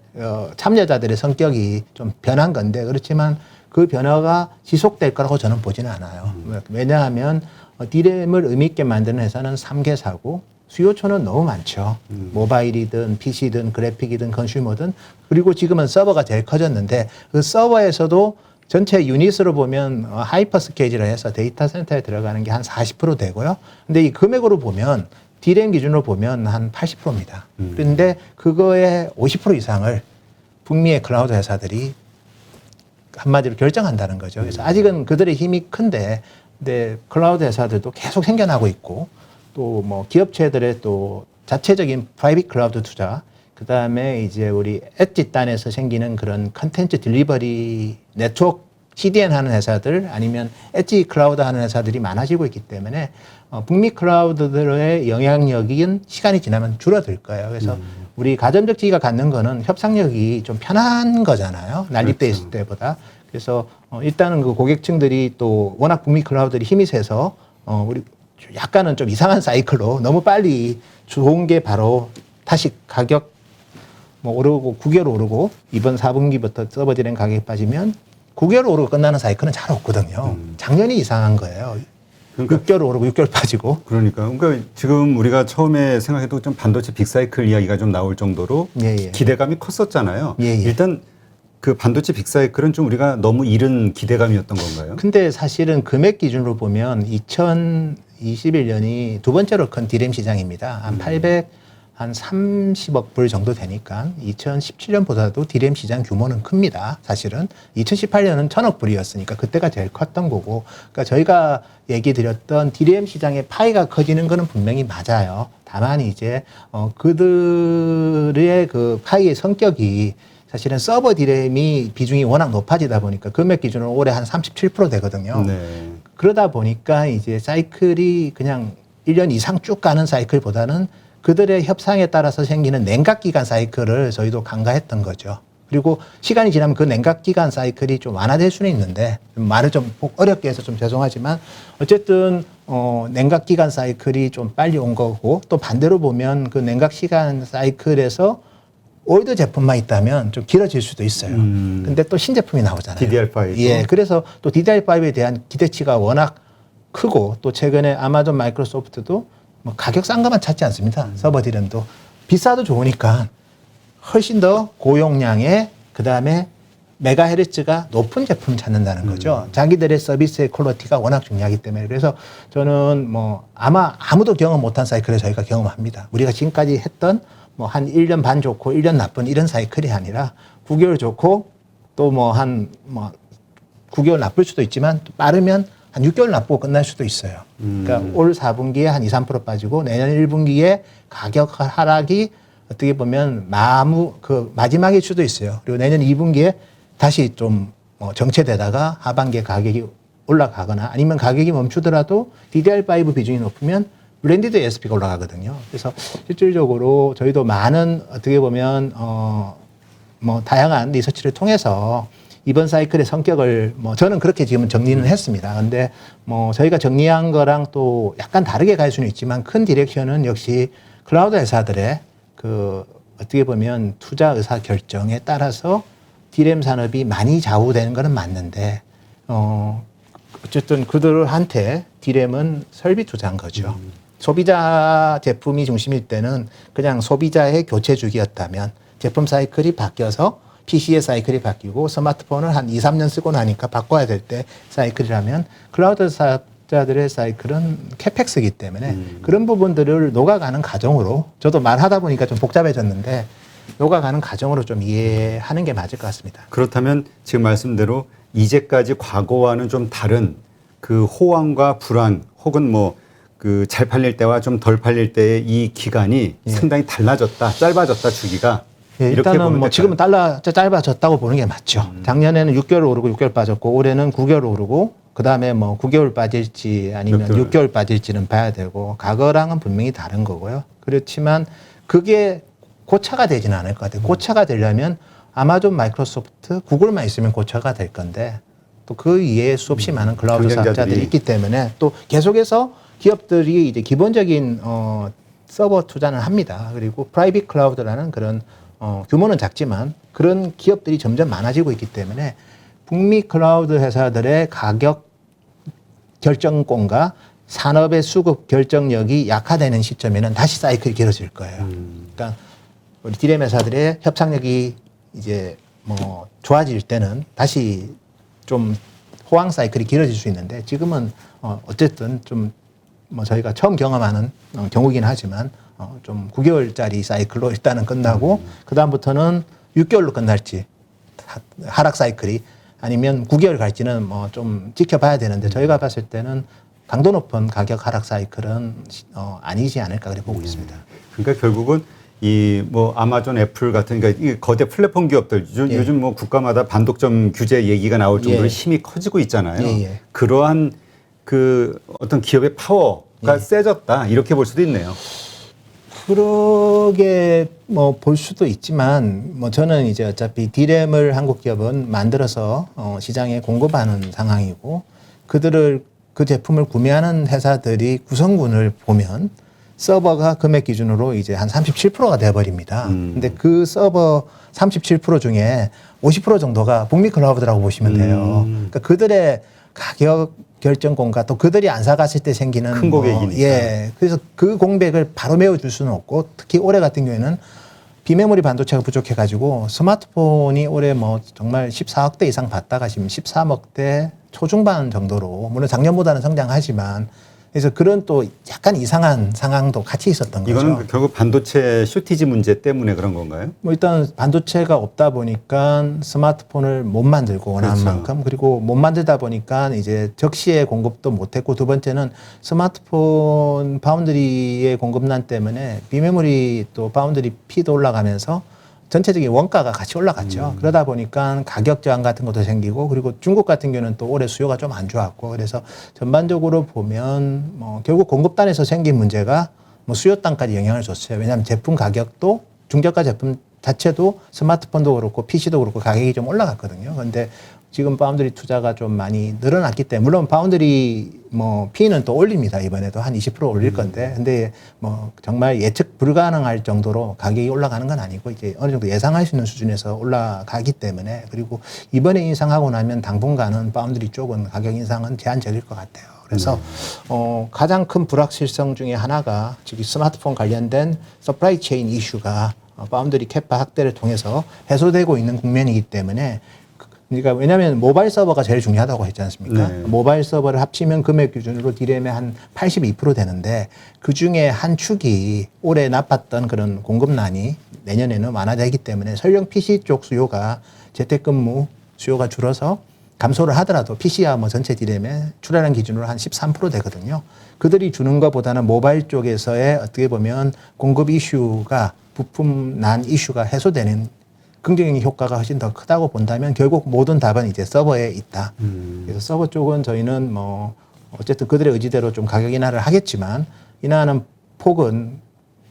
참여자들의 성격이 좀 변한 건데 그렇지만 그 변화가 지속될 거라고 저는 보지는 않아요. 왜냐하면 D램을 의미 있게 만드는 회사는 3개사고 수요처는 너무 많죠. 모바일이든 PC든 그래픽이든 컨슈머든 그리고 지금은 서버가 제일 커졌는데 그 서버에서도 전체 유닛으로 보면 하이퍼스케일이라 해서 데이터 센터에 들어가는 게 한 40% 되고요. 근데 이 금액으로 보면 D램 기준으로 보면 한 80%입니다. 그런데 그거의 50% 이상을 북미의 클라우드 회사들이 한마디로 결정한다는 거죠. 그래서 아직은 그들의 힘이 큰데 근데 클라우드 회사들도 계속 생겨나고 있고 또 뭐 기업체들의 또 자체적인 프라이빗 클라우드 투자 그다음에 이제 우리 엣지 단에서 생기는 그런 컨텐츠 딜리버리 네트워크 CDN 하는 회사들 아니면 엣지 클라우드 하는 회사들이 많아지고 있기 때문에 북미 클라우드들의 영향력은 시간이 지나면 줄어들 거예요. 그래서 우리 가전적 기기가 갖는 거는 협상력이 좀 편한 거잖아요. 난립돼 있을 때보다. 그래서 일단은 그 고객층들이 또 워낙 북미 클라우드들이 힘이 세서 우리 약간은 좀 이상한 사이클로 너무 빨리 좋은 게 바로 다시 가격 뭐 오르고 9개월 오르고 이번 4분기부터 서버 디램 가격이 빠지면 9개월 오르고 끝나는 사이클은 잘 없거든요. 작년이 이상한 거예요. 그러니까 6개월 오르고 6개월 빠지고. 그러니까 지금 우리가 처음에 생각해도 좀 반도체 빅사이클 이야기가 좀 나올 정도로 기대감이 컸었잖아요. 일단 그 반도체 빅사이클은 좀 우리가 너무 이른 기대감이었던 건가요? 근데 사실은 금액 기준으로 보면 2021년이 두 번째로 큰 디램 시장입니다. 한 30억 불 정도 되니까 2017년보다도 디램 시장 규모는 큽니다. 사실은 2018년은 1000억 불이었으니까 그때가 제일 컸던 거고 그러니까 저희가 얘기 드렸던 디램 시장의 파이가 커지는 거는 분명히 맞아요. 다만 이제 그들의 그 파이의 성격이 사실은 서버 디램이 비중이 워낙 높아지다 보니까 금액 기준으로 올해 한 37% 되거든요. 그러다 보니까 이제 사이클이 그냥 1년 이상 쭉 가는 사이클보다는 그들의 협상에 따라서 생기는 냉각 기간 사이클을 저희도 간과했던 거죠. 그리고 시간이 지나면 그 냉각 기간 사이클이 좀 완화될 수는 있는데 말을 좀 어렵게 해서 좀 죄송하지만 어쨌든 냉각 기간 사이클이 좀 빨리 온 거고 또 반대로 보면 그 냉각 시간 사이클에서 올드 제품만 있다면 좀 길어질 수도 있어요. 근데 또 신제품이 나오잖아요. DDR5. 예. 그래서 또 DDR5에 대한 기대치가 워낙 크고 또 최근에 아마존 마이크로소프트도 뭐 가격 싼 것만 찾지 않습니다. 서버 디램도 비싸도 좋으니까 훨씬 더 고용량의 그다음에 메가헤르츠가 높은 제품을 찾는다는 거죠. 자기들의 서비스의 퀄리티가 워낙 중요하기 때문에. 그래서 저는 뭐 아마 아무도 경험 못한 사이클을 저희가 경험합니다. 우리가 지금까지 했던 뭐 한 1년 반 좋고 1년 나쁜 이런 사이클이 아니라 9개월 좋고 또 뭐 9개월 나쁠 수도 있지만 또 빠르면 한 6개월 나쁘고 끝날 수도 있어요. 그러니까 올 4분기에 한 2, 3% 빠지고 내년 1분기에 가격 하락이 어떻게 보면 마지막일 수도 있어요. 그리고 내년 2분기에 다시 좀 정체되다가 하반기에 가격이 올라가거나 아니면 가격이 멈추더라도 DDR5 비중이 높으면 블렌디드 ASP가 올라가거든요. 그래서 실질적으로 저희도 많은 어떻게 보면 다양한 리서치를 통해서 이번 사이클의 성격을 저는 그렇게 지금 정리는 했습니다. 근데 저희가 정리한 거랑 또 약간 다르게 갈 수는 있지만 큰 디렉션은 역시 클라우드 회사들의 그 어떻게 보면 투자 의사 결정에 따라서 디램 산업이 많이 좌우되는 거는 맞는데 어쨌든 그들한테 디램은 설비 투자한 거죠. 소비자 제품이 중심일 때는 그냥 소비자의 교체 주기였다면 제품 사이클이 바뀌어서 PC의 사이클이 바뀌고 스마트폰을 한 2, 3년 쓰고 나니까 바꿔야 될 때 사이클이라면 클라우드 사업자들의 사이클은 캐펙스이기 때문에 그런 부분들을 녹아가는 과정으로 저도 말하다 보니까 좀 복잡해졌는데 녹아가는 과정으로 좀 이해하는 게 맞을 것 같습니다. 그렇다면 지금 말씀대로 이제까지 과거와는 좀 다른 그 호황과 불황 혹은 그 잘 팔릴 때와 좀 덜 팔릴 때의 이 기간이 상당히 달라졌다, 짧아졌다 주기가. 예, 이렇게 일단은 보면 지금은 짧아졌다고 보는 게 맞죠. 작년에는 6개월 오르고 6개월 빠졌고 올해는 9개월 오르고 그다음에 9개월 빠질지 아니면 6개월 빠질지는 봐야 되고 과거랑은 분명히 다른 거고요. 그렇지만 그게 고차가 되지는 않을 것 같아요. 고차가 되려면 아마존, 마이크로소프트, 구글만 있으면 고차가 될 건데 또 그 이외에 수없이 많은 클라우드 사업자들이 있기 때문에 또 계속해서 기업들이 이제 기본적인 서버 투자는 합니다. 그리고 프라이빗 클라우드라는 그런 규모는 작지만 그런 기업들이 점점 많아지고 있기 때문에 북미 클라우드 회사들의 가격 결정권과 산업의 수급 결정력이 약화되는 시점에는 다시 사이클이 길어질 거예요. 그러니까 우리 디램 회사들의 협상력이 이제 좋아질 때는 다시 좀 호황 사이클이 길어질 수 있는데 지금은 어쨌든 좀 저희가 처음 경험하는 경우긴 하지만 좀 9개월짜리 사이클로 일단은 끝나고 그다음부터는 6개월로 끝날지 하락 사이클이 아니면 9개월 갈지는 좀 지켜봐야 되는데 저희가 봤을 때는 강도 높은 가격 하락 사이클은 아니지 않을까 그렇게 보고 있습니다. 그러니까 결국은 이 아마존, 애플 같은 이 거대 플랫폼 기업들 요즘 국가마다 반독점 규제 얘기가 나올 정도로 힘이 커지고 있잖아요. 그러한 그 어떤 기업의 파워가 세졌다 이렇게 볼 수도 있네요. 그러게 볼 수도 있지만 저는 이제 어차피 디램을 한국 기업은 만들어서 시장에 공급하는 상황이고 그 제품을 구매하는 회사들이 구성군을 보면 서버가 금액 기준으로 이제 한 37%가 돼버립니다. 근데 그 서버 37% 중에 50% 정도가 북미 클라우드라고 보시면 돼요. 그러니까 그들의 가격 결정권과 또 그들이 안 사갔을 때 생기는 큰 고객이니까. 그래서 그 공백을 바로 메워줄 수는 없고 특히 올해 같은 경우에는 비메모리 반도체가 부족해가지고 스마트폰이 올해 정말 14억대 이상 받다가 지금 13억대 초중반 정도로 물론 작년보다는 성장하지만 그래서 그런 또 약간 이상한 상황도 같이 있었던 거죠. 이거는 결국 반도체 쇼티지 문제 때문에 그런 건가요? 일단 반도체가 없다 보니까 스마트폰을 못 만들고 원하는 만큼 그리고 못 만들다 보니까 이제 적시에 공급도 못했고 두 번째는 스마트폰 파운드리의 공급난 때문에 비메모리 또 파운드리 피도 올라가면서 전체적인 원가가 같이 올라갔죠. 그러다 보니까 가격 저항 같은 것도 생기고 그리고 중국 같은 경우는 또 올해 수요가 좀 안 좋았고 그래서 전반적으로 보면 결국 공급단에서 생긴 문제가 수요단까지 영향을 줬어요. 왜냐하면 제품 가격도 중저가 제품 자체도 스마트폰도 그렇고 PC도 그렇고 가격이 좀 올라갔거든요. 그런데 지금 파운드리 투자가 좀 많이 늘어났기 때문에 물론 파운드리 뭐 P는 또 올립니다. 이번에도 한 20% 올릴 건데 근데 뭐 정말 예측 불가능할 정도로 가격이 올라가는 건 아니고 이제 어느 정도 예상할 수 있는 수준에서 올라가기 때문에 그리고 이번에 인상하고 나면 당분간은 파운드리 쪽은 가격 인상은 제한적일 것 같아요. 그래서 가장 큰 불확실성 중에 하나가 지금 스마트폰 관련된 서프라이 체인 이슈가 파운드리 캐파 확대를 통해서 해소되고 있는 국면이기 때문에 그러니까 왜냐하면 모바일 서버가 제일 중요하다고 했지 않습니까? 네. 모바일 서버를 합치면 금액 기준으로 D램의 한 82% 되는데 그 중에 한 축이 올해 나빴던 그런 공급난이 내년에는 완화되기 때문에 설령 PC 쪽 수요가 재택근무 수요가 줄어서 감소를 하더라도 PC야 뭐 전체 D램의 출하량 기준으로 한 13% 되거든요. 그들이 주는 것보다는 모바일 쪽에서의 어떻게 보면 공급 이슈가 부품 난 이슈가 해소되는 긍정적인 효과가 훨씬 더 크다고 본다면 결국 모든 답은 이제 서버에 있다. 그래서 서버 쪽은 저희는 뭐 어쨌든 그들의 의지대로 좀 가격 인하를 하겠지만 인하하는 폭은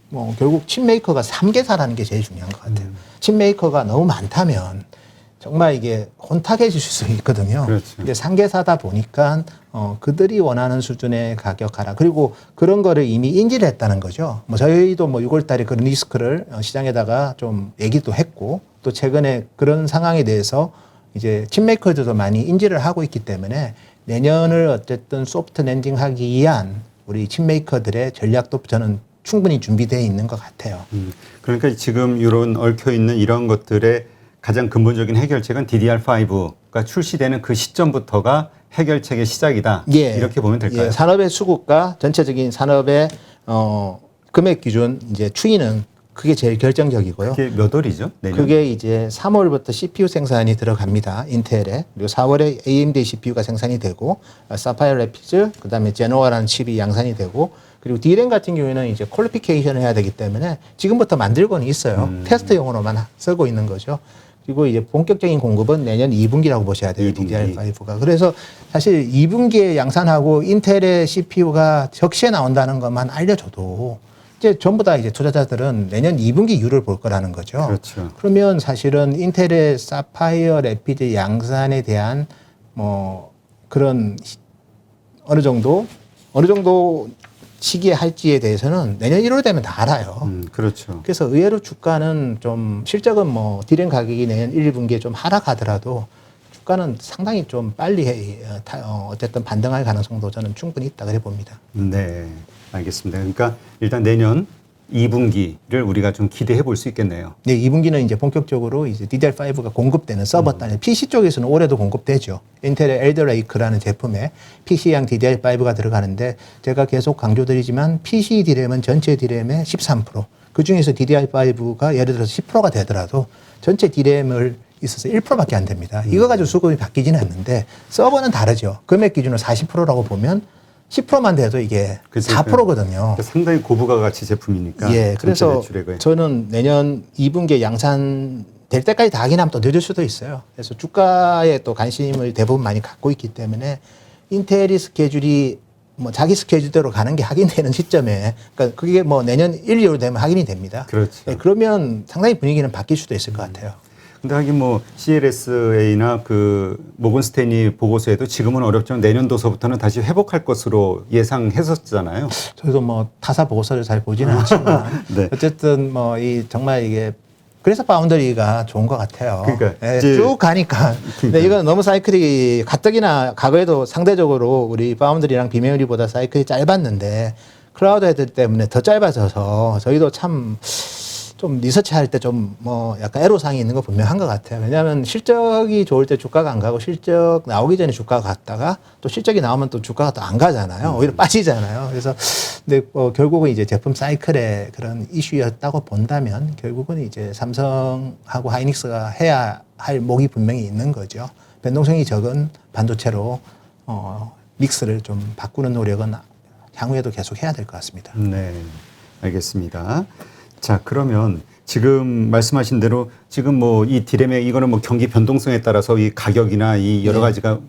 뭐 결국 칩 메이커가 3개사라는 게 제일 중요한 것 같아요. 칩 메이커가 너무 많다면 정말 이게 혼탁해질 수 있거든요. 그렇죠. 근데 3개사다 보니까 그들이 원하는 수준의 가격 하라. 그리고 그런 거를 이미 인지를 했다는 거죠. 뭐 저희도 뭐 6월 달에 그런 리스크를 시장에다가 좀 얘기도 했고 또 최근에 그런 상황에 대해서 이제 칩메이커들도 많이 인지를 하고 있기 때문에 내년을 어쨌든 소프트 랜딩하기 위한 우리 칩메이커들의 전략도 저는 충분히 준비되어 있는 것 같아요. 그러니까 지금 이런 얽혀 있는 이런 것들의 가장 근본적인 해결책은 DDR5가 출시되는 그 시점부터가 해결책의 시작이다. 예. 이렇게 보면 될까요? 예. 산업의 수급과 전체적인 산업의 금액 기준 이제 추이는 그게 제일 결정적이고요. 그게 몇 월이죠? 내년? 그게 이제 3월부터 CPU 생산이 들어갑니다. 인텔에. 그리고 4월에 AMD CPU가 생산이 되고 사파이어 래피드 그다음에 제노아라는 칩이 양산이 되고 그리고 D램 같은 경우에는 이제 퀄리피케이션을 해야 되기 때문에 지금부터 만들고는 있어요. 테스트용으로만 쓰고 있는 거죠. 그리고 이제 본격적인 공급은 내년 2분기라고 보셔야 돼요. 2분기. DDR5가. 그래서 사실 2분기에 양산하고 인텔의 CPU가 적시에 나온다는 것만 알려줘도 이제 전부 다 이제 투자자들은 내년 2분기 이유를 볼 거라는 거죠. 그렇죠. 그러면 사실은 인텔의 사파이어 래피드 양산에 대한 뭐 그런 어느 정도 시기에 할지에 대해서는 내년 1월 되면 다 알아요. 그렇죠. 그래서 의외로 주가는 좀 실적은 뭐 디램 가격이 내년 1, 2분기에 좀 하락하더라도 주가는 상당히 좀 빨리 어쨌든 반등할 가능성도 저는 충분히 있다 그래 봅니다. 네, 알겠습니다. 그러니까 일단 내년 2분기를 우리가 좀 기대해 볼 수 있겠네요. 네, 2분기는 이제 본격적으로 이제 DDR5가 공급되는 서버 단위, PC 쪽에서는 올해도 공급되죠. 인텔의 엘더레이크라는 제품에 PC형 DDR5가 들어가는데 제가 계속 강조드리지만 PC D램은 전체 D램의 13%, 그 중에서 DDR5가 예를 들어서 10%가 되더라도 전체 D램을 있어서 1%밖에 안 됩니다. 이거 가지고 수급이 바뀌지는 않는데 서버는 다르죠. 금액 기준으로 40%라고 보면 10%만 돼도 이게 4%거든요. 상당히 고부가 가치 제품이니까. 예, 그래서 매출액의. 저는 내년 2분기에 양산 될 때까지 다 하긴 하면 또 늦을 수도 있어요. 그래서 주가에 또 관심을 대부분 많이 갖고 있기 때문에 인텔이 스케줄이 뭐 자기 스케줄대로 가는 게 확인되는 시점에 그러니까 그게 뭐 내년 1, 2월 되면 확인이 됩니다. 그렇죠. 예, 그러면 상당히 분위기는 바뀔 수도 있을 것 같아요. 근데 하긴 뭐 CLSA나 그 모건 스탠리 보고서에도 지금은 어렵지만 내년도서부터는 다시 회복할 것으로 예상했었잖아요. 저희도 뭐 타사 보고서를 잘 보지는 않지만 네. 어쨌든 뭐 이 정말 이게 그래서 파운더리가 좋은 것 같아요. 그러니까 예, 이제 쭉 가니까. 근데 이건 너무 사이클이 가뜩이나 과거에도 상대적으로 우리 파운더리랑 비메모리보다 사이클이 짧았는데 클라우드 헤드 때문에 더 짧아져서 저희도 참 좀 리서치 할 때 좀 뭐 약간 애로사항이 있는 거 분명한 것 같아요. 왜냐하면 실적이 좋을 때 주가가 안 가고 실적 나오기 전에 주가가 갔다가 또 실적이 나오면 또 주가가 또 안 가잖아요. 오히려 빠지잖아요. 그래서 근데 결국은 이제 제품 사이클의 그런 이슈였다고 본다면 결국은 이제 삼성하고 하이닉스가 해야 할 목이 분명히 있는 거죠. 변동성이 적은 반도체로 믹스를 좀 바꾸는 노력은 향후에도 계속 해야 될 것 같습니다. 네, 알겠습니다. 자, 그러면 지금 말씀하신 대로 지금 뭐 이 디램의 이거는 뭐 경기 변동성에 따라서 이 가격이나 이 여러 가지가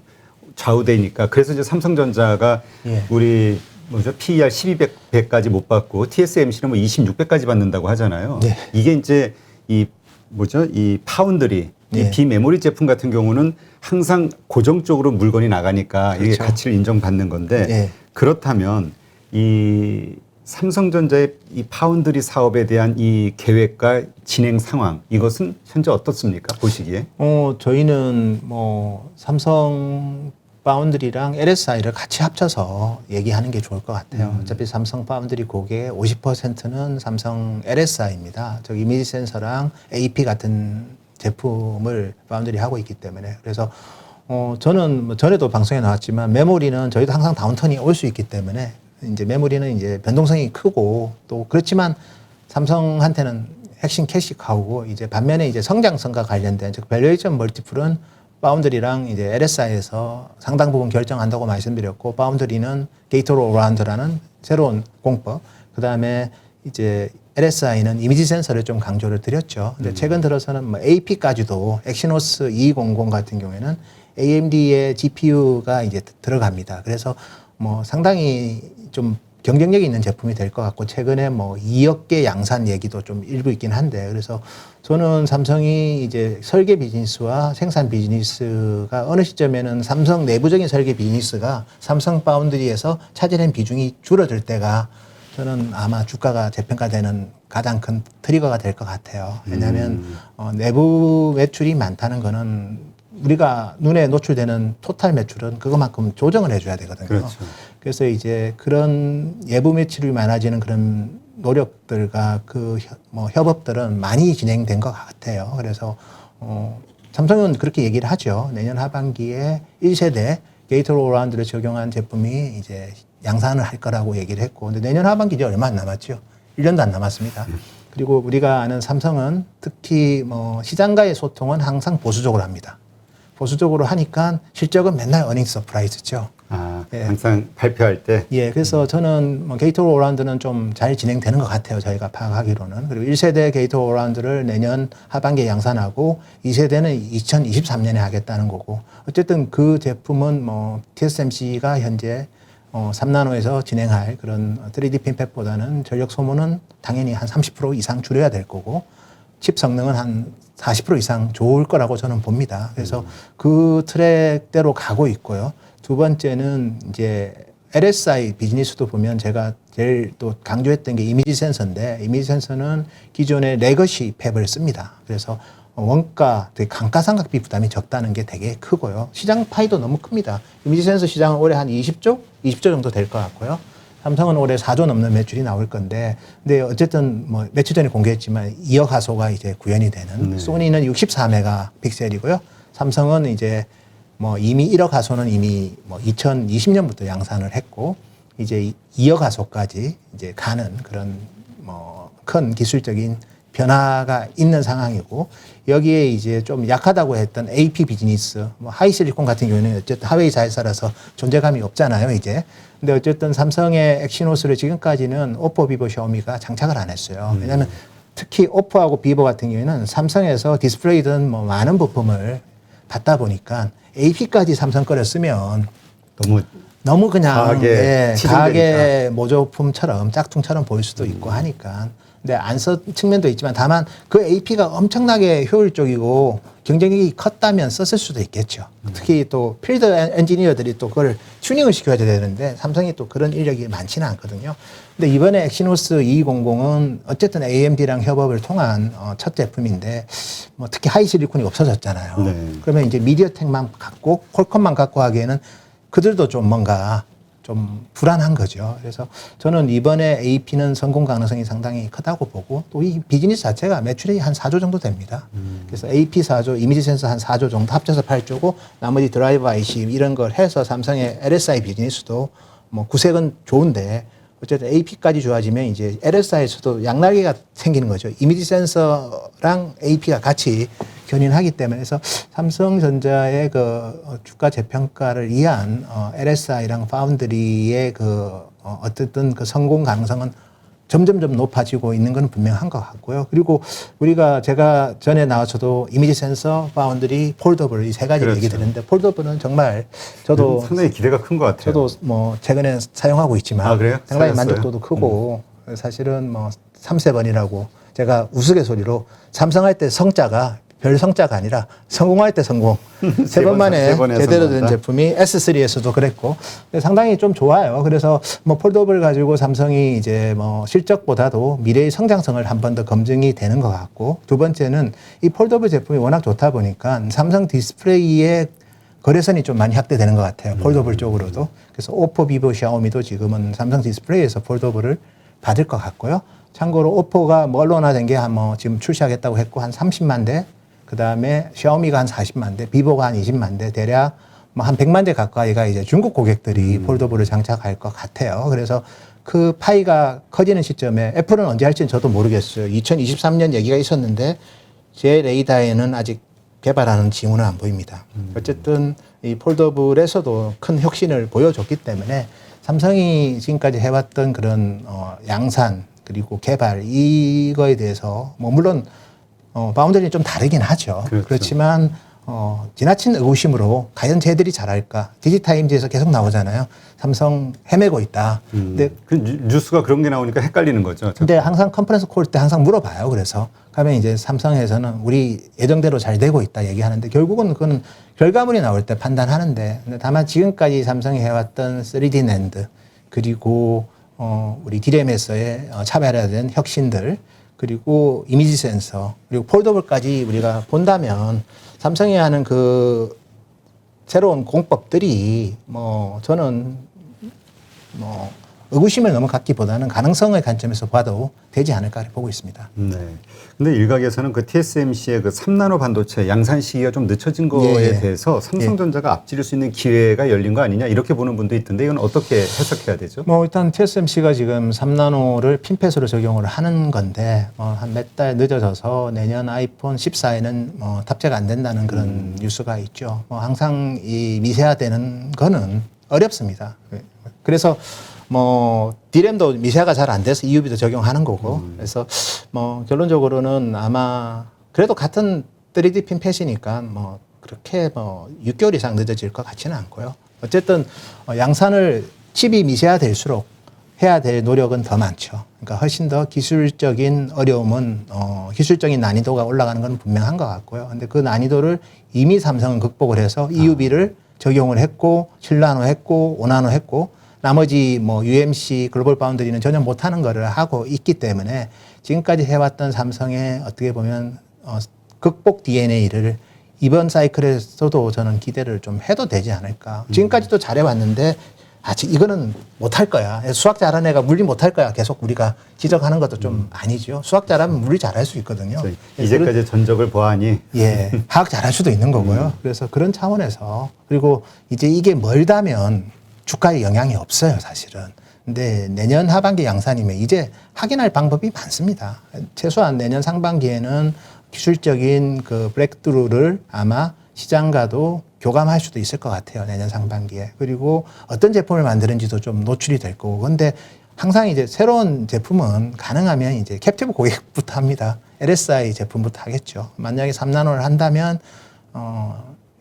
좌우되니까 그래서 이제 삼성전자가 우리 뭐죠? PER 1200배까지 못 받고 TSMC는 뭐 26배까지 받는다고 하잖아요. 네. 이게 이제 이 뭐죠? 이 파운드리, 이 예. 비메모리 제품 같은 경우는 항상 고정적으로 물건이 나가니까 이게 그렇죠. 가치를 인정받는 건데 예. 그렇다면 이 삼성전자의 이 파운드리 사업에 대한 이 계획과 진행 상황 이것은 현재 어떻습니까? 보시기에? 저희는 뭐 삼성 파운드리랑 LSI를 같이 합쳐서 얘기하는 게 좋을 것 같아요. 어차피 삼성 파운드리 고객의 50%는 삼성 LSI입니다. 즉 이미지 센서랑 AP 같은 제품을 파운드리 하고 있기 때문에 그래서 저는 뭐 전에도 방송에 나왔지만 메모리는 저희도 항상 다운턴이 올 수 있기 때문에 이제 메모리는 이제 변동성이 크고 또 그렇지만 삼성한테는 핵심 캐시 카우고 이제 반면에 이제 성장성과 관련된 즉 밸류에이션 멀티플은 파운드리랑 이제 LSI에서 상당 부분 결정한다고 말씀드렸고 파운드리는 게이트 어라운드라는 새로운 공법 그다음에 이제 LSI는 이미지 센서를 좀 강조를 드렸죠. 근데 최근 들어서는 뭐 AP까지도 엑시노스 2200 같은 경우에는 AMD의 GPU가 이제 들어갑니다. 그래서 뭐 상당히 좀 경쟁력이 있는 제품이 될 것 같고 최근에 뭐 2억 개 양산 얘기도 좀 일부 있긴 한데 그래서 저는 삼성이 이제 설계 비즈니스와 생산 비즈니스가 어느 시점에는 삼성 내부적인 설계 비즈니스가 삼성 파운드리에서 차지하는 비중이 줄어들 때가 저는 아마 주가가 재평가되는 가장 큰 트리거가 될 것 같아요. 왜냐하면 내부 매출이 많다는 거는 우리가 눈에 노출되는 토탈 매출은 그것만큼 조정을 해줘야 되거든요. 그렇죠. 그래서 이제 그런 예부 매출이 많아지는 그런 노력들과 그 뭐 협업들은 많이 진행된 것 같아요. 그래서 삼성은 그렇게 얘기를 하죠. 내년 하반기에 1세대 게이트 어라운드를 적용한 제품이 이제 양산을 할 거라고 얘기를 했고, 근데 내년 하반기 이제 얼마 안 남았죠. 1년도 안 남았습니다. 그리고 우리가 아는 삼성은 특히 뭐 시장과의 소통은 항상 보수적으로 합니다. 보수적으로 하니까 실적은 맨날 어닝 서프라이즈죠. 예. 항상 발표할 때. 예, 그래서 저는 뭐 게이트 어라운드는 좀 잘 진행되는 것 같아요. 저희가 파악하기로는. 그리고 1세대 게이트 어라운드를 내년 하반기에 양산하고 2세대는 2023년에 하겠다는 거고. 어쨌든 그 제품은 뭐 TSMC가 현재 3나노에서 진행할 그런 3D 핀팩보다는 전력 소모는 당연히 한 30% 이상 줄여야 될 거고 칩 성능은 한 40% 이상 좋을 거라고 저는 봅니다. 그래서 그 트랙대로 가고 있고요. 두 번째는 이제 LSI 비즈니스도 보면 제가 제일 또 강조했던 게 이미지 센서인데 이미지 센서는 기존의 레거시 팹을 씁니다. 그래서 원가, 되게 감가상각비 부담이 적다는 게 되게 크고요. 시장 파이도 너무 큽니다. 이미지 센서 시장은 올해 한 20조? 20조 정도 될 것 같고요. 삼성은 올해 4조 넘는 매출이 나올 건데, 근데 어쨌든 뭐 며칠 전에 공개했지만 2억 화소가 이제 구현이 되는 소니는 64메가 픽셀이고요. 삼성은 이제 뭐 이미 1억 화소는 이미 뭐 2020년부터 양산을 했고, 이제 2억 화소까지 이제 가는 그런 뭐 큰 기술적인 변화가 있는 상황이고, 여기에 이제 좀 약하다고 했던 AP 비즈니스, 뭐 하이실리콘 같은 경우는 어쨌든 하웨이 자회사라서 존재감이 없잖아요, 이제. 근데 어쨌든 삼성의 엑시노스를 지금까지는 오포, 비보, 샤오미가 장착을 안 했어요. 왜냐하면 특히 오포하고 비보 같은 경우에는 삼성에서 디스플레이든 뭐 많은 부품을 받다 보니까 AP까지 삼성 거를 쓰면 너무 그냥 가게 모조품처럼 짝퉁처럼 보일 수도 있고 하니까. 근데 안 쓴 측면도 있지만 다만 그 AP가 엄청나게 효율적이고 경쟁력이 컸다면 썼을 수도 있겠죠. 특히 또 필드 엔지니어들이 또 그걸 튜닝을 시켜야 되는데 삼성이 또 그런 인력이 많지는 않거든요. 근데 이번에 엑시노스 2200은 어쨌든 AMD랑 협업을 통한 첫 제품인데 뭐 특히 하이실리콘이 없어졌잖아요. 네. 그러면 이제 미디어텍만 갖고 퀄컴만 갖고 하기에는 그들도 좀 뭔가 좀 불안한 거죠. 그래서 저는 이번에 AP는 성공 가능성이 상당히 크다고 보고 또 이 비즈니스 자체가 매출이 한 4조 정도 됩니다. 그래서 AP 4조, 이미지 센서 한 4조 정도 합쳐서 8조고 나머지 드라이버 IC 이런 걸 해서 삼성의 LSI 비즈니스도 뭐 구색은 좋은데 어쨌든 AP까지 좋아지면 이제 LSI에서도 양날개가 생기는 거죠. 이미지 센서랑 AP가 같이 견인하기 때문에 그래서 삼성전자의 그 주가 재평가를 위한 LSI랑 파운드리의 그 어쨌든 그 성공 가능성은 점점점 높아지고 있는 건 분명한 것 같고요. 그리고 제가 전에 나와서도 이미지 센서, 파운드리, 폴더블 이 세 가지 그렇죠. 얘기 드렸는데 폴더블은 정말 저도 상당히 기대가 큰 것 같아요. 저도 뭐 최근에 사용하고 있지만 아, 그래요? 상당히 사셨어요? 만족도도 크고 사실은 뭐 3세번이라고 제가 우스갯소리로 삼성할 때 성자가 별 성자가 아니라 성공할 때 성공. 세 번 만에 제대로 된 제품이 S3에서도 그랬고 상당히 좀 좋아요. 그래서 뭐 폴더블 가지고 삼성이 이제 뭐 실적보다도 미래의 성장성을 한 번 더 검증이 되는 것 같고 두 번째는 이 폴더블 제품이 워낙 좋다 보니까 삼성 디스플레이의 거래선이 좀 많이 확대되는 것 같아요. 폴더블 쪽으로도. 그래서 오포, 비보, 샤오미도 지금은 삼성 디스플레이에서 폴더블을 받을 것 같고요. 참고로 오포가 뭐 언론화된 게 한 뭐 지금 출시하겠다고 했고 한 30만 대, 그 다음에 샤오미가 한 40만 대, 비보가 한 20만 대, 대략 뭐 한 100만 대 가까이가 이제 중국 고객들이 폴더블을 장착할 것 같아요. 그래서 그 파이가 커지는 시점에 애플은 언제 할지는 저도 모르겠어요. 2023년 얘기가 있었는데 제 레이더에는 아직 개발하는 징후는 안 보입니다. 어쨌든 이 폴더블에서도 큰 혁신을 보여줬기 때문에 삼성이 지금까지 해왔던 그런 양산 그리고 개발 이거에 대해서 뭐 물론 바운더리는 좀 다르긴 하죠. 그렇죠. 그렇지만 지나친 의구심으로 과연 쟤들이 잘할까? 디지타임즈에서 계속 나오잖아요. 삼성 헤매고 있다. 근데 그 뉴스가 그런 게 나오니까 헷갈리는 거죠. 근데 항상 컨퍼런스 콜 때 항상 물어봐요. 그래서 가면 이제 삼성에서는 우리 예정대로 잘 되고 있다 얘기하는데 결국은 그건 결과물이 나올 때 판단하는데 근데 다만 지금까지 삼성이 해왔던 3D 낸드 그리고 우리 디램에서의 차별해야 되는 혁신들 그리고 이미지 센서 그리고 폴더블까지 우리가 본다면 삼성이 하는 그 새로운 공법들이 뭐 저는 뭐 의구심을 너무 갖기보다는 가능성의 관점에서 봐도 되지 않을까 보고 있습니다. 네. 근데 일각에서는 그 TSMC의 그 3나노 반도체 양산 시기가 좀 늦춰진 거에 대해서 삼성전자가 앞지를 수 있는 기회가 열린 거 아니냐 이렇게 보는 분도 있던데 이건 어떻게 해석해야 되죠? 뭐 일단 TSMC가 지금 3나노를 핀펫으로 적용을 하는 건데 한 몇 달 늦어져서 내년 아이폰 14에는 뭐 탑재가 안 된다는 그런 뉴스가 있죠. 뭐 항상 이 미세화되는 거는 어렵습니다. 그래서 뭐 디램도 미세화가 잘 안 돼서 EUV도 적용하는 거고 그래서 뭐 결론적으로는 아마 그래도 같은 3D 핀펫이니까 뭐 그렇게 뭐 6개월 이상 늦어질 것 같지는 않고요. 어쨌든 양산을 칩이 미세화될수록 해야 될 노력은 더 많죠. 그러니까 훨씬 더 기술적인 어려움은 기술적인 난이도가 올라가는 건 분명한 것 같고요. 근데 그 난이도를 이미 삼성은 극복을 해서 EUV를 적용을 했고 7나노 했고 5나노 했고 나머지 뭐 UMC 글로벌 바운더리는 전혀 못하는 거를 하고 있기 때문에 지금까지 해왔던 삼성의 어떻게 보면 극복 DNA를 이번 사이클에서도 저는 기대를 좀 해도 되지 않을까. 지금까지도 잘해왔는데 아직 이거는 못할 거야. 수학 잘하는 애가 물리 못할 거야. 계속 우리가 지적하는 것도 좀 아니죠. 수학 잘하면 물리 잘할 수 있거든요. 이제까지 전적을 보아하니 예, 화학 잘할 수도 있는 거고요. 그래서 그런 차원에서 그리고 이제 이게 멀다면 주가에 영향이 없어요, 사실은. 근데 내년 하반기 양산이면 이제 확인할 방법이 많습니다. 최소한 내년 상반기에는 기술적인 그 브레이크트루를 아마 시장과도 교감할 수도 있을 것 같아요, 내년 상반기에. 그리고 어떤 제품을 만드는지도 좀 노출이 될 거고. 근데 항상 이제 새로운 제품은 가능하면 이제 캡티브 고객부터 합니다. LSI 제품부터 하겠죠. 만약에 3나노를 한다면,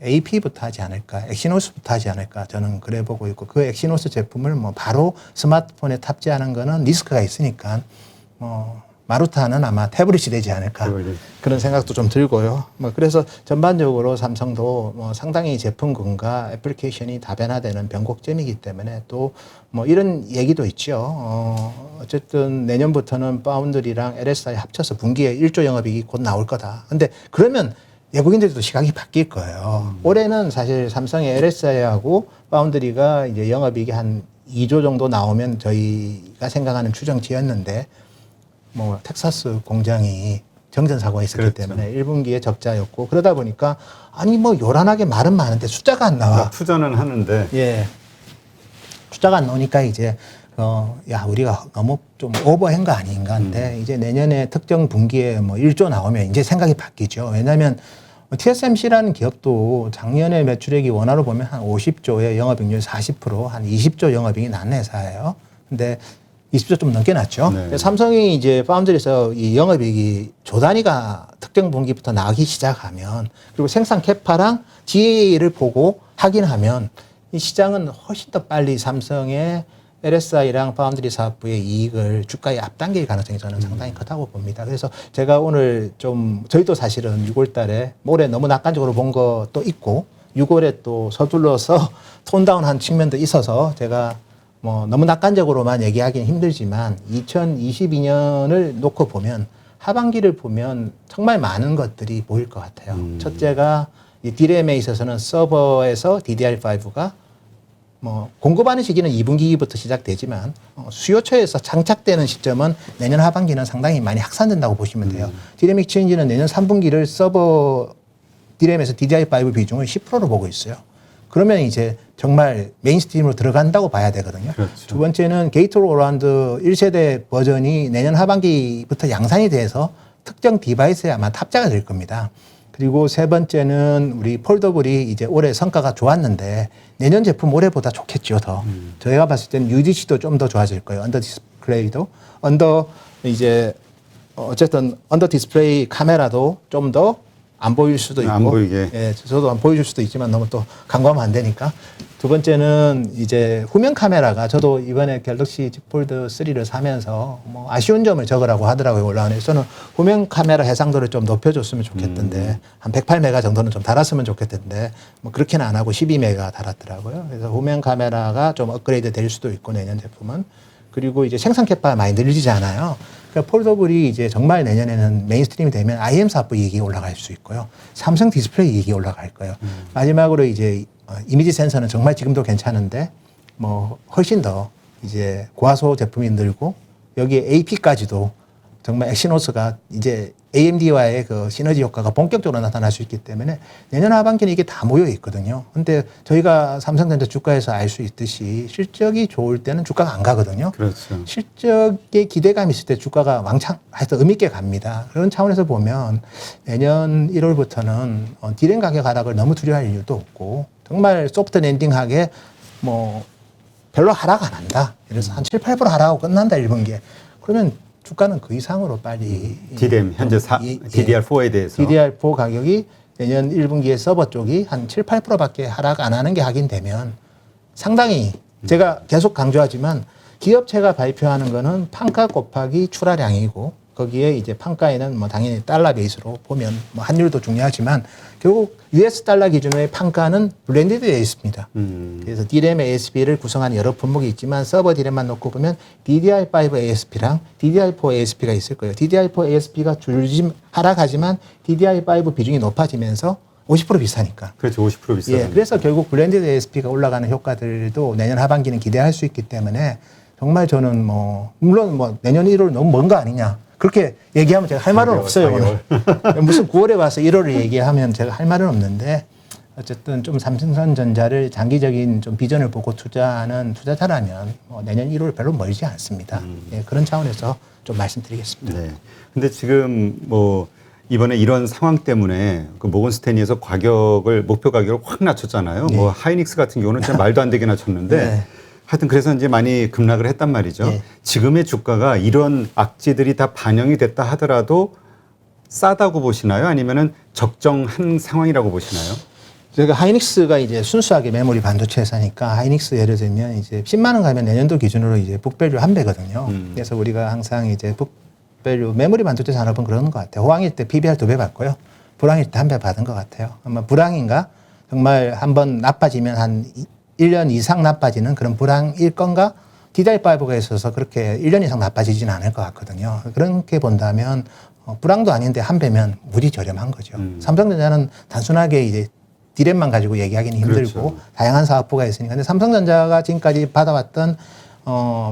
AP부터 하지 않을까, 엑시노스부터 하지 않을까, 저는 그래 보고 있고, 그 엑시노스 제품을 뭐 바로 스마트폰에 탑재하는 거는 리스크가 있으니까, 마루타는 아마 태블릿이 되지 않을까, 그런 생각도 좀 들고요. 뭐 그래서 전반적으로 삼성도 뭐 상당히 제품군과 애플리케이션이 다변화되는 변곡점이기 때문에 또 뭐 이런 얘기도 있죠. 어쨌든 내년부터는 파운드리랑 LSI 합쳐서 분기에 1조 영업이익이 곧 나올 거다. 근데 그러면 외국인들도 시각이 바뀔 거예요. 올해는 사실 삼성의 LSI하고 파운드리가 이제 영업이익이 한 2조 정도 나오면 저희가 생각하는 추정치였는데 뭐 텍사스 공장이 정전 사고가 있었기 때문에 1분기에 적자였고 그러다 보니까 아니 뭐 요란하게 말은 많은데 숫자가 안 나와. 투자는 하는데 예. 숫자가 안 나오니까 이제 야 우리가 너무 좀 오버한 거 아닌가인데 이제 내년에 특정 분기에 뭐 1조 나오면 이제 생각이 바뀌죠. 왜냐하면 TSMC라는 기업도 작년에 매출액이 원화로 보면 한 50조에 영업이익률 40%, 한 20조 영업이익이 난 회사예요. 근데 20조 좀 넘게 났죠. 네. 삼성이 이제 파운드리에서 이 영업이익이 조 단위가 특정 분기부터 나오기 시작하면 그리고 생산 캐파랑 GA를 보고 확인하면 이 시장은 훨씬 더 빨리 삼성의 LSI랑 파운드리 사업부의 이익을 주가에 앞당길 가능성이 저는 상당히 크다고 봅니다. 그래서 제가 오늘 좀 저희도 사실은 6월 달에 올해 너무 낙관적으로 본 것도 있고 6월에 또 서둘러서 톤다운한 측면도 있어서 제가 뭐 너무 낙관적으로만 얘기하기는 힘들지만 2022년을 놓고 보면 하반기를 보면 정말 많은 것들이 보일 것 같아요. 첫째가 이 DRAM에 있어서는 서버에서 DDR5가 뭐 공급하는 시기는 2분기부터 시작되지만 수요처에서 장착되는 시점은 내년 하반기는 상당히 많이 확산된다고 보시면 돼요. DRAM 익스체인지는 내년 3분기를 서버 DRAM에서 DDR5 비중을 10%로 보고 있어요. 그러면 이제 정말 메인스트림으로 들어간다고 봐야 되거든요. 그렇죠. 두 번째는 게이트-올-어라운드 1세대 버전이 내년 하반기부터 양산이 돼서 특정 디바이스에 아마 탑재가 될 겁니다. 그리고 세 번째는 우리 폴더블이 이제 올해 성과가 좋았는데 내년 제품 올해보다 좋겠죠, 더. 저희가 봤을 때는 UDC도 좀 더 좋아질 거예요. 언더 디스플레이도. 어쨌든 언더 디스플레이 카메라도 좀 더 안 보일 수도 있고. 안 보이게. 예, 저도 안 보여줄 수도 있지만 너무 또 간과하면 안 되니까. 두 번째는 이제 후면 카메라가 저도 이번에 갤럭시 Z 폴드 3를 사면서 뭐 아쉬운 점을 적으라고 하더라고요. 올라오네. 저는 후면 카메라 해상도를 좀 높여줬으면 좋겠던데 한 108메가 정도는 좀 달았으면 좋겠던데 뭐 그렇게는 안 하고 12메가 달았더라고요. 그래서 후면 카메라가 좀 업그레이드 될 수도 있고 내년 제품은. 그리고 이제 생산 캐파가 많이 늘리잖아요. 그러니까 폴더블이 이제 정말 내년에는 메인스트림이 되면 IM 사업부 이익이 올라갈 수 있고요. 삼성 디스플레이 이익이 올라갈 거예요. 마지막으로 이제 이미지 센서는 정말 지금도 괜찮은데 뭐 훨씬 더 이제 고화소 제품이 늘고 여기에 AP까지도 정말 엑시노스가 이제 AMD와의 그 시너지 효과가 본격적으로 나타날 수 있기 때문에 내년 하반기는 이게 다 모여 있거든요. 근데 저희가 삼성전자 주가에서 알 수 있듯이 실적이 좋을 때는 주가가 안 가거든요. 그렇죠. 실적에 기대감이 있을 때 주가가 왕창 하여튼 의미있게 갑니다. 그런 차원에서 보면 내년 1월부터는 디램 가격 하락을 너무 두려워할 이유도 없고 정말 소프트 랜딩하게 뭐 별로 하락 안 한다. 그래서 한 7, 8% 하락하고 끝난다 1분기에. 그러면 주가는 그 이상으로 빨리 DRAM 현재 DDR4에 대해서 DDR4 가격이 내년 1분기에 서버 쪽이 한 7, 8%밖에 하락 안 하는 게 확인되면 상당히 제가 계속 강조하지만 기업체가 발표하는 거는 판가 곱하기 출하량이고 거기에 이제 판가에는 뭐 당연히 달러 베이스로 보면 뭐 환율도 중요하지만 결국 US 달러 기준의 판가는 블렌디드 ASP입니다. 그래서 DRAM의 ASP를 구성하는 여러 품목이 있지만 서버 DRAM만 놓고 보면 DDR5 ASP랑 DDR4 ASP가 있을 거예요. DDR4 ASP가 하락하지만 DDR5 비중이 높아지면서 50% 비싸니까. 그렇죠. 50% 비싸. 예, 그래서 결국 블렌디드 ASP가 올라가는 효과들도 내년 하반기는 기대할 수 있기 때문에 정말 저는 뭐 물론 뭐 내년 1월 너무 먼 거 아니냐. 그렇게 얘기하면 제가 할 말은 없어요. 오늘. 무슨 9월에 와서 1월을 얘기하면 제가 할 말은 없는데 어쨌든 좀 삼성전자를 장기적인 좀 비전을 보고 투자하는 투자자라면 뭐 내년 1월 별로 멀지 않습니다. 예, 그런 차원에서 좀 말씀드리겠습니다. 네. 근데 지금 뭐 이번에 이런 상황 때문에 그 모건 스탠리에서 목표 가격을 확 낮췄잖아요. 네. 뭐 하이닉스 같은 경우는 진짜 말도 안 되게 낮췄는데 네. 하여튼 그래서 이제 많이 급락을 했단 말이죠. 네. 지금의 주가가 이런 악재들이 다 반영이 됐다 하더라도 싸다고 보시나요? 아니면은 적정한 상황이라고 보시나요? 제가 하이닉스가 이제 순수하게 메모리 반도체 회사니까 하이닉스 예를 들면 이제 10만 원 가면 내년도 기준으로 이제 북밸류 한 배거든요. 그래서 우리가 항상 이제 북밸류 메모리 반도체 산업은 그런 것 같아요. 호황일 때 PBR 2배 받고요. 불황일 때 한 배 받은 것 같아요. 아마 불황인가? 정말 한번 나빠지면 한 1년 이상 나빠지는 그런 불황일 건가? DDR5가 있어서 그렇게 1년 이상 나빠지지는 않을 것 같거든요. 그렇게 본다면 불황도 아닌데 한 배면 무지 저렴한 거죠. 삼성전자는 단순하게 이제 디램만 가지고 얘기하기는 힘들고 그렇죠. 다양한 사업부가 있으니까. 근데 삼성전자가 지금까지 받아왔던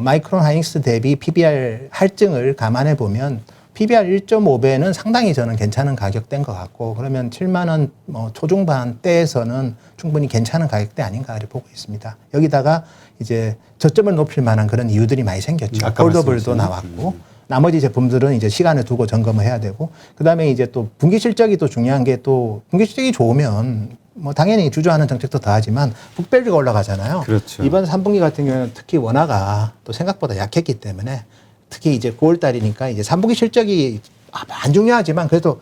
마이크론 하이닉스 대비 PBR 할증을 감안해 보면 PBR 1.5배는 상당히 저는 괜찮은 가격대인 것 같고 그러면 7만 원 초중반 대에서는 충분히 괜찮은 가격대 아닌가 보고 있습니다. 여기다가 이제 저점을 높일 만한 그런 이유들이 많이 생겼죠. 폴더블도 나왔고 나머지 제품들은 이제 시간을 두고 점검을 해야 되고 그다음에 이제 또 분기 실적이 또 중요한 게 또 분기 실적이 좋으면 뭐 당연히 주저하는 정책도 더하지만 북밸류가 올라가잖아요. 그렇죠. 이번 3분기 같은 경우는 특히 원화가 또 생각보다 약했기 때문에 특히 이제 9월 달이니까 이제 3분기 실적이 안 중요하지만 그래도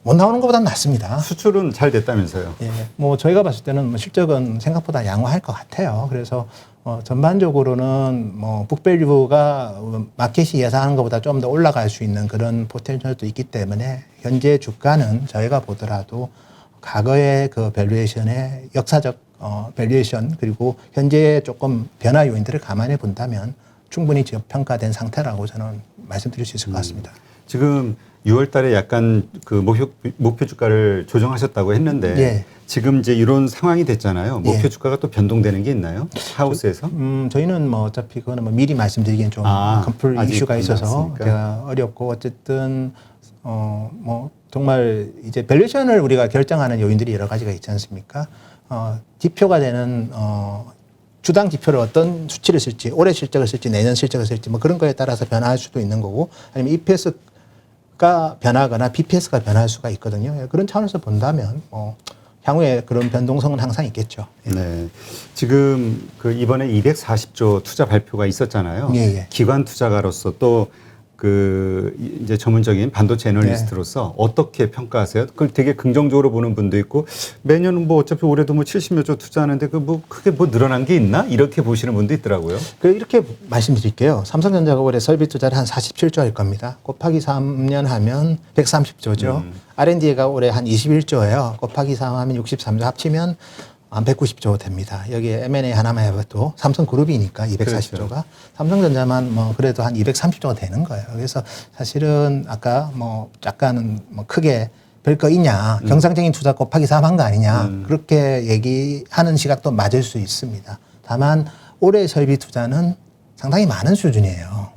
못 나오는 것보다는 낫습니다. 수출은 잘 됐다면서요? 예, 뭐 저희가 봤을 때는 뭐 실적은 생각보다 양호할 것 같아요. 그래서 전반적으로는 뭐 북밸류가 마켓이 예상하는 것보다 좀 더 올라갈 수 있는 그런 포텐셜도 있기 때문에 현재 주가는 저희가 보더라도 과거의 그 밸류에이션의 역사적 밸류에이션 그리고 현재 조금 변화 요인들을 감안해 본다면 충분히 저평가된 상태라고 저는 말씀드릴 수 있을 것 같습니다. 지금 6월 달에 약간 그 목표 주가를 조정하셨다고 했는데 예. 지금 이제 이런 상황이 됐잖아요. 목표 예. 주가가 또 변동되는 게 있나요? 하우스에서? 저희는 뭐 어차피 그거는 뭐 미리 말씀드리기엔 좀 컴플 아직 이슈가 안 있어서 나왔으니까. 제가 어렵고 어쨌든 뭐 정말 이제 밸류에이션을 우리가 결정하는 요인들이 여러 가지가 있지 않습니까? 지표가 되는 주당 지표를 어떤 수치를 쓸지 올해 실적을 쓸지 내년 실적을 쓸지 뭐 그런 거에 따라서 변화할 수도 있는 거고 아니면 EPS가 변하거나 BPS가 변할 수가 있거든요. 그런 차원에서 본다면 향후에 그런 변동성은 항상 있겠죠. 네. 지금 그 이번에 240조 투자 발표가 있었잖아요. 예, 예. 기관 투자가로서 또 그 이제 전문적인 반도체 애널리스트로서 어떻게 평가하세요? 그걸 되게 긍정적으로 보는 분도 있고 매년 뭐 어차피 올해도 뭐 70여 조 투자하는데 그 뭐 크게 뭐 늘어난 게 있나? 이렇게 보시는 분도 있더라고요. 이렇게 말씀드릴게요. 삼성전자가 올해 설비 투자를 한 47조 할 겁니다. 곱하기 3년 하면 130조죠. R&D가 올해 한 21조예요. 곱하기 3 하면 63조 합치면 한 190조 됩니다. 여기에 M&A 하나만 해봐도 삼성그룹이니까 240조가 그렇죠. 삼성전자만 뭐 그래도 한 230조가 되는 거예요. 그래서 사실은 아까 뭐 약간은 뭐 크게 별거 있냐 경상적인 투자 곱하기 3 한 거 아니냐 그렇게 얘기하는 시각도 맞을 수 있습니다. 다만 올해 설비 투자는 상당히 많은 수준이에요.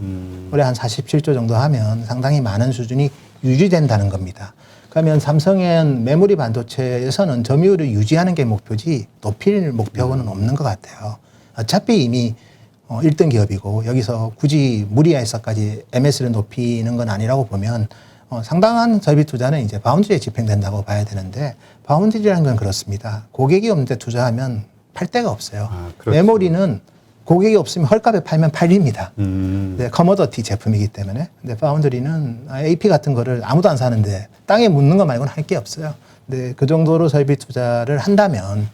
올해 한 47조 정도 하면 상당히 많은 수준이 유지된다는 겁니다. 그러면 삼성은 메모리 반도체에서는 점유율을 유지하는 게 목표지 높일 목표는 없는 것 같아요. 어차피 이미 1등 기업이고 여기서 굳이 무리해서까지 MS를 높이는 건 아니라고 보면 상당한 설비 투자는 이제 바운드리에 집행된다고 봐야 되는데 바운드리라는 건 그렇습니다. 고객이 없는데 투자하면 팔 데가 없어요. 그렇죠. 메모리는 고객이 없으면 헐값에 팔면 팔립니다. 네, 커머더티 제품이기 때문에. 근데 파운드리는 AP 같은 거를 아무도 안 사는데 땅에 묻는 거 말고는 할 게 없어요. 근데 그 정도로 설비 투자를 한다면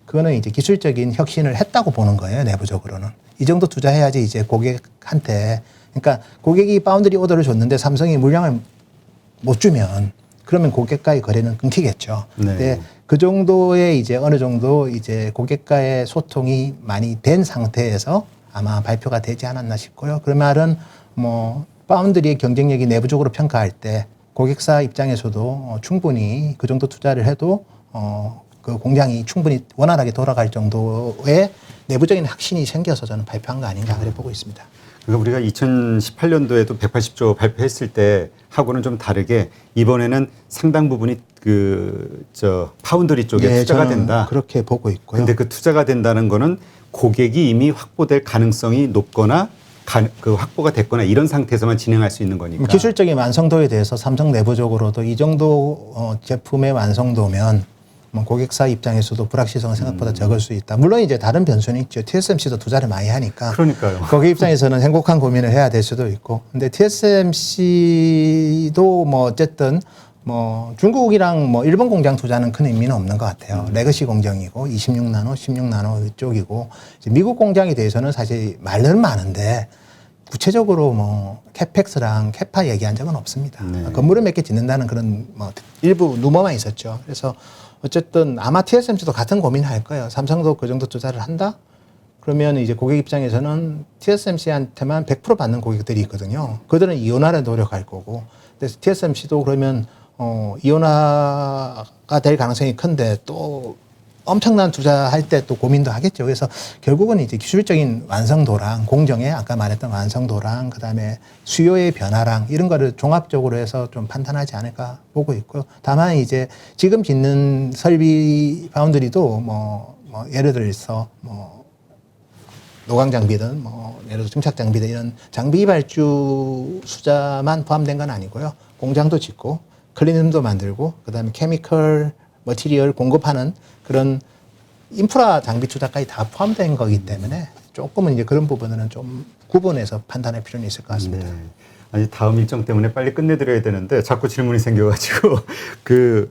그거는 이제 기술적인 혁신을 했다고 보는 거예요, 내부적으로는. 이 정도 투자해야지 이제 고객한테, 그러니까 고객이 파운드리 오더를 줬는데 삼성이 물량을 못 주면 그러면 고객과의 거래는 끊기겠죠. 네. 근데 그 정도의 이제 어느 정도 이제 고객과의 소통이 많이 된 상태에서 아마 발표가 되지 않았나 싶고요. 그 말은 뭐 파운드리의 경쟁력이 내부적으로 평가할 때 고객사 입장에서도 충분히 그 정도 투자를 해도 그 공장이 충분히 원활하게 돌아갈 정도의 내부적인 혁신이 생겨서 저는 발표한 거 아닌가 그래 보고 있습니다. 그러니까 우리가 2018년도에도 180조 발표했을 때 하고는 좀 다르게 이번에는 상당 부분이 파운드리 쪽에 예, 투자가 저는 된다. 그렇게 보고 있고요. 근데 그 투자가 된다는 거는 고객이 이미 확보될 가능성이 높거나 그 확보가 됐거나 이런 상태에서만 진행할 수 있는 거니까. 기술적인 완성도에 대해서 삼성 내부적으로도 이 정도 제품의 완성도면 뭐 고객사 입장에서도 불확실성은 생각보다 적을 수 있다. 물론 이제 다른 변수는 있죠. TSMC도 투자를 많이 하니까. 그러니까요. 고객 입장에서는 행복한 고민을 해야 될 수도 있고. 근데 TSMC도 뭐 어쨌든 뭐 중국이랑 뭐 일본 공장 투자는 큰 의미는 없는 것 같아요. 레거시 공정이고 26나노, 16나노 쪽이고 이제 미국 공장에 대해서는 사실 말은 많은데 구체적으로 뭐 캐펙스랑 캐파 얘기한 적은 없습니다. 네. 건물을 몇 개 짓는다는 그런 뭐 일부 루머만 있었죠. 그래서 어쨌든 아마 TSMC도 같은 고민할 거예요. 삼성도 그 정도 투자를 한다? 그러면 이제 고객 입장에서는 TSMC한테만 100% 받는 고객들이 있거든요. 그들은 이온화를 노력할 거고. 그래서 TSMC도 그러면 이온화가 될 가능성이 큰데 또 엄청난 투자할 때 또 고민도 하겠죠. 그래서 결국은 이제 기술적인 완성도랑 공정의 아까 말했던 완성도랑 그다음에 수요의 변화랑 이런 거를 종합적으로 해서 좀 판단하지 않을까 보고 있고요. 다만 이제 지금 짓는 설비 바운드리도 뭐 예를 들어서 뭐 노광 장비든 뭐 예를 들어 증착 장비든 이런 장비 발주 수자만 포함된 건 아니고요. 공장도 짓고 클린룸도 만들고 그다음에 케미컬 머티리얼 공급하는 그런 인프라 장비 투자까지 다 포함된 거기 때문에 조금은 이제 그런 부분은 좀 구분해서 판단할 필요는 있을 것 같습니다. 네. 아니 다음 일정 때문에 빨리 끝내드려야 되는데 자꾸 질문이 생겨가지고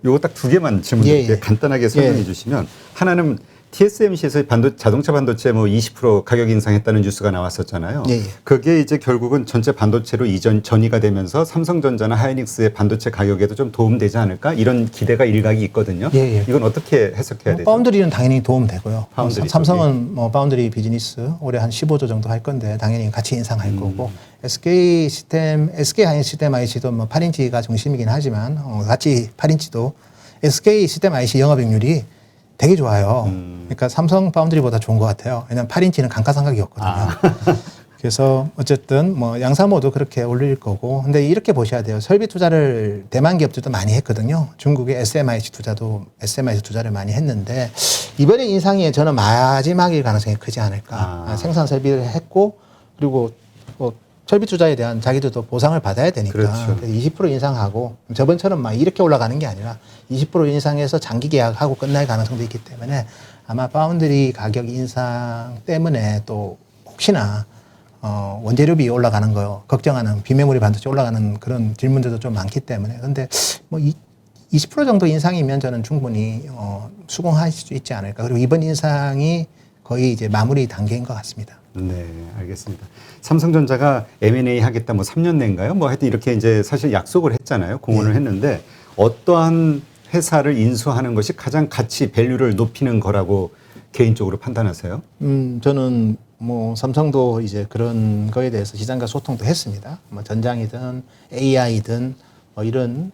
요거 딱 두 개만 질문드릴게요. 예. 간단하게 설명해 주시면 하나는 TSMC에서 자동차 반도체 뭐 20% 가격 인상했다는 뉴스가 나왔었잖아요. 예. 그게 이제 결국은 전체 반도체로 전이가 되면서 삼성전자나 하이닉스의 반도체 가격에도 좀 도움되지 않을까 이런 기대가 일각이 있거든요. 예. 이건 어떻게 해석해야 되죠? 파운드리는 당연히 도움되고요. 파운드리 삼성은 뭐 파운드리 비즈니스 올해 한 15조 정도 할 건데 당연히 같이 인상할 거고 SK 하이닉스 시스템 IC도 뭐 8인치가 중심이긴 하지만 같이 8인치도 SK 시스템 IC 영업이익률이 되게 좋아요. 그러니까 삼성 파운드리보다 좋은 것 같아요. 왜냐하면 8인치는 감가상각이었거든요. 그래서 어쨌든 뭐 양사모도 그렇게 올릴 거고. 근데 이렇게 보셔야 돼요. 설비 투자를 대만 기업들도 많이 했거든요. 중국의 SMIC 투자를 많이 했는데 이번에 인상이 저는 마지막일 가능성이 크지 않을까. 생산 설비를 했고 그리고 뭐 설비 투자에 대한 자기들도 보상을 받아야 되니까 그렇죠. 20% 인상하고 저번처럼 막 이렇게 올라가는 게 아니라 20% 인상해서 장기 계약하고 끝날 가능성도 있기 때문에 아마 파운드리 가격 인상 때문에 또 혹시나 원재료비 올라가는 거 걱정하는 비메모리 반도체 올라가는 그런 질문들도 좀 많기 때문에 근데 뭐 20% 정도 인상이면 저는 충분히 수긍할 수 있지 않을까. 그리고 이번 인상이 거의 이제 마무리 단계인 것 같습니다. 네, 알겠습니다. 삼성전자가 M&A 하겠다 뭐 3년 내인가요? 뭐 하여튼 이렇게 이제 사실 약속을 했잖아요. 공언을 했는데 어떠한 회사를 인수하는 것이 가장 가치, 밸류를 높이는 거라고 개인적으로 판단하세요? 저는 뭐 삼성도 이제 그런 거에 대해서 시장과 소통도 했습니다. 뭐 전장이든 AI든 뭐 이런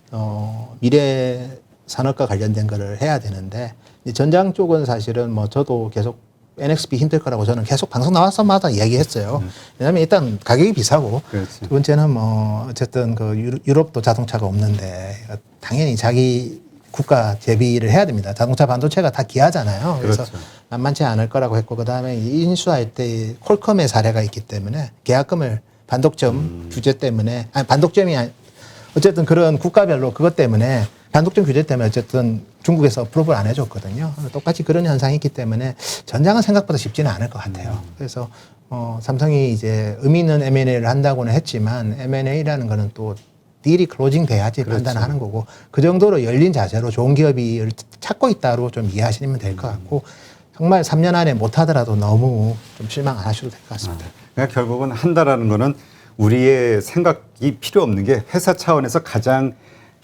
미래 산업과 관련된 거를 해야 되는데 전장 쪽은 사실은 뭐 저도 계속 NXP 힘들 거라고 저는 계속 방송 나와서마다 이야기했어요. 왜냐하면 일단 가격이 비싸고 그렇지. 두 번째는 뭐 어쨌든 그 유럽도 자동차가 없는데 당연히 자기 국가 대비를 해야 됩니다. 자동차 반도체가 다 기하잖아요. 그래서 그렇죠. 만만치 않을 거라고 했고 그다음에 인수할 때 퀄컴의 사례가 있기 때문에 계약금을 반독점 규제 때문에 반독점이 어쨌든 그런 국가별로 그것 때문에 반독점 규제 때문에 어쨌든 중국에서 어프로브를 안 해줬거든요. 똑같이 그런 현상이 있기 때문에 전장은 생각보다 쉽지는 않을 것 같아요. 그래서 삼성이 이제 의미 있는 M&A를 한다고는 했지만 M&A라는 거는 또 딜이 클로징 돼야지 그렇죠. 판단하는 거고 그 정도로 열린 자세로 좋은 기업이 찾고 있다로 좀 이해하시면 될 것 같고 정말 3년 안에 못하더라도 너무 좀 실망 안 하셔도 될 것 같습니다. 그러니까 결국은 한다라는 거는 우리의 생각이 필요 없는 게 회사 차원에서 가장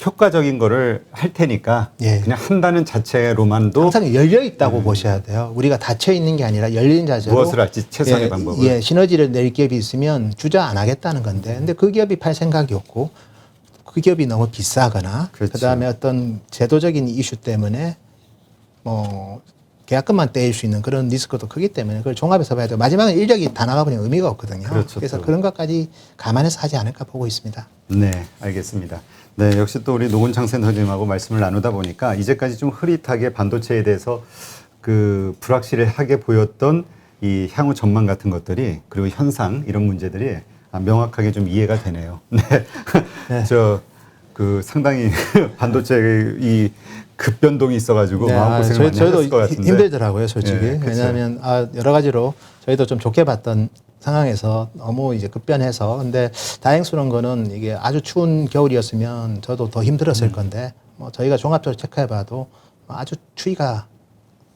효과적인 거를 할 테니까 예. 그냥 한다는 자체로만도 항상 열려 있다고 보셔야 돼요. 우리가 닫혀 있는 게 아니라 열린 자세로 무엇을 할지 최선의 방법을. 예, 시너지를 낼 기업이 있으면 주저 안 하겠다는 건데, 근데 그 기업이 팔 생각이 없고 그 기업이 너무 비싸거나 그렇죠. 그다음에 어떤 제도적인 이슈 때문에 뭐 계약금만 떼일 수 있는 그런 리스크도 크기 때문에 그걸 종합해서 봐야 돼요. 마지막에 인력이 다 나가버리면 의미가 없거든요. 그렇죠, 그래서 또. 그런 것까지 감안해서 하지 않을까 보고 있습니다. 네, 알겠습니다. 네, 역시 또 우리 노근창 센터님하고 말씀을 나누다 보니까 이제까지 좀 흐릿하게 반도체에 대해서 그 불확실하게 보였던 이 향후 전망 같은 것들이 그리고 현상 이런 문제들이 명확하게 좀 이해가 되네요. 네, 네. 그 상당히 반도체 이 급변동이 있어가지고 마음고생 많이 저희도 하셨을 것 같은데 힘들더라고요, 솔직히. 네, 그렇죠. 왜냐하면 여러 가지로 저희도 좀 좋게 봤던 상황에서 너무 이제 급변해서 근데 다행스러운 거는 이게 아주 추운 겨울이었으면 저도 더 힘들었을 건데 뭐 저희가 종합적으로 체크해봐도 아주 추위가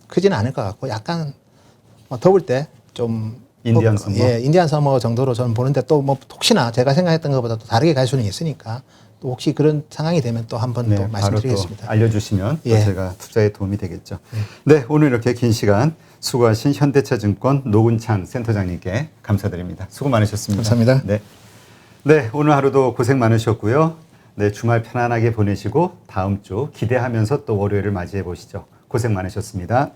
크지는 않을 것 같고 약간 뭐 더울 때 좀 인디안 서머? 예, 인디안 서머 정도로 저는 보는데 또 뭐 혹시나 제가 생각했던 것보다 또 다르게 갈 수는 있으니까 또 혹시 그런 상황이 되면 또 한 번 또 네, 말씀드리겠습니다. 바로 또 알려주시면 또 예. 제가 투자에 도움이 되겠죠. 네, 오늘 이렇게 긴 시간 수고하신 현대차증권 노근창 센터장님께 감사드립니다. 수고 많으셨습니다. 감사합니다. 네, 네, 오늘 하루도 고생 많으셨고요. 네, 주말 편안하게 보내시고 다음 주 기대하면서 또 월요일을 맞이해 보시죠. 고생 많으셨습니다.